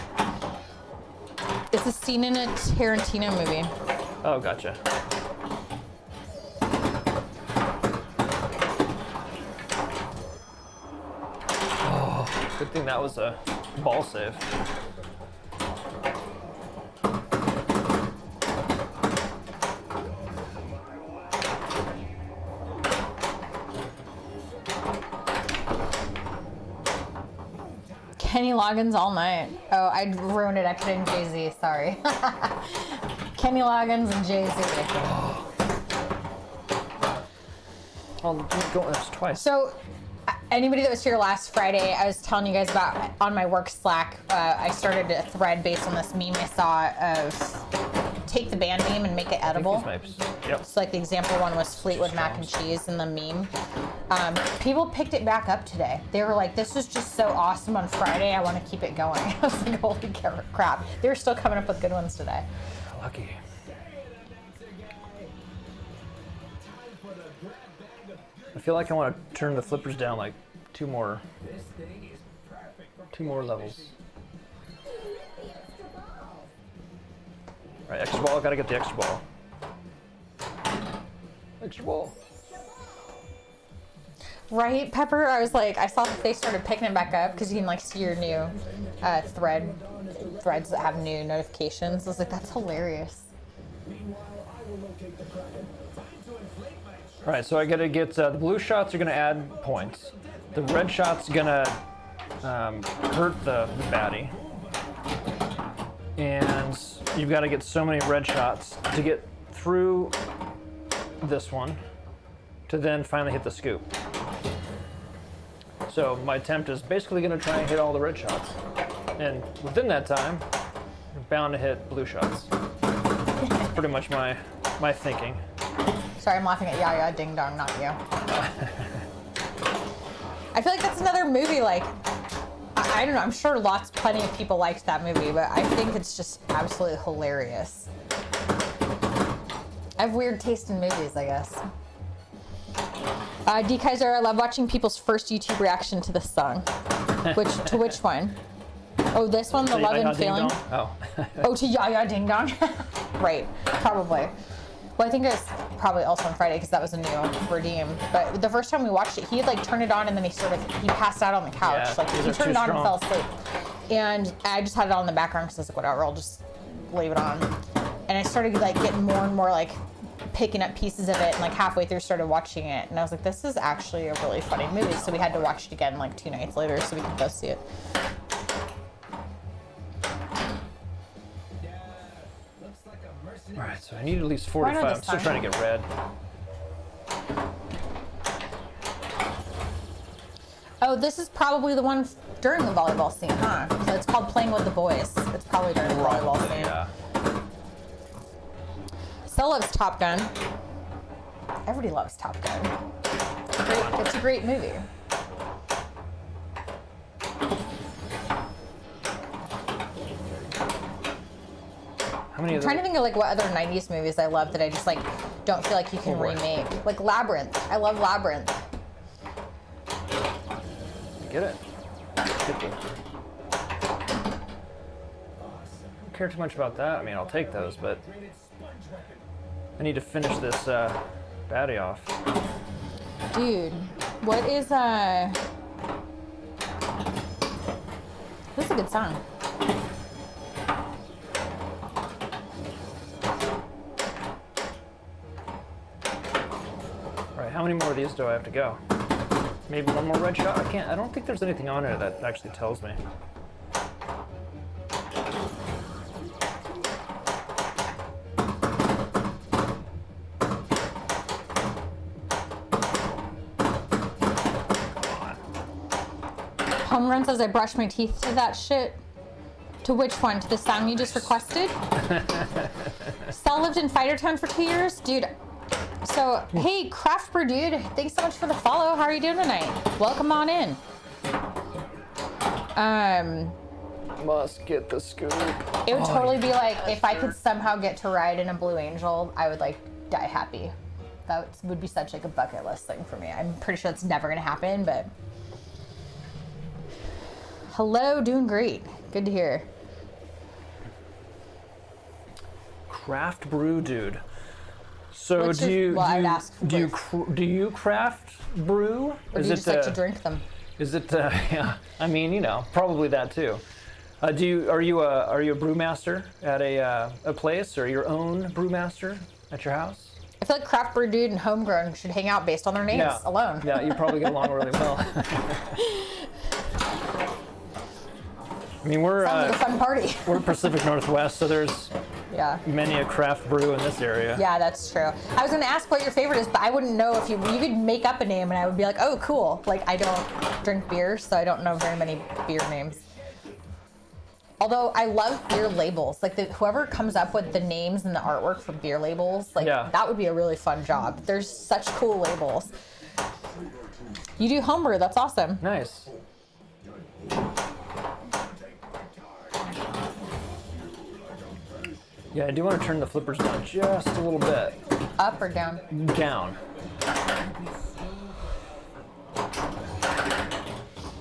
It's a scene in a Tarantino movie. Oh, gotcha. Oh, good thing that was a ball save. Kenny Loggins all night. Oh, I ruined it. I put in Jay-Z. Sorry. Kenny Loggins and Jay-Z. Oh, go twice. So, anybody that was here last Friday, I was telling you guys about on my work Slack. I started a thread based on this meme I saw of take the band name and make it edible. Yep. So like the example one was Fleetwood Mac and Cheese in the meme. People picked it back up today. They were like, this was just so awesome on Friday. I want to keep it going. I was like, holy crap. They're still coming up with good ones today. Lucky. I feel like I want to turn the flippers down like two more levels. All right, extra ball. Gotta get the extra ball. Extra ball. Right, Pepper? I was like, I saw that they started picking it back up because you can like see your new threads that have new notifications. I was like, that's hilarious. All right, so I gotta get the blue shots are gonna add points. The red shots gonna hurt the baddie, and you've got to get so many red shots to get through this one to then finally hit the scoop. So my attempt is basically gonna try and hit all the red shots, and within that time, I'm bound to hit blue shots. That's pretty much my thinking. Sorry, I'm laughing at Yaya Ding Dong, not you. I feel like that's another movie, like, I don't know, I'm sure plenty of people liked that movie, but I think it's just absolutely hilarious. I have weird taste in movies, I guess. D. Kaiser, I love watching people's first YouTube reaction to this song. To which one? Oh, this one, the Love and Feeling? Oh. Oh, to Yaya Ding Dong? Right, probably. Well, I think it was probably also on Friday because that was a new redeem. But the first time we watched it, he had like turned it on and then he passed out on the couch. Yeah, like he turned it on and fell asleep. And I just had it on in the background because I was like, whatever, I'll just leave it on. And I started like getting more and more like picking up pieces of it, and like halfway through started watching it, and I was like, this is actually a really funny movie. So we had to watch it again like 2 nights later so we could go see it. All right, so I need at least 45. I'm still trying to get red. Oh, this is probably the one during the volleyball scene, huh? So it's called Playing with the Boys. It's probably during the volleyball scene. Yeah. Still loves Top Gun. Everybody loves Top Gun. It's a great movie. I'm trying to think of like what other 90s movies I love that I just like don't feel like you can remake. Like Labyrinth. I love Labyrinth. Get it. Get it. I don't care too much about that. I mean, I'll take those, but I need to finish this Baddie off. Dude, what is this is a good song. All right, how many more of these do I have to go? Maybe one more red shot? I don't think there's anything on it that actually tells me. Home Run says I brushed my teeth to that shit. To which one? To the song you just requested? Sal lived in Fightertown for 2 years? Dude, so, hey, Craft Brew Dude, thanks so much for the follow. How are you doing tonight? Welcome on in. Must get the scoop. It would totally be like, if I could somehow get to ride in a Blue Angel, I would like die happy. That would be such like a bucket list thing for me. I'm pretty sure it's never gonna happen, but. Hello, doing great. Good to hear. Craft Brew Dude. So What's do your- you well, I'd do, ask you, for- do you craft brew? Or do you just like to drink them? Is it? Yeah. I mean, you know, probably that too. Are you a brewmaster at a place, or your own brewmaster at your house? I feel like Craft Brew Dude and Homegrown should hang out based on their names alone. Yeah, you probably get along really well. I mean, we're Sounds like a fun party. we're Pacific Northwest, so there's Yeah. many a craft brew in this area. Yeah, that's true. I was gonna ask what your favorite is, but I wouldn't know if you could make up a name, and I would be like, oh, cool. Like I don't drink beer, so I don't know very many beer names. Although I love beer labels, like whoever comes up with the names and the artwork for beer labels, like that would be a really fun job. There's such cool labels. You do homebrew, that's awesome. Nice. Yeah, I do want to turn the flippers down just a little bit. Up or down? Down.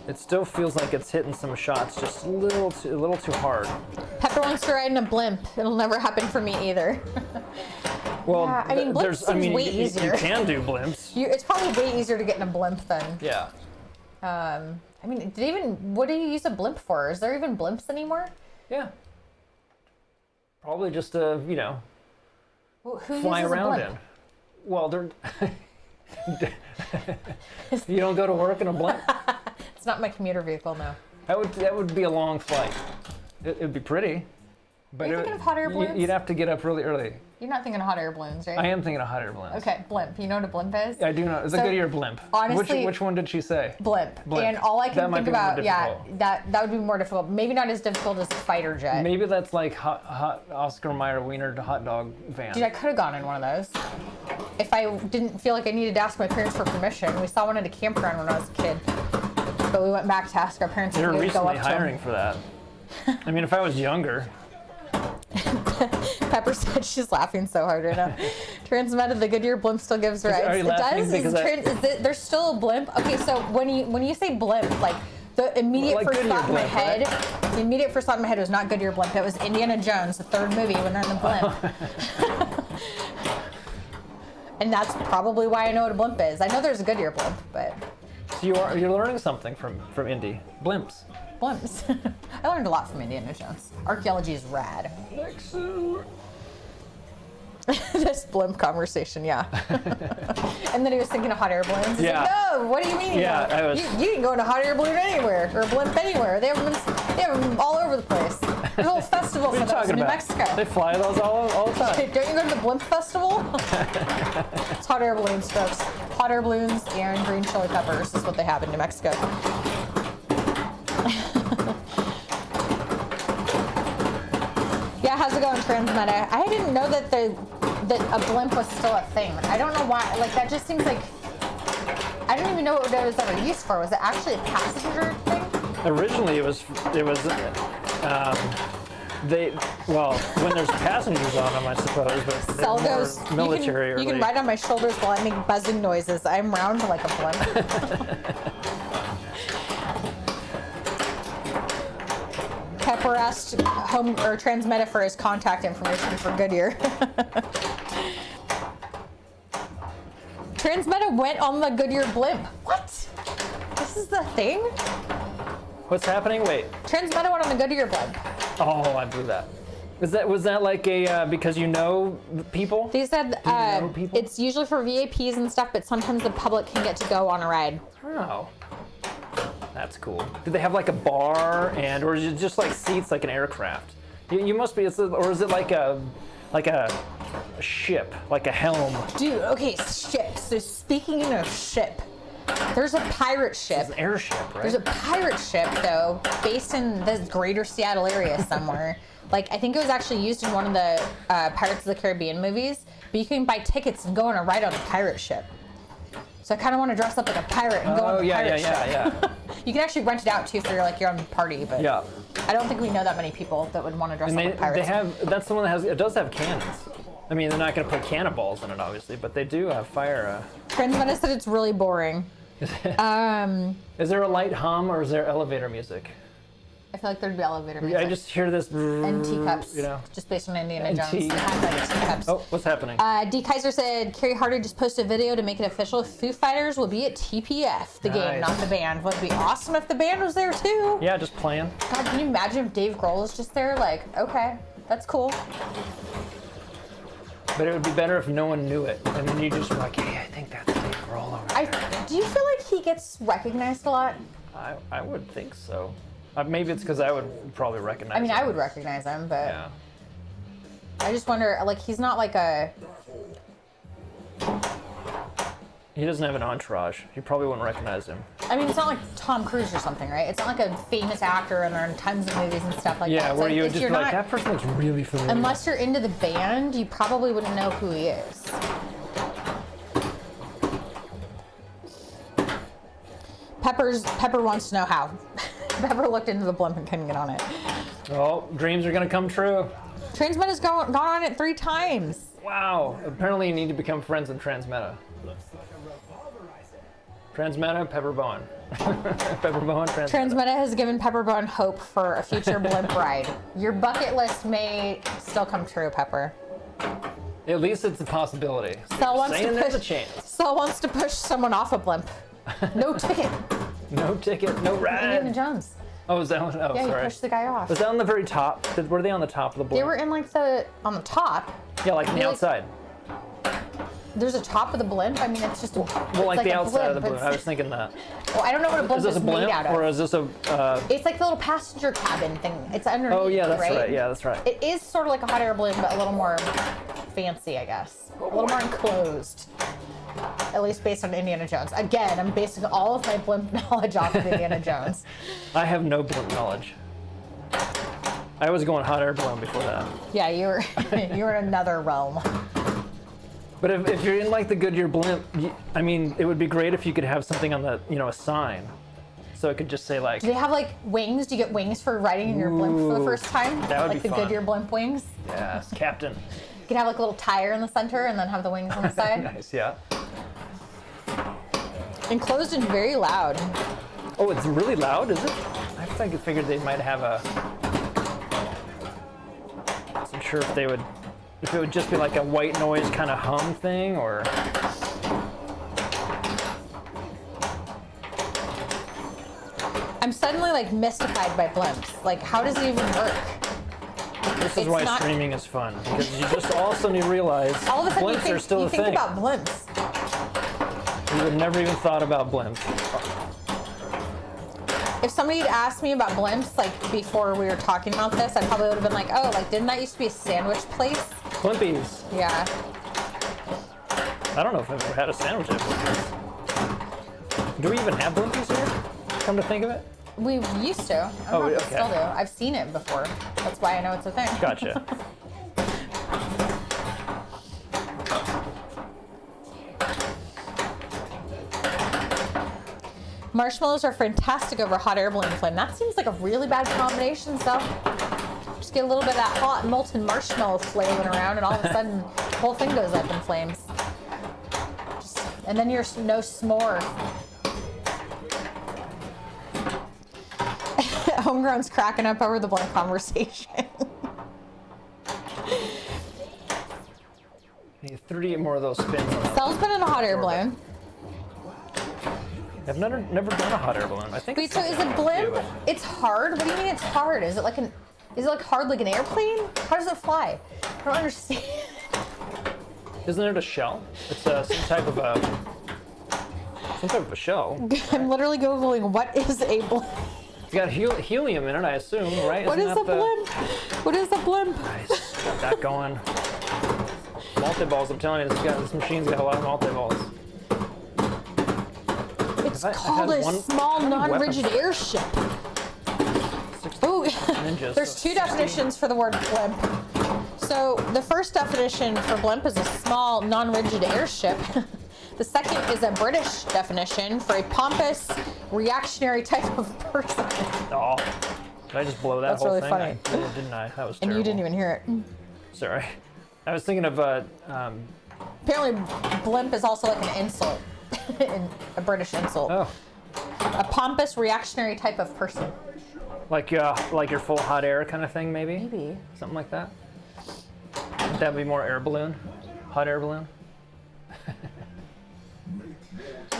It still feels like it's hitting some shots just a little too hard. Pepper wants to ride in a blimp. It'll never happen for me either. Well, yeah, I mean, blimp seems way easier. You can do blimps. It's probably way easier to get in a blimp than. Yeah. I mean, what do you use a blimp for? Is there even blimps anymore? Yeah. Probably just to, Well, who fly uses a around blimp? in. Well, they're. You don't go to work in a blimp? It's not my commuter vehicle, no. That would be a long flight. It'd be pretty. But Are you thinking of hot air balloons? You'd have to get up really early. You're not thinking of hot air balloons, right? I am thinking of hot air balloons. Okay, blimp. You know what a blimp is? I do know. It's a Goodyear blimp. Honestly, which one did she say? Blimp. Blimp. And all I That can might think be more about, difficult. that would be more difficult. Maybe not as difficult as a fighter jet. Maybe that's like hot Oscar Mayer Wiener hot dog van. Dude, I could have gone in one of those. If I didn't feel like I needed to ask my parents for permission. We saw one at a campground when I was a kid. But we went back to ask our parents if They're we would go recently up to them. hiring for that. I mean, if I was younger. Pepper said she's laughing so hard right now. Transmitted the Goodyear blimp still gives rides. Are you laughing because there's still a blimp? Okay, so when you say blimp, like the immediate Like first Goodyear thought in my blimp, head, right? the immediate first thought in my head was not Goodyear blimp. It was Indiana Jones, the third movie when they're in the blimp. And that's probably why I know what a blimp is. I know there's a Goodyear blimp, but So you're learning something from Indy. Blimps. blimps. I learned a lot from Indiana Jones. Archaeology is rad. This blimp conversation, yeah. And then he was thinking of hot air balloons. He's like, no, what do you mean? Yeah, I was. You can go in a hot air balloon anywhere, or a blimp anywhere. They have them all over the place. There's a whole festival What are for you those talking in New about? Mexico. They fly those all the time. Don't you go to the blimp festival? It's hot air balloons, folks. Hot air balloons and green chili peppers is what they have in New Mexico. Yeah, how's it going, Transmeta? I didn't know that a blimp was still a thing. I don't know why. Like that just seems like I don't even know what it was ever used for. Was it actually a passenger thing? Originally, it was. When there's passengers on them, I suppose, but Cell they're more goes. military. You can ride on my shoulders while I make buzzing noises. I'm round like a blimp. Pepper asked Transmeta for his contact information for Goodyear. Transmeta went on the Goodyear blimp. What? This is the thing? What's happening? Wait. Transmeta went on the Goodyear blimp. Oh, I blew that. Was that like a because you know people? They said people? it's usually for VIPs and stuff, but sometimes the public can get to go on a ride. Oh, that's cool. Do they have like a bar or is it just like seats like an aircraft? You must be, or is it like a ship, like a helm? Dude, okay, ship. So speaking of ship, there's a pirate ship. It's an airship, right? There's a pirate ship though, based in the greater Seattle area somewhere. Like, I think it was actually used in one of the Pirates of the Caribbean movies, but you can buy tickets and go on a ride on a pirate ship. So I kind of want to dress up like a pirate and go on the pirate ship. yeah. You can actually rent it out too if you're on a party, but Yeah. I don't think we know that many people that would want to dress up like pirates. That's the one that it does have cannons. I mean, they're not going to put cannonballs in it, obviously, but they do have fire. Transmeta said it's really boring. Is there a light hum or is there elevator music? I feel like there'd be elevator music. I just hear this. And teacups, You know. just based on Indiana And Jones. tea. They have, like, teacups. Oh, what's happening? D. Kaiser said Carrie Harder just posted a video to make it official. Foo Fighters will be at TPF, the game, Nice. not the band. Would be awesome if the band was there too. Yeah, just playing. God, can you imagine if Dave Grohl was just there? Like, okay, that's cool. But it would be better if no one knew it, and then you just were like, hey, I think that's Dave Grohl over there. Do you feel like he gets recognized a lot? I would think so. Maybe it's because I would probably recognize I mean, him. I would recognize him, but Yeah. I just wonder, like, he's not like a. He doesn't have an entourage. You probably wouldn't recognize him. I mean, it's not like Tom Cruise or something, right? It's not like a famous actor and they're in tons of movies and stuff like that. Yeah, where So you would if just you're be like, not- that person looks really familiar. Unless you're into the band, you probably wouldn't know who he is. Pepper wants to know how. Pepper looked into the blimp and couldn't get on it. Oh, dreams are gonna come true. Transmeta's gone on it 3 times. Wow. Apparently you need to become friends in Transmeta. Transmeta, Pepper Bowen. Pepper Bowen, Transmeta. Transmeta has given Pepper Bone hope for a future blimp ride. Your bucket list may still come true, Pepper. At least it's a possibility. Sel wants Saying to there's a push. chance. Sel wants to push someone off a blimp. No ticket. No ticket, no Indiana ride. Jones. Oh, is that one? Oh, Yeah, you sorry. pushed the guy off. Was that on the very top? Were they on the top of the board? They were in like on the top. Yeah, like on the like- outside. There's a top of the blimp. I mean, it's just Well, like the a outside of the blimp. balloon. I was thinking that. Well, I don't know what a blimp Is this a made blimp out of. or is this a? It's like the little passenger cabin thing. It's underneath. Oh yeah, that's right. Yeah, that's right. It is sort of like a hot air balloon, but a little more fancy, I guess. A little more enclosed. At least based on Indiana Jones. Again, I'm basing all of my blimp knowledge off of Indiana Jones. I have no blimp knowledge. I was going hot air balloon before that. Yeah, you're in another realm. But if you're in like the Goodyear blimp, I mean, it would be great if you could have something on the, a sign. So it could just say like. Do they have like wings? Do you get wings for riding in your blimp for the first time? That would like be the fun. Goodyear blimp wings? Yes, Captain. You could have like a little tire in the center and then have the wings on the side. Nice, yeah. Enclosed and very loud. Oh, it's really loud, is it? I figured they might have a. I wasn't sure if it would just be like a white noise kind of hum thing, or. I'm suddenly like mystified by blimps. Like, how does it even work? This is It's why not- streaming is fun, because you just all of a sudden you realize All of a sudden blimps are still you a think thing. about blimps. You would never even thought about blimps. If somebody had asked me about blimps, like before we were talking about this, I probably would have been like, oh, like didn't that used to be a sandwich place? Blimpies. Yeah. I don't know if I've ever had a sandwich at Blimpies. Do we even have Blimpies here? Come to think of it? We used to. I don't know if we okay. still do. I've seen it before. That's why I know it's a thing. Gotcha. Marshmallows are fantastic over hot air balloon flame. That seems like a really bad combination, so just get a little bit of that hot molten marshmallow flailing around and all of a sudden the whole thing goes up in flames. And then you're no s'more. Homegrown's cracking up over the blank conversation. 38 more of those spins on that. Sal's been in a hot air balloon. I've never done a hot air balloon. I think. Wait, so is a blimp? It's hard. What do you mean it's hard? Is it like hard like an airplane? How does it fly? I don't understand. Isn't it a shell? It's some type of a shell. I'm literally googling what is a blimp. It's got helium in it, I assume, right? What is a blimp? What is a blimp? Nice. Got that going. Multi-balls, I'm telling you, this machine's got a lot of multi-balls. It's called a small, non-rigid airship. Ooh, there's two definitions for the word blimp. So the first definition for blimp is a small, non-rigid airship. The second is a British definition for a pompous, reactionary type of person. Oh, did I just blow that That's whole really thing? funny. I did, didn't I? That was And terrible. you didn't even hear it. Sorry. I was thinking of Apparently, blimp is also like an insult, a British insult. oh, A pompous, reactionary type of person. like your full hot air kind of thing, maybe? Maybe. Something like that. Would that be more air balloon? Hot air balloon?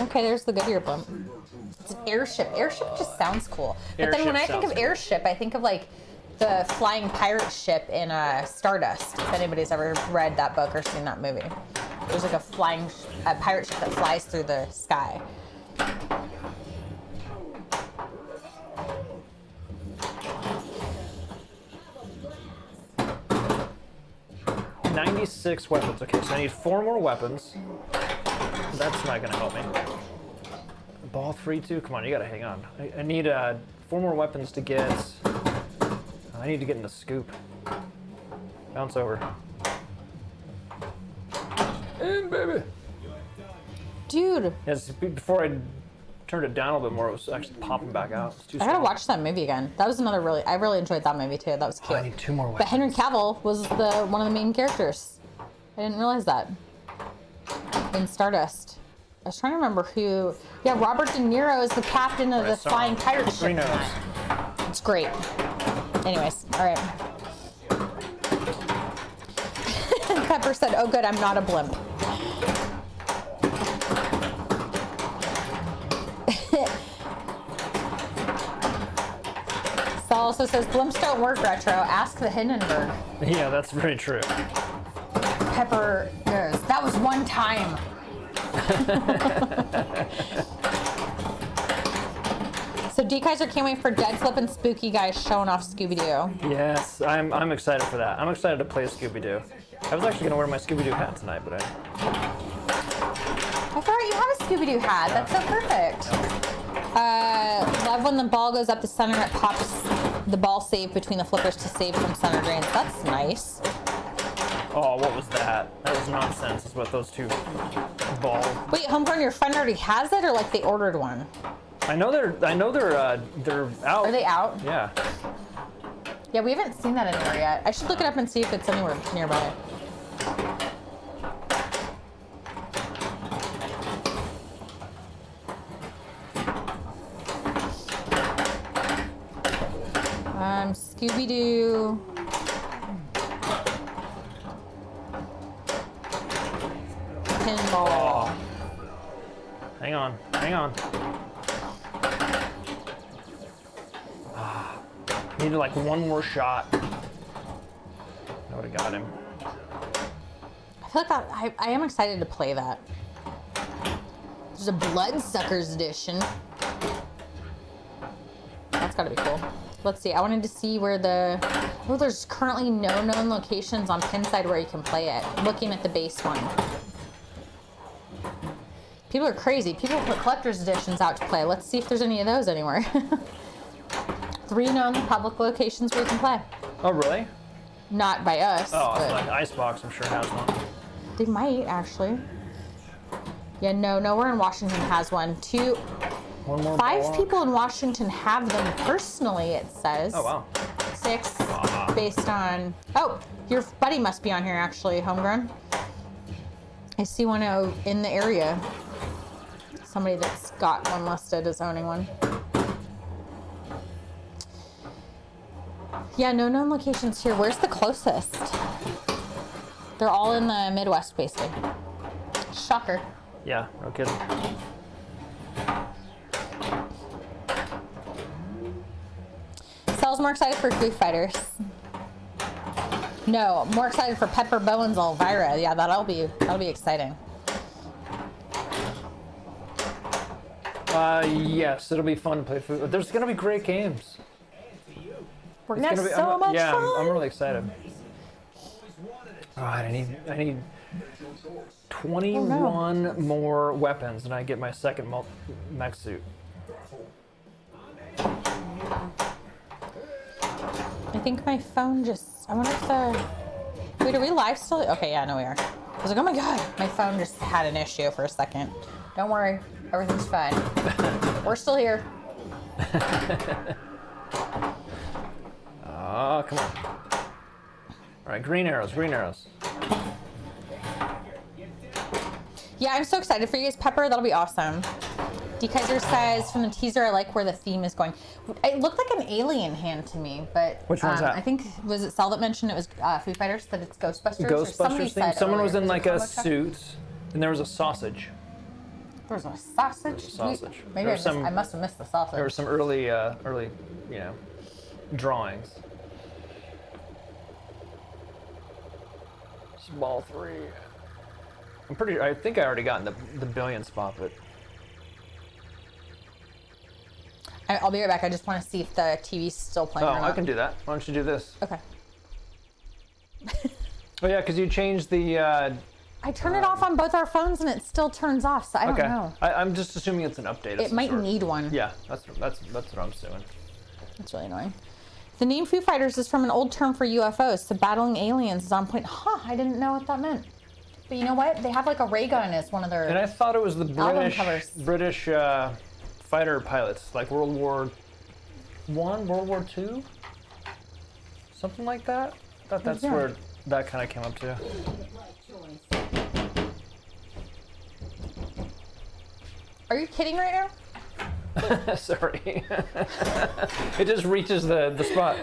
Okay, there's the Goodyear blimp. It's an airship. Airship just sounds cool. But then when I think of airship, I think of like the flying pirate ship in Stardust. If anybody's ever read that book or seen that movie, there's like a pirate ship that flies through the sky. 96 weapons. Okay, so I need 4 more weapons. That's not gonna help me. Ball 3-2. Come on, you gotta hang on. I need 4 more weapons to get. I need to get in the scoop. Bounce over. In, baby. Dude. Yes, before I turned it down a little bit more, it was actually popping back out. It's too I gotta strong. watch that movie again. That was another I really enjoyed that movie too. That was cute. I need 2 more weapons. But Henry Cavill was one of the main characters. I didn't realize that. In Stardust. I was trying to remember who. Yeah, Robert De Niro is the captain of the flying pirate ship. Green nose. It's great. Anyways, all right. Pepper said, "Oh, good, I'm not a blimp." Sal also says, "Blimps don't work, Retro. Ask the Hindenburg." Yeah, that's very true. Pepper goes, "That was one time." So D Kaiser can't wait for Dead Flip and Spooky guys showing off Scooby-Doo. Yes, I'm excited for that. I'm excited to play Scooby-Doo. I was actually gonna wear my Scooby-Doo hat tonight, but I forgot you have a Scooby-Doo hat. That's so perfect. Love when the ball goes up the center, it pops the ball save between the flippers to save from center drains. That's nice. Oh, what was that? That was nonsense. Is what those two balls. Wait, Homegrown, your friend already has it, or like they ordered one? I know they're out. Are they out? Yeah. Yeah, we haven't seen that anywhere yet. I should look it up and see if it's anywhere nearby. Scooby-Doo. Pinball. Oh. Hang on. Needed like one more shot. I would have got him. I feel like I am excited to play that. There's a Bloodsuckers edition. That's gotta be cool. Let's see, I wanted to see where there's currently no known locations on Pinside where you can play it. Looking at the base one. People are crazy. People put collector's editions out to play. Let's see if there's any of those anywhere. 3 known public locations where you can play. Oh, really? Not by us. Oh, but like Icebox, I'm sure has one. they might, actually. Yeah, no, nowhere in Washington has one. One more 5 ball. people in Washington have them personally, it says. Oh, wow. 6 based on... Oh, your buddy must be on here, actually, Homegrown. I see one in the area. Somebody that's got one listed as owning one. Yeah, no known locations here. Where's the closest? They're all in the Midwest, basically. Shocker. Yeah, no kidding. Sal's more excited for Foo Fighters. No, more excited for Pepper Bowen's Elvira. Yeah, that'll be exciting. Yes, it'll be fun to play Foo. There's gonna be great games. We're gonna have so much yeah, fun. I'm really excited. All right, I need 21 more weapons, and I get my second mech suit. I think my phone just. I wonder if the. Wait, are we live still? Okay, yeah, no, we are. I was like, oh my god, my phone just had an issue for a second. Don't worry, everything's fine. We're still here. Oh, come on. All right, green arrows, green arrows. Yeah, I'm so excited for you guys, Pepper. That'll be awesome. D. Kaiser says, from the teaser, I like where the theme is going. It looked like an alien hand to me, but... Which one's that? I think, was it Sal that mentioned it was Foo Fighters, that it's Ghostbusters? Ghostbusters thing? Someone was in like a suit, and there was a sausage. There was a sausage? There's a sausage. Maybe I must have missed the sausage. There were some early, you know, drawings. Ball 3. I think I already got in the billion spot, but... I'll be right back. I just want to see if the TV's still playing or not. I can do that. Why don't you do this? Okay. Oh yeah, because you changed the... I turn it off on both our phones and it still turns off, so I don't know. I'm just assuming it's an update. It might need one. Yeah, that's what I'm assuming. That's really annoying. The name Foo Fighters is from an old term for UFOs, so battling aliens is on point. Huh, I didn't know what that meant. But you know what? They have like a ray gun as one of their... And I thought it was the British fighter pilots, like World War I, World War II? Something like that? I thought that's where that kind of came up to. Are you kidding right now? Sorry. It just reaches the spot.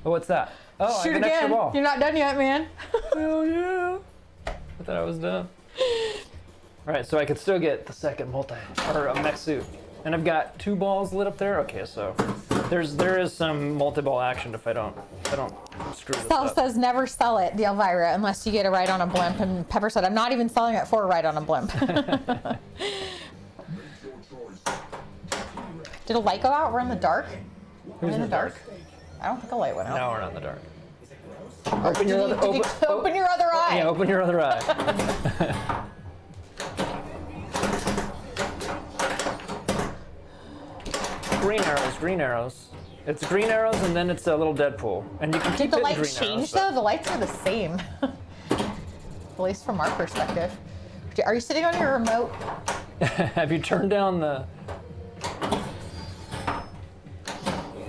Oh, what's that? Oh, shoot I have an extra again. ball. You're not done yet, man. Hell yeah. I thought I was done. All right, so I could still get the second mech suit. And I've got 2 balls lit up there. Okay, so there is some multi-ball action if I don't screw this Sal up. says never sell it, the Elvira, unless you get a ride on a blimp. And Pepper said, I'm not even selling it for a ride on a blimp. Did a light go out? We're in the dark. Who's in the dark? I don't think a light went out. No, we're not in the dark. Open your other eye. Yeah, open your other eye. Green arrows, green arrows. It's green arrows and then it's a little Deadpool. And you can keep Did the hitting lights green change arrows, though? The lights are the same. At least from our perspective. Are you sitting on your remote? Have you turned down the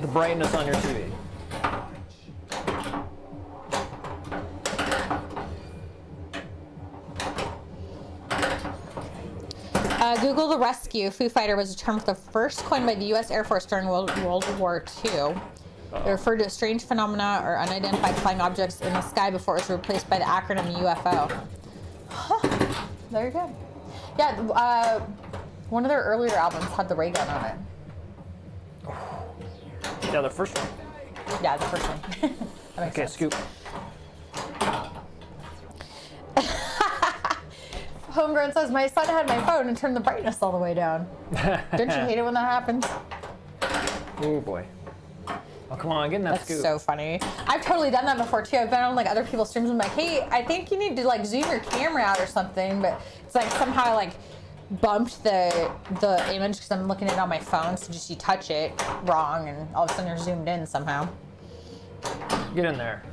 brightness on your TV? Google the rescue. Foo Fighter was a term for the first coined by the U.S. Air Force during World War II. It referred to strange phenomena or unidentified flying objects in the sky before it was replaced by the acronym UFO. Huh. There you go. Yeah, one of their earlier albums had the ray gun on it. Yeah, the first one. Yeah, the first one. That makes sense. Scoop. Homegrown says, my son had my phone and turned the brightness all the way down. Don't you hate it when that happens? Oh boy. Oh, come on, get in that That's scoop. so funny. I've totally done that before too. I've been on like other people's streams. I'm like, hey, I think you need to like zoom your camera out or something, but it's like somehow like bumped the image because I'm looking at it on my phone. So just you touch it wrong and all of a sudden you're zoomed in somehow. Get in there.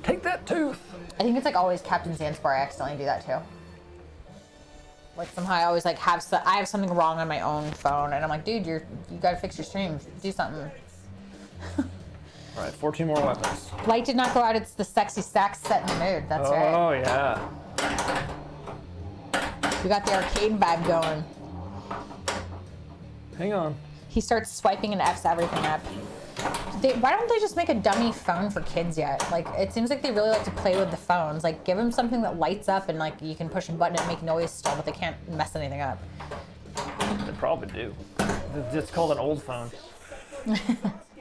Take that tooth. I think it's like always Captain Zanzibar. I accidentally do that too. Like somehow I always like have I have something wrong on my own phone, and I'm like, dude, you gotta fix your stream. Do something. All right, 14 more weapons. Light did not go out. It's the sexy sax set in the mood. That's right. Oh yeah. We got the arcade vibe going. Hang on. He starts swiping and F's everything up. Why don't they just make a dummy phone for kids yet? Like, it seems like they really like to play with the phones. Like, give them something that lights up and like you can push a button and make noise still, but they can't mess anything up. They probably do. It's called an old phone.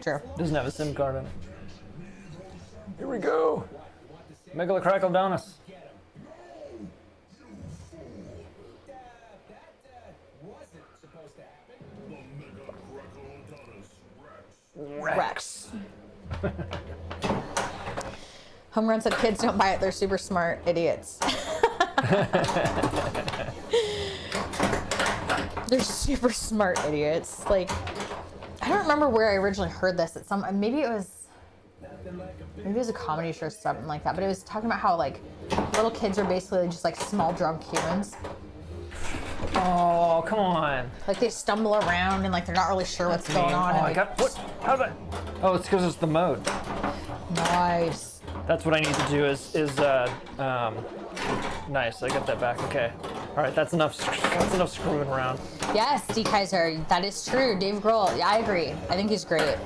True. Doesn't have a SIM card in it. Here we go. Megalocrackodonis. Rex. Homegrown said kids don't buy it, they're super smart idiots. They're super smart idiots. Like, I don't remember where I originally heard this at some, maybe it was a comedy show or something like that, but it was talking about how like little kids are basically just like small drunk humans. Oh, come on. Like they stumble around and like they're not really sure what's going on. Oh, and I got, what? How did I? Oh, it's because it's the mode. Nice. That's what I need to do nice, I got that back, okay. All right, that's enough screwing around. Yes, D. Kaiser, that is true. Dave Grohl, yeah, I agree. I think he's great.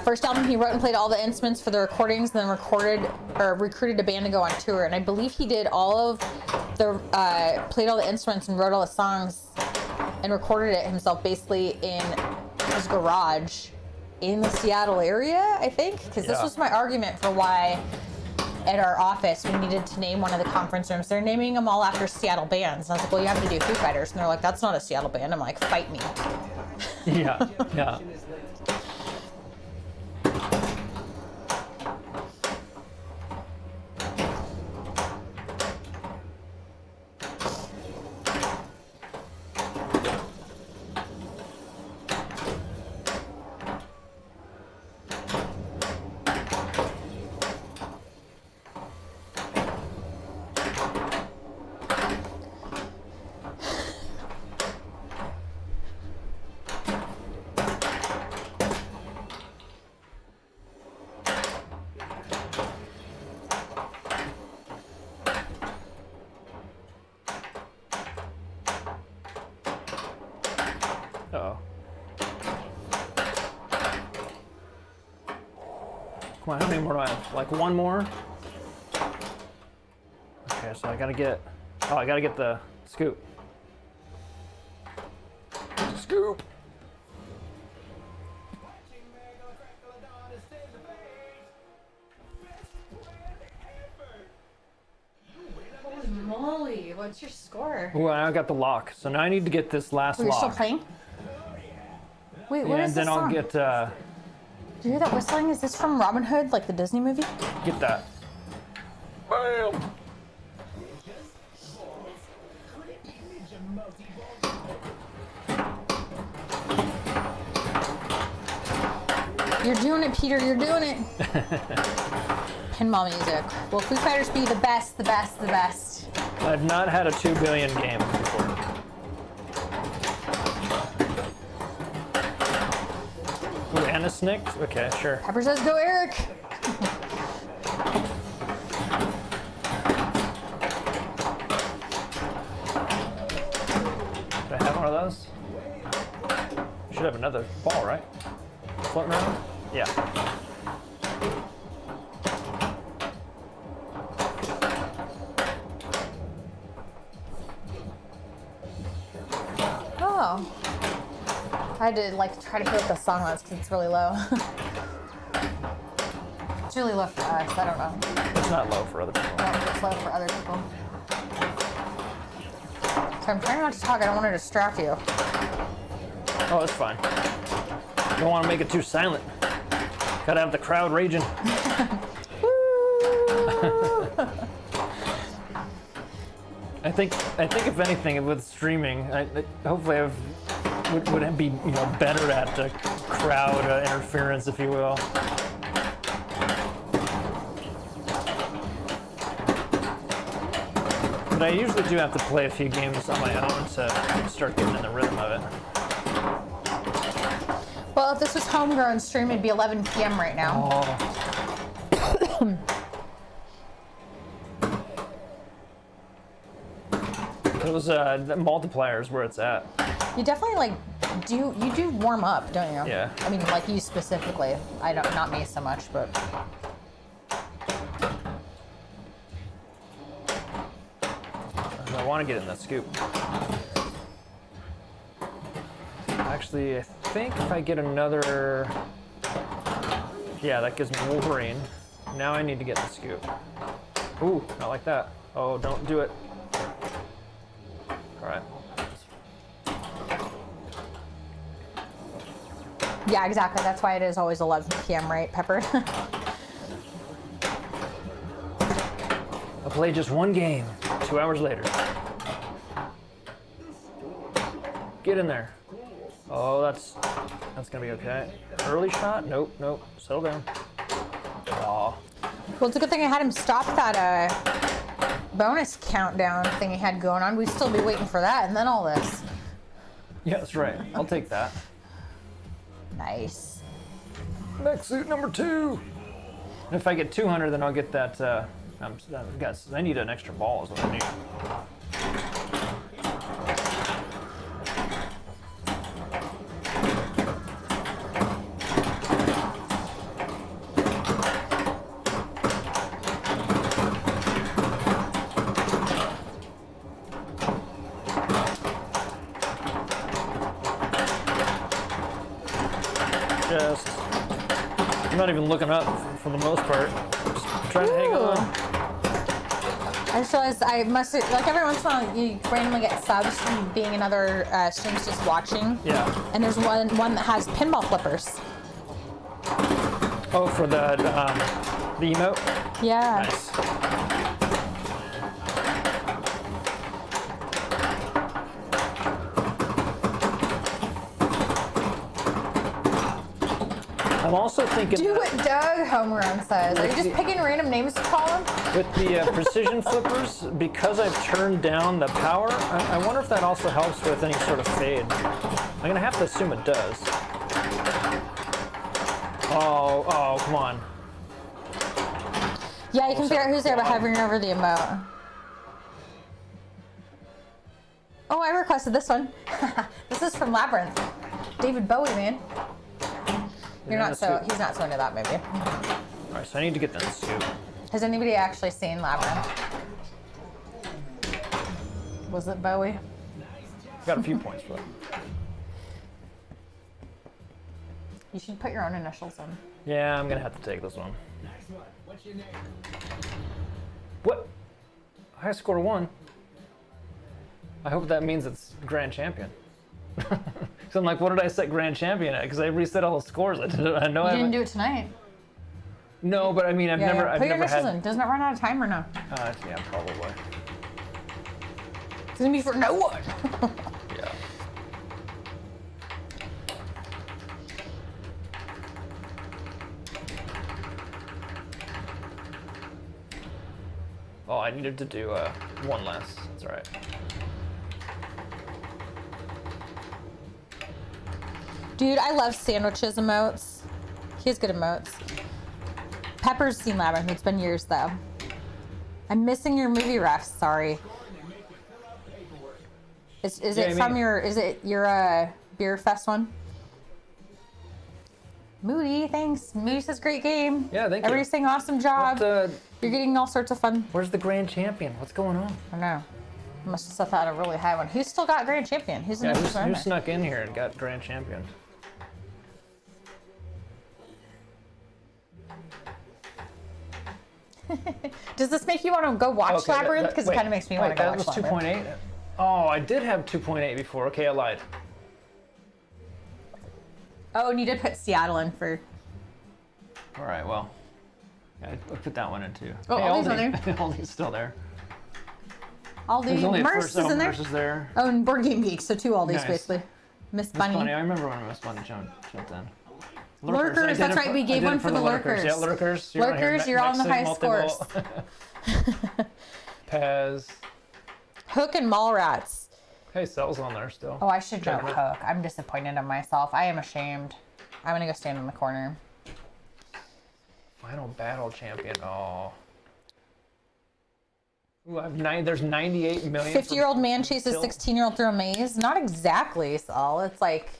First album, he wrote and played all the instruments for the recordings, then recruited a band to go on tour. And I believe he did played all the instruments and wrote all the songs and recorded it himself basically in his garage in the Seattle area, I think. Because this was my argument for why at our office we needed to name one of the conference rooms. They're naming them all after Seattle bands. And I was like, well, you have to do Foo Fighters. And they're like, that's not a Seattle band. I'm like, fight me. Yeah, yeah. Uh-oh. Come on, how many more do I have? Like one more? Okay, so I gotta get the scoop. Scoop! Holy moly, what's your score? Ooh, I got the lock. So now I need to get this last You're lock. still playing? Wait, what is and then this I'll song? get Do you hear that whistling? Is this from Robin Hood, like the Disney movie? get that. Bam! You're doing it, Peter, you're doing it. Pinball music. Will Foo Fighters be the best, the best, the best? I've not had a 2 billion game before. Ooh, and a snick? Okay, sure. Pepper says go Eric. Do I have one of those? Should have another ball, right? Floating around? Yeah. Oh. I had to like try to hear what the song was because it's really low. It's really low for us. I don't know. It's not low for other people. No, it's low for other people. So I'm trying not to talk. I don't want to distract you. Oh, that's fine. Don't want to make it too silent. Gotta have the crowd raging. I think if anything with streaming, hopefully would be better at crowd interference, if you will. But I usually do have to play a few games on my own to start getting in the rhythm of it. Well, if this was homegrown stream, it'd be 11 p.m. right now. Oh. Those the multipliers where it's at. You definitely like You do warm up, don't you? Yeah. I mean, like you specifically. I don't, not me so much, but. I want to get in that scoop. Actually, I think if I get another... Yeah, that gives me Wolverine. Now I need to get the scoop. Ooh, not like that. Oh, don't do it. All right. Yeah, exactly. That's why it is always 11 p.m., right, Pepper? I played just one game, 2 hours later. Get in there. Oh, that's gonna be okay. Early shot? Nope, nope. Settle down. Aw. Well, it's a good thing I had him stop that bonus countdown thing he had going on. We'd still be waiting for that, and then all this. Yeah, that's right. I'll take that. Nice. Next suit number 2. And if I get 200, then I'll get that. I need an extra ball is what I need. I'm not even looking up for the most part. Just trying to hang on. I just realized I must like every once in a while you randomly get subs from being in other streams just watching. Yeah. And there's one that has pinball flippers. Oh, for the emote? Yeah. Nice. I'm also thinking. Do what Doug Homerun says. Are you just picking random names to call him? With the precision flippers, because I've turned down the power, I wonder if that also helps with any sort of fade. I'm gonna have to assume it does. Oh, come on. Yeah, you can figure out who's there by hovering over the emote. Oh, I requested this one. This is from Labyrinth. David Bowie, man. He's not so into that movie. All right, so I need to get that scoop. Has anybody actually seen Labyrinth? Was it Bowie? Got a few points for it. You should put your own initials in. Yeah, I'm gonna have to take this one. What? I scored a 1. I hope that means it's grand champion. So I'm like, what did I set grand champion at? Because I reset all the scores. I know I didn't do it tonight. No, but I mean, I've never Put your initials had. in. Doesn't it run out of time or no? Yeah, probably. It's gonna be for no one. Yeah. Oh, I needed to do one less. That's all right. Dude, I love Sandwiches emotes. He has good emotes. Pepper's seen Labyrinth. It's been years though. I'm missing your movie refs. Sorry. Is it your beer fest one? Moody, thanks. Moody says great game. Yeah, thank you. Everybody's saying awesome job. You're getting all sorts of fun. Where's the grand champion? What's going on? I don't know. I must have set that a really high one. Who's still got grand champion? Who snuck in here and got grand champion? Does this make you want to go watch Labyrinth? Because it kind of makes me want to go watch Labyrinth. That was 2.8? Oh, I did have 2.8 before. Okay, I lied. Oh, and you did put Seattle in for... All right, well. Yeah, I put that one in too. Oh, hey, Aldi's on there. Aldi's still there. Aldi. Merce is in there. Merce is there. Oh, and Board Game Geek, so 2 Aldi's Nice. basically. Miss Bunny. I remember when Miss Bunny jumped in. Lurkers, that's right, we gave one for the Lurkers. Yeah, Lurkers. Lurkers, you're on the high scores. Pez. Hook and Mallrats. Hey, Cell's on there still. Oh, I should go Hook. I'm disappointed in myself. I am ashamed. I'm gonna go stand in the corner. Final Battle Champion. Oh. Ooh, there's 98 million. 50-year-old man chases 16-year-old through a maze. Not exactly, Saul. It's like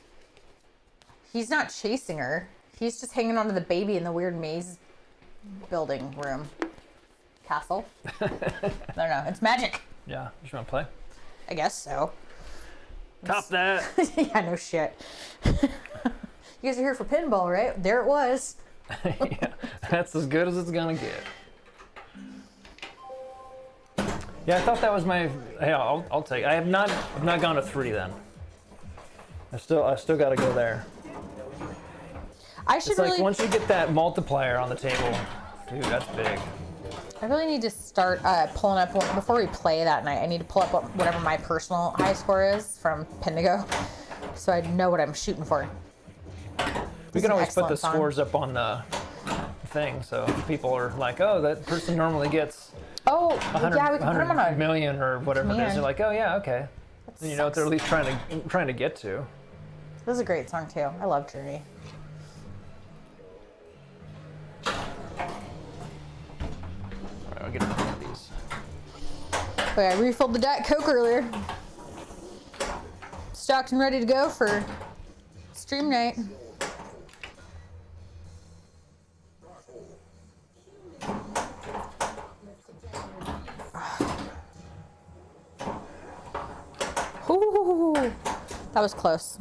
He's not chasing her. He's just hanging on to the baby in the weird maze building room. Castle. I don't know. It's magic. Yeah. You just want to play? I guess so. Top that. Yeah, no shit. You guys are here for pinball, right? There it was. Yeah, that's as good as it's gonna get. Yeah, I thought that was my. Yeah, I'll take. I've not gone to 3 then. I still got to go there. I should It's like really. once you get that multiplier on the table, dude, that's big. I really need to start pulling up before we play that night. I need to pull up whatever my personal high score is from Pindigo, so I know what I'm shooting for. We can always put the song. scores up on the thing, so if people are like, oh, that person normally gets Oh, 100, yeah, we can put them on 100 a. million or whatever it is. command. They're like, oh yeah, okay. That And you know what they're at sucks. least trying to get to. This is a great song too. I love Journey. All right, I'll get one of these. Okay, I refilled the Diet Coke earlier. Stocked and ready to go for stream night. Ooh, that was close.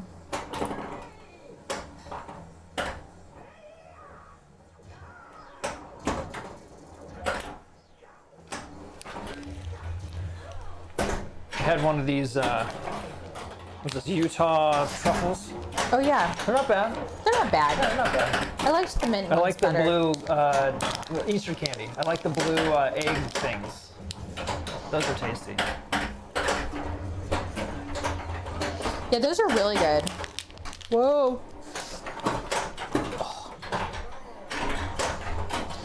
I had one of these, was this Utah truffles? Oh yeah, They're not bad. they're not bad. They're not bad. I liked the mint I ones like the better. blue Easter candy. I like the blue egg things. Those are tasty. Yeah, those are really good. Whoa.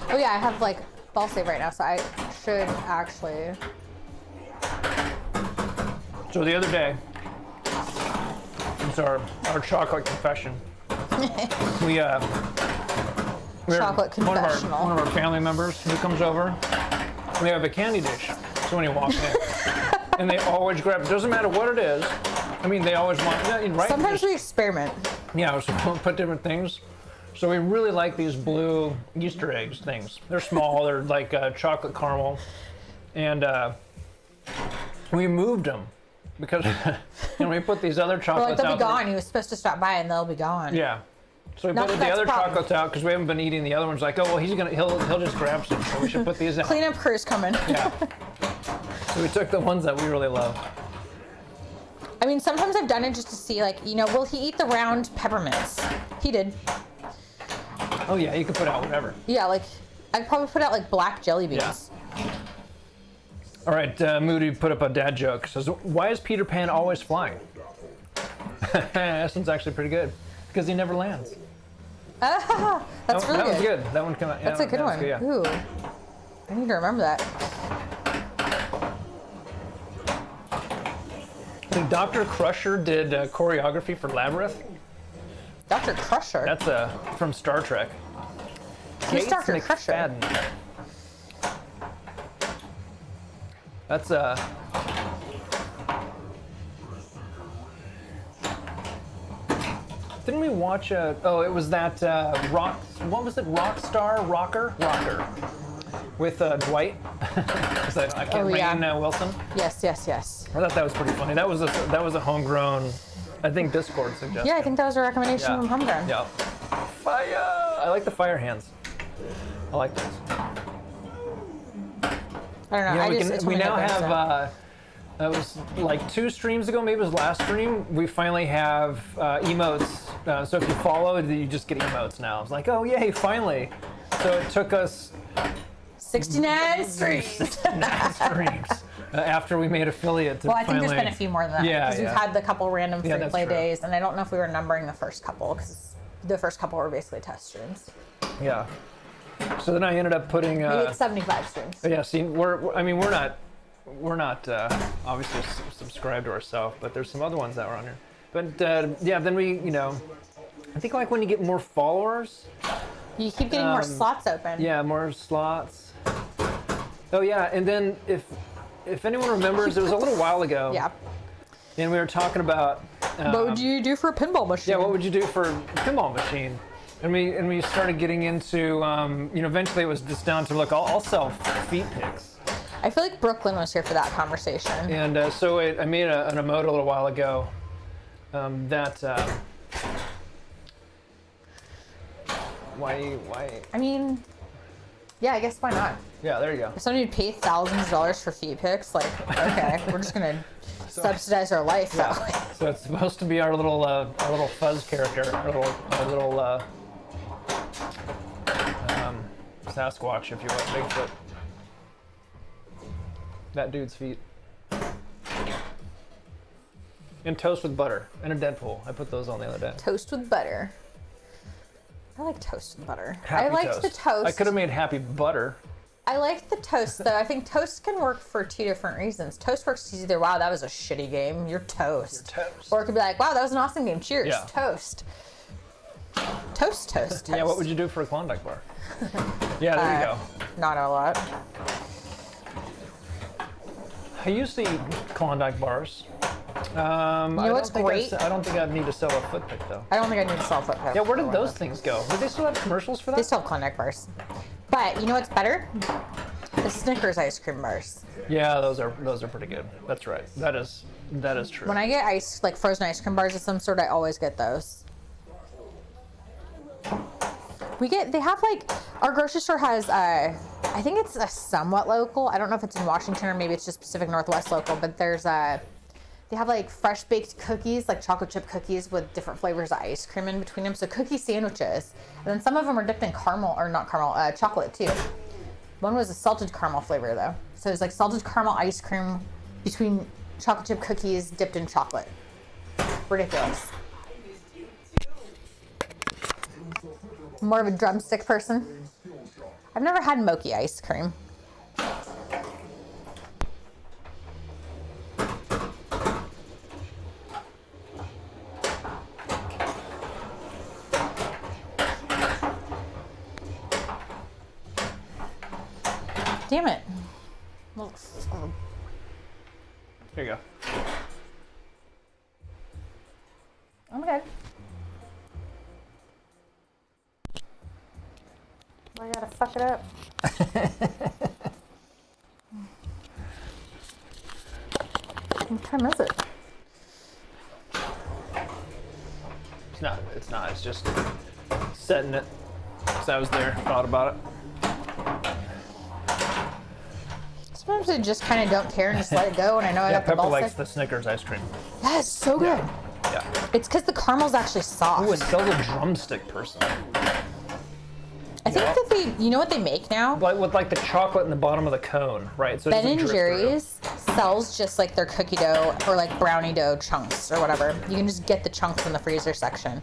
Oh yeah, I have like ball save right now, so I should actually. So the other day, it's our chocolate confession. we we're- Chocolate confessional. One of our family members who comes over, we have a candy dish. So when you walk in, and they always grab. Doesn't matter what it is. I mean, they always want. Right? Sometimes Just- we experiment. Yeah, so we'll put different things. So we really like these blue Easter eggs things. They're small. They're like chocolate caramel, and we moved them because we put these other We're like, chocolates they'll out be there. gone. He was supposed to stop by and they'll be gone. Yeah. So we Not put that the that's other a problem. chocolates out because we haven't been eating the other ones. Like, oh well, he'll just grab some. So we should put these out. Cleanup crew's coming. Yeah. So we took the ones that we really love. I mean, sometimes I've done it just to see, like, you know, will he eat the round peppermints? He did. Oh yeah, you can put out whatever. Yeah, like, I'd probably put out like black jelly beans. Yeah. All right, Moody put up a dad joke. Says, why is Peter Pan always flying? That one's actually pretty good because he never lands. Ah, that's really that was good. good. That one came out. That's a good one. Yeah. Ooh. I need to remember that. I think Dr. Crusher did choreography for Labyrinth. Dr. Crusher. That's from Star Trek. Who's Gates Dr. Crusher? McFadden. That's Didn't we watch oh, it was that rock. What was it? Rockstar Rocker with Dwight. Is that, I can't Oh, yeah. remember Wilson. Yes, yes, yes. I thought that was pretty funny. That was a homegrown. I think Discord suggested. Yeah, I think that was a recommendation Yeah. from Homegrown. Yeah. Fire! I like the fire hands. I like those. I don't know. You know, I we, just, can, it's we one of now my best have, that was like 2 streams ago, maybe it was last stream, we finally have emotes. So if you follow, you just get emotes now. It's like, oh yay, finally. So it took us 69 streams. 9 streams after we made affiliate to Well, I think finally... there's been a few more than that. Yeah, Because yeah. we've had the couple random free that's play true. days, and I don't know if we were numbering the first couple, because the first couple were basically test streams. Yeah. So then I ended up putting... Maybe it's 75 streams. yeah, see, we're not obviously subscribed to ourselves, but there's some other ones that were on here. But yeah, then we, I think like when you get more followers, You keep getting more slots open. yeah, more slots. Oh yeah, and then if anyone remembers, it was a little while ago, Yeah. and we were talking about What would you do for a pinball machine? Yeah, what would you do for a pinball machine? And we started getting into, eventually it was just down to, look, I'll sell feet pics. I feel like Brooklyn was here for that conversation. And so I made an emote a little while ago why? I mean, yeah, I guess why not? Yeah, there you go. If somebody paid thousands of dollars for feet pics, like, okay, we're just gonna subsidize our life that way. So it's supposed to be our little fuzz character, our little Sasquatch, if you will, Bigfoot. That dude's feet. And toast with butter and a Deadpool. I put those on the other day. Toast with butter. I like toast with butter. Happy I liked the toast. I could have made happy butter. I liked the toast though. I think toast can work for two different reasons. Toast works as either, wow, that was a shitty game, you're toast. You're toast. Or it could be like, wow, that was an awesome game, cheers, Yeah. toast. Toast. Yeah, what would you do for a Klondike bar? Yeah, there you go. Not a lot. I used to eat Klondike bars. You know what's great? I don't think I'd need to sell a foot pick though. I don't think I need to sell foot pick. Yeah, where did those things go? Did they still have commercials for that? They still have Klondike bars. But you know what's better? The Snickers ice cream bars. Yeah, those are pretty good. That's right. That is true. When I get frozen ice cream bars of some sort, I always get those. They have our grocery store has, I think it's a somewhat local. I don't know if it's in Washington or maybe it's just Pacific Northwest local, but there's they have fresh baked cookies, like chocolate chip cookies with different flavors of ice cream in between them. So cookie sandwiches. And then some of them are dipped in chocolate too. One was a salted caramel flavor though. So it's like salted caramel ice cream between chocolate chip cookies dipped in chocolate. Ridiculous. More of a drumstick person. I've never had Mochi ice cream. Damn it. There you go. I'm good. I gotta fuck it up. What time is it? It's not. It's just setting it. Because I was there, thought about it. Sometimes I just kind of don't care and just let it go, and I know I got the Pepper ball likes stick. the Snickers ice cream. That is so good. Yeah. It's because the caramel's actually soft. Ooh, and so the drumstick person. I think that you know what they make now? Like with the chocolate in the bottom of the cone, right? So it Ben doesn't and drip Jerry's sells just their cookie dough or brownie dough chunks or whatever. You can just get the chunks in the freezer section.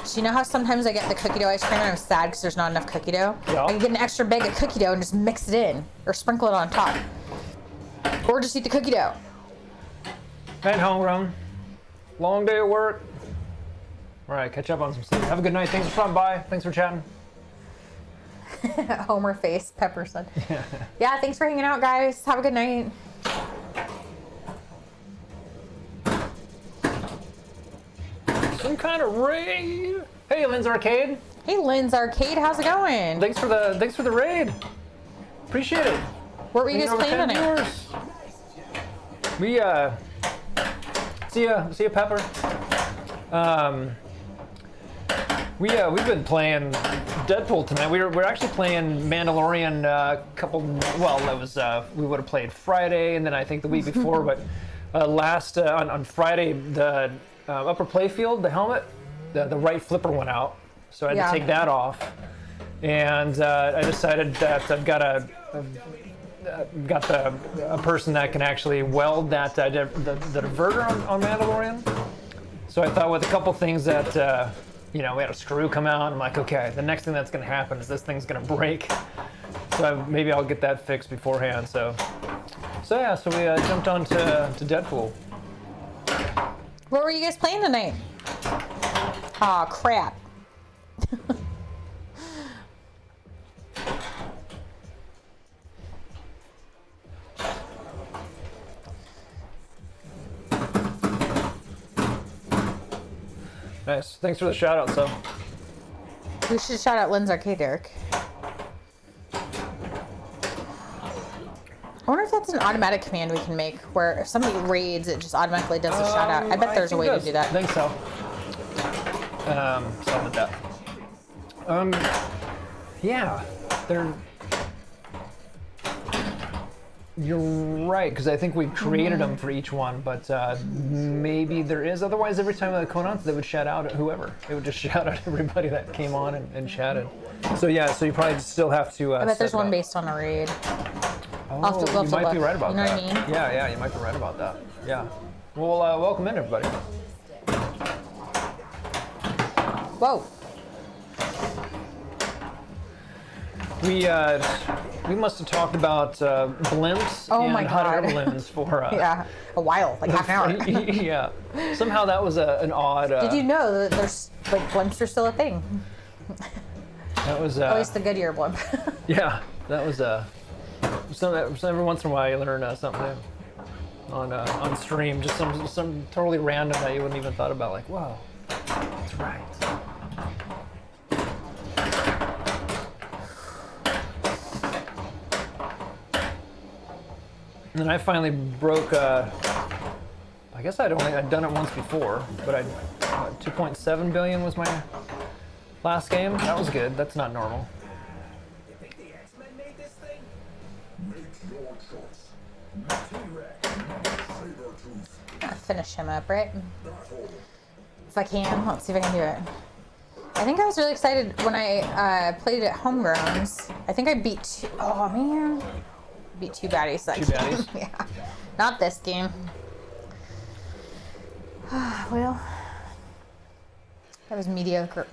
So you know how sometimes I get the cookie dough ice cream and I'm sad because there's not enough cookie dough? Yeah. I can get an extra bag of cookie dough and just mix it in or sprinkle it on top. Or just eat the cookie dough. through. And homegrown. Long day at work. All right, catch up on some sleep. Have a good night. Thanks for stopping by. Thanks for chatting. Homer face, Pepper said. Yeah, thanks for hanging out, guys. Have a good night. Some kind of raid. Hey, Lynn's Arcade. Hey, Lynn's Arcade, how's it going? Thanks for the raid. Appreciate it. What were you guys Over playing 10 tonight? viewers. We see ya, Pepper. We've been playing Deadpool tonight. We're actually playing Mandalorian. That was we would have played Friday, and then I think the week before. But on Friday, the upper playfield, the helmet, the right flipper went out, so I had to take that off. And I decided that I've got a person that can actually weld the diverter on Mandalorian. So I thought with a couple things that we had a screw come out. I'm like, okay, the next thing that's going to happen is this thing's going to break. So maybe I'll get that fixed beforehand. So we jumped on to Deadpool. What were you guys playing tonight? Aw, crap. Nice. Thanks for the shout out, so. We should shout out Lynn's Arcade, Derek. I wonder if that's an automatic command we can make, where if somebody raids, it just automatically does a shout out. I bet there's a way to do that. I think so. Something like that. Yeah, they're. You're right, because I think we created them for each one, but maybe there is. Otherwise, every time they come on, they would shout out at whoever. They would just shout out everybody that came on and chatted. So yeah, so you probably still have to. I bet there's one based on a raid. Oh, you might be right about that. that. You know what I mean? Yeah, you might be right about that. Yeah. Well, welcome in, everybody. Whoa. We must have talked about blimps and hot air balloons for yeah, a while, like half an hour. Yeah. Somehow that was an odd. Did you know that there's like blimps are still a thing? That was at least the Goodyear blimp. Yeah, that was so every once in a while you learn something new on stream, just some totally random that you wouldn't even thought about. Like, wow, that's right. And then I finally broke. I guess I'd done it once before, but 2.7 billion was my last game. That was good. That's not normal. I'll finish him up, right? If I can. Let's see if I can do it. I think I was really excited when I played at Homegrowns. I think I beat two. Oh man. Beat two baddies that game. Baddies? Yeah. Not this game. Well, that was mediocre.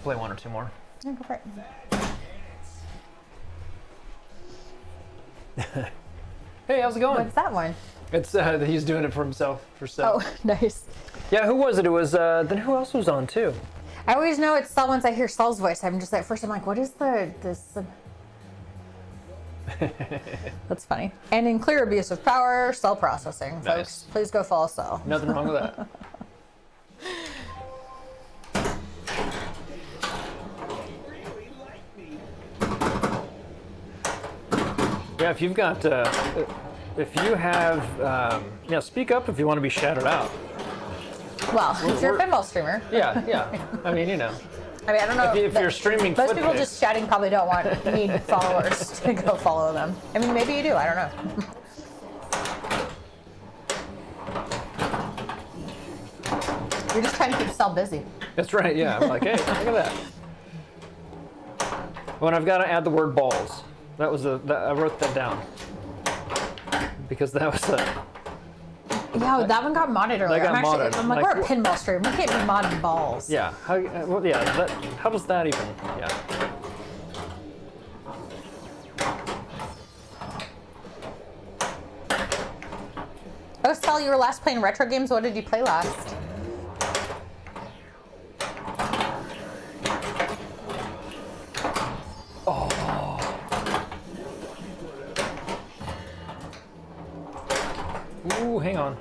Play one or two more. Yeah, go for it. Hey, how's it going? What's that one? It's he's doing it for himself. Oh, nice. Yeah, who was it? It was then who else was on too? I always know it's Saul once I hear Saul's voice. I'm just like, first I'm like, what is this? That's funny. And in clear abuse of power, cell processing, folks. Nice. Please go follow Saul. Nothing wrong with that. Yeah, if you've got, if you have, yeah, speak up if you want to be shouted out. Well, if you're a pinball streamer. Yeah. I mean, you know. I mean, I don't know. If you're streaming, most people just shouting probably don't need followers to go follow them. I mean, maybe you do. I don't know. You're just trying to keep Sal busy. That's right. Yeah. I'm like, hey, look at that. When I've got to add the word balls. That was I wrote that down because that was Yeah, that one got modded earlier. I'm like, we're a pinball stream. We can't be modding balls. Yeah. Well, yeah. How does that even? Yeah. Oh, Sal, you were last playing retro games. What did you play last? Ooh, hang on.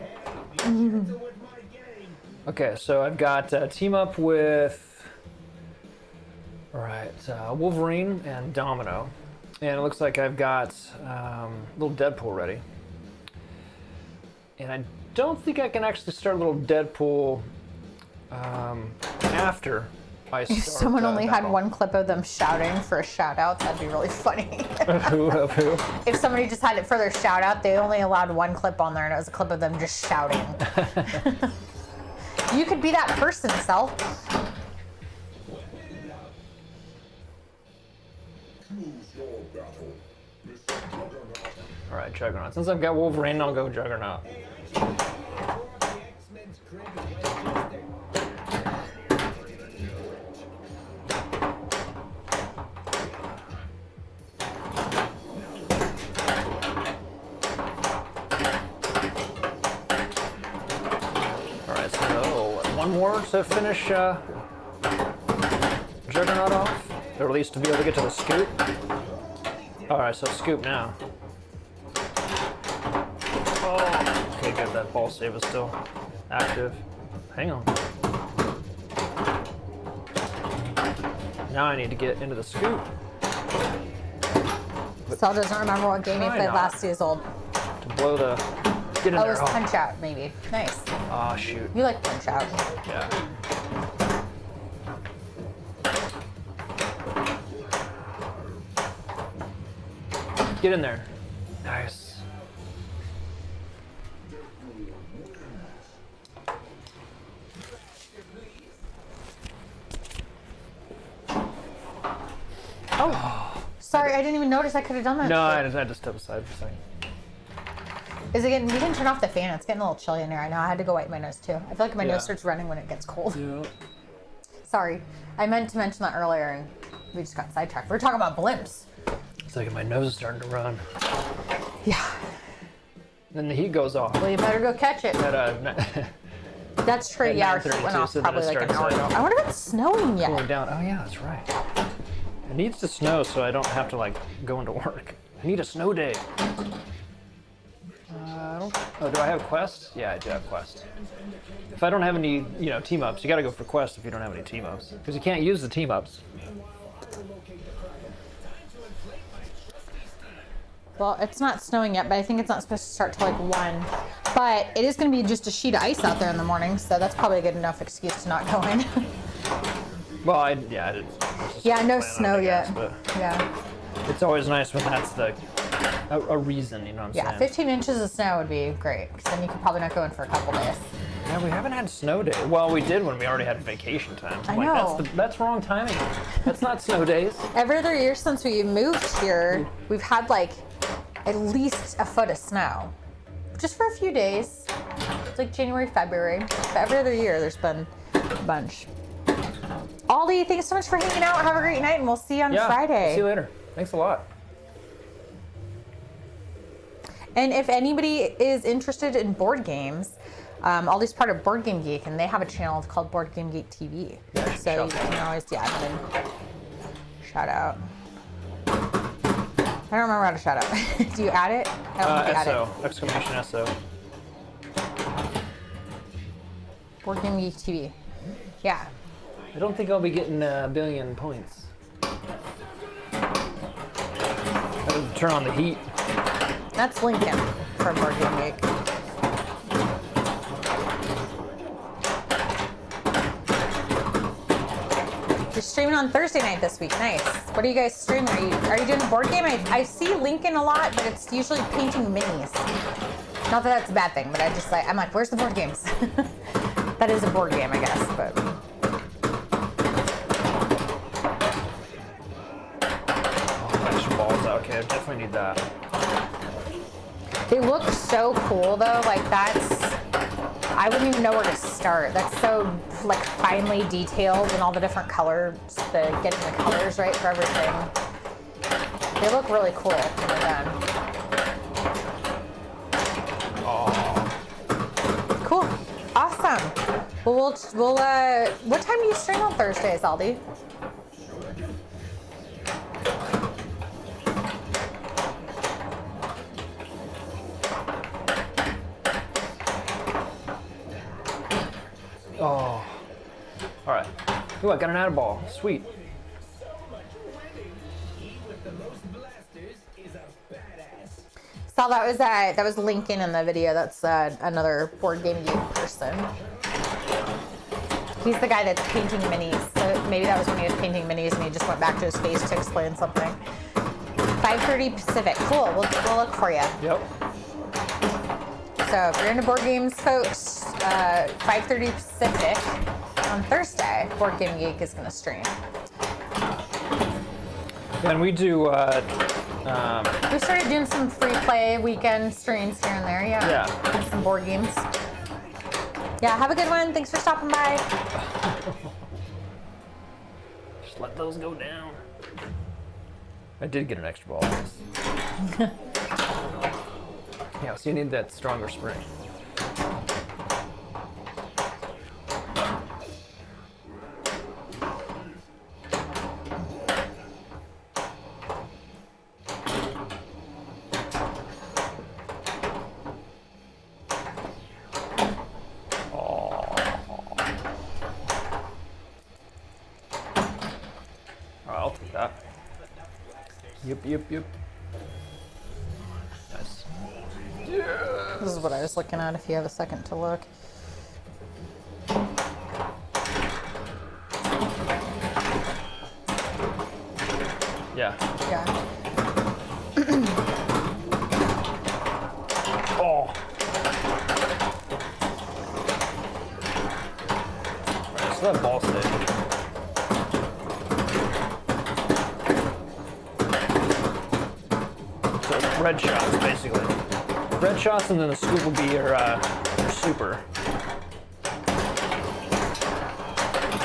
Okay, so I've got team up with, Wolverine and Domino. And it looks like I've got little Deadpool ready. And I don't think I can actually start little Deadpool after I start. If someone only had Deadpool. one clip of them shouting for a shout out, that'd be really funny. Who? If somebody just had it for their shout out, they only allowed one clip on there and it was a clip of them just shouting. You could be that person, Sal. Alright, Juggernaut. Since I've got Wolverine, I'll go Juggernaut. Alright, so one more to finish Juggernaut off, or at least to be able to get to the scoop. Alright, so scoop now. Oh, okay, good. That ball save is still active. hang on. Now I need to get into the scoop. Sal doesn't remember what game he Try played not. last year's old. To blow the... Get in Oh, it there. was Punch Out, maybe. Nice. Oh, shoot. You like Punch Out. Yeah. Get in there. Nice. Oh, sorry, I didn't even notice I could have done that. No, I just step aside for a second. Is it getting? We can turn off the fan. It's getting a little chilly in here. I know. I had to go wipe my nose too. I feel like my Yeah. nose starts running when it gets cold. Yeah. Sorry, I meant to mention that earlier, and we just got sidetracked. We were talking about blimps. It's like my nose is starting to run. Yeah. Then the heat goes off. Well, you better go catch it. That's true. At Yeah, our 9:32, heat went off so then probably it like an hour starts, ago. I wonder if it's snowing yet. cooling down. Oh yeah, that's right. It needs to snow so I don't have to like go into work. I need a snow day. Oh, do I have Quest? Yeah, I do have Quest. If I don't have any, team ups, you got to go for Quest if you don't have any team ups, because you can't use the team ups. Well, it's not snowing yet, but I think it's not supposed to start till like 1. But it is going to be just a sheet of ice out there in the morning, so that's probably a good enough excuse to not go in. Well, I didn't. Yeah, no plan on snow it, I guess, yet. but Yeah. it's always nice when that's a reason, you know what I'm Yeah, saying? 15 inches of snow would be great, because then you could probably not go in for a couple days. Yeah, we haven't had snow day. Well, we did when we already had vacation time. I know. That's wrong timing. That's not snow days. Every other year since we moved here, we've had like at least a foot of snow. Just for a few days. It's like January, February. But every other year there's been a bunch. Aldi, thanks so much for hanging out. Have a great night, and we'll see you on Friday. See you later. Thanks a lot. And if anybody is interested in board games, Aldi's part of Board Game Geek, and they have a channel called Board Game Geek TV. Yeah, So you shout can always, shout out. I don't remember how to shout out. Do you add it? I don't think you add SO, exclamation SO. it. Board Game Geek TV. Yeah. I don't think I'll be getting a billion points. Turn on the heat. That's Lincoln for Board Game Geek. You're streaming on Thursday night this week. Nice. What are you guys streaming? Are you doing a board game? I see Lincoln a lot, but it's usually painting minis. Not that that's a bad thing, but I'm like, where's the board games? That is a board game, I guess, but. Extra balls. Okay, I definitely need that. They look so cool though, like I wouldn't even know where to start. That's so like finely detailed and all the different colors, getting the colors right for everything. They look really cool when they're done. Oh. Cool, awesome. Well, what time do you stream on Thursdays, Aldi? Oh. All right. Ooh, I got an add ball. Sweet. Saw that was Lincoln in the video. That's another Board Game Geek person. He's the guy that's painting minis. So maybe that was when he was painting minis and he just went back to his face to explain something. 5:30 Pacific. Cool. We'll look for you. Yep. So if you're into board games, folks, 5:30 Pacific on Thursday, Board Game Geek is going to stream. And we do. We started doing some free play weekend streams here and there, yeah. Yeah. And some board games. Yeah, have a good one. Thanks for stopping by. Just let those go down. I did get an extra ball. Yeah, so you need that stronger spring. Yep. Nice. This is what I was looking at. If you have a second to look. Yeah. Yeah. Oh. Alright, so that ball stage. So red shots, basically. Red shots, and then the scoop will be your super.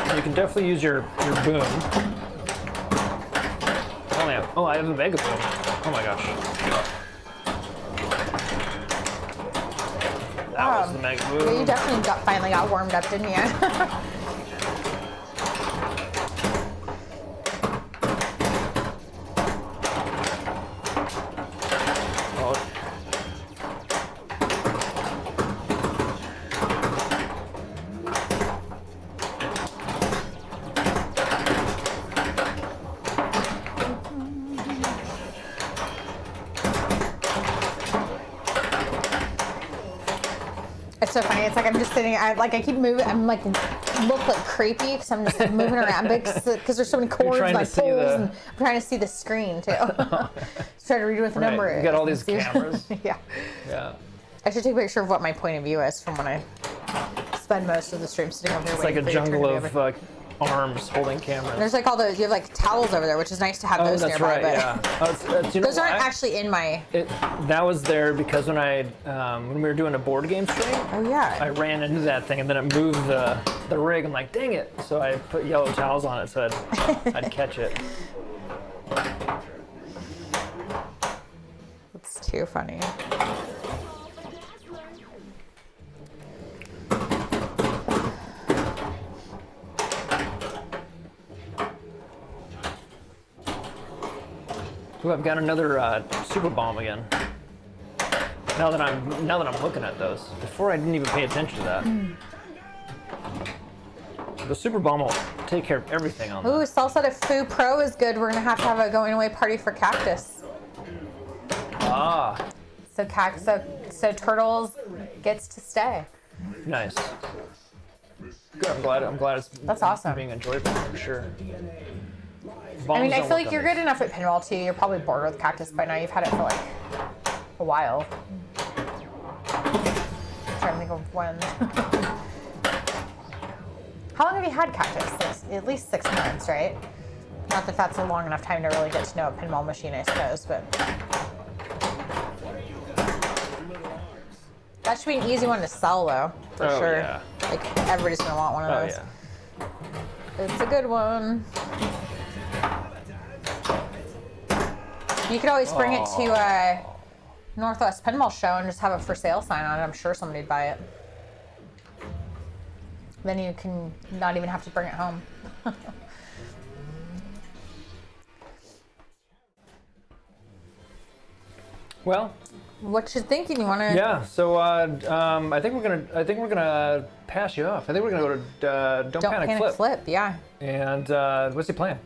And you can definitely use your boom. Oh, I have a mega boom. Oh my gosh. That was the mega boom. Yeah, you definitely finally got warmed up, didn't you? Oh. It's so funny. It's like I'm just sitting. I keep moving. I'm like look like creepy because I'm just moving around because there's so many cords trying to like see poles, the- and I'm trying to see the screen too. Just trying to read what the number is. You got all these cameras. Yeah. Yeah. I should take a picture of what my point of view is from when I spend most of the stream sitting over here. It's like a jungle of arms holding cameras. There's like all those. You have like towels over there, which is nice to have those that's nearby. right. But Yeah. You know those aren't why? actually in my. That was there because when we were doing a board game stream, Oh yeah. I ran into that thing and then it moved the rig. I'm like, dang it! So I put yellow towels on it so I'd catch it. It's too funny. Ooh, I've got another super bomb again. Now that I'm looking at those, before I didn't even pay attention to that. The super bomb will take care of everything on Ooh, that. salsa de foo pro is good. We're gonna have a going away party for Cactus. Ah, So Turtles gets to stay. nice. Good. I'm glad it's That's awesome. being enjoyable for sure. I mean, I feel like you're good enough at pinball too. You're probably bored with Cactus by now. You've had it for like a while. I'm trying to think of when. How long have you had Cactus? At least 6 months, right? Not that that's a long enough time to really get to know a pinball machine, I suppose, but that should be an easy one to sell, though, for sure. Yeah. Like everybody's gonna want one of Oh those. yeah. It's a good one. You could always bring it to Northwest Pinball Show and just have a for sale sign on it. I'm sure somebody'd buy it. Then you can not even have to bring it home. Well, What you thinking? You want to? yeah. So I think we're gonna pass you off. I think we're gonna go to Don't Panic Flip. Yeah. And what's the plan?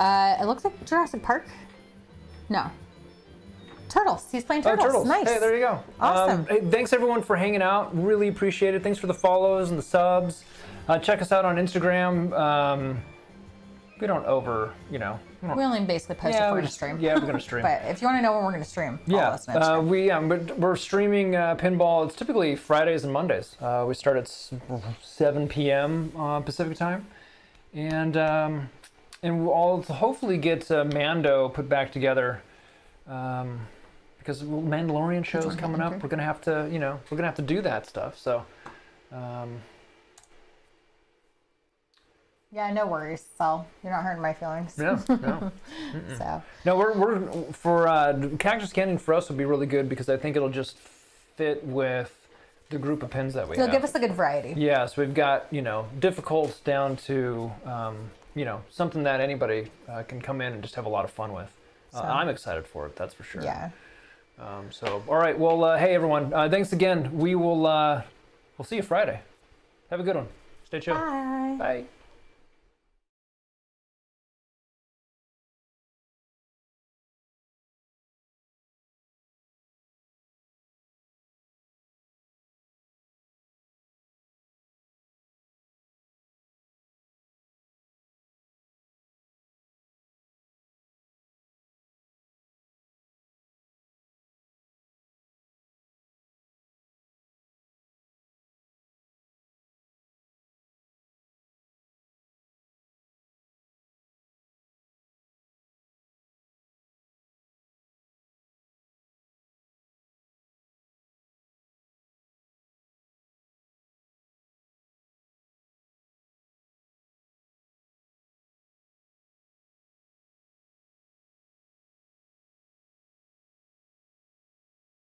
It looks like Jurassic Park. No. Turtles. He's playing Turtles. Oh, Turtles. Nice. Hey, there you go. Awesome. Hey, thanks everyone for hanging out. Really appreciate it. Thanks for the follows and the subs. Check us out on Instagram. We don't We only basically post if we're going to stream. Yeah, we're gonna stream. But if you want to know when we're going to stream, follow us on Instagram. but we're streaming pinball. It's typically Fridays and Mondays. We start at 7 p.m. Pacific time, and we'll hopefully get Mando put back together. Because Mandalorian show's coming up, we're gonna have to do that stuff. So, Yeah, no worries, Sal. You're not hurting my feelings. no. So No, we're for Cactus Canyon for us will be really good because I think it'll just fit with the group of pins that we it'll have. give us a good variety. Yeah, so we've got difficult down to something that anybody can come in and just have a lot of fun with. I'm excited for it, that's for sure. Yeah. So all right, well, hey everyone, thanks again. We'll see you Friday. Have a good one. Stay chill. Bye. Bye.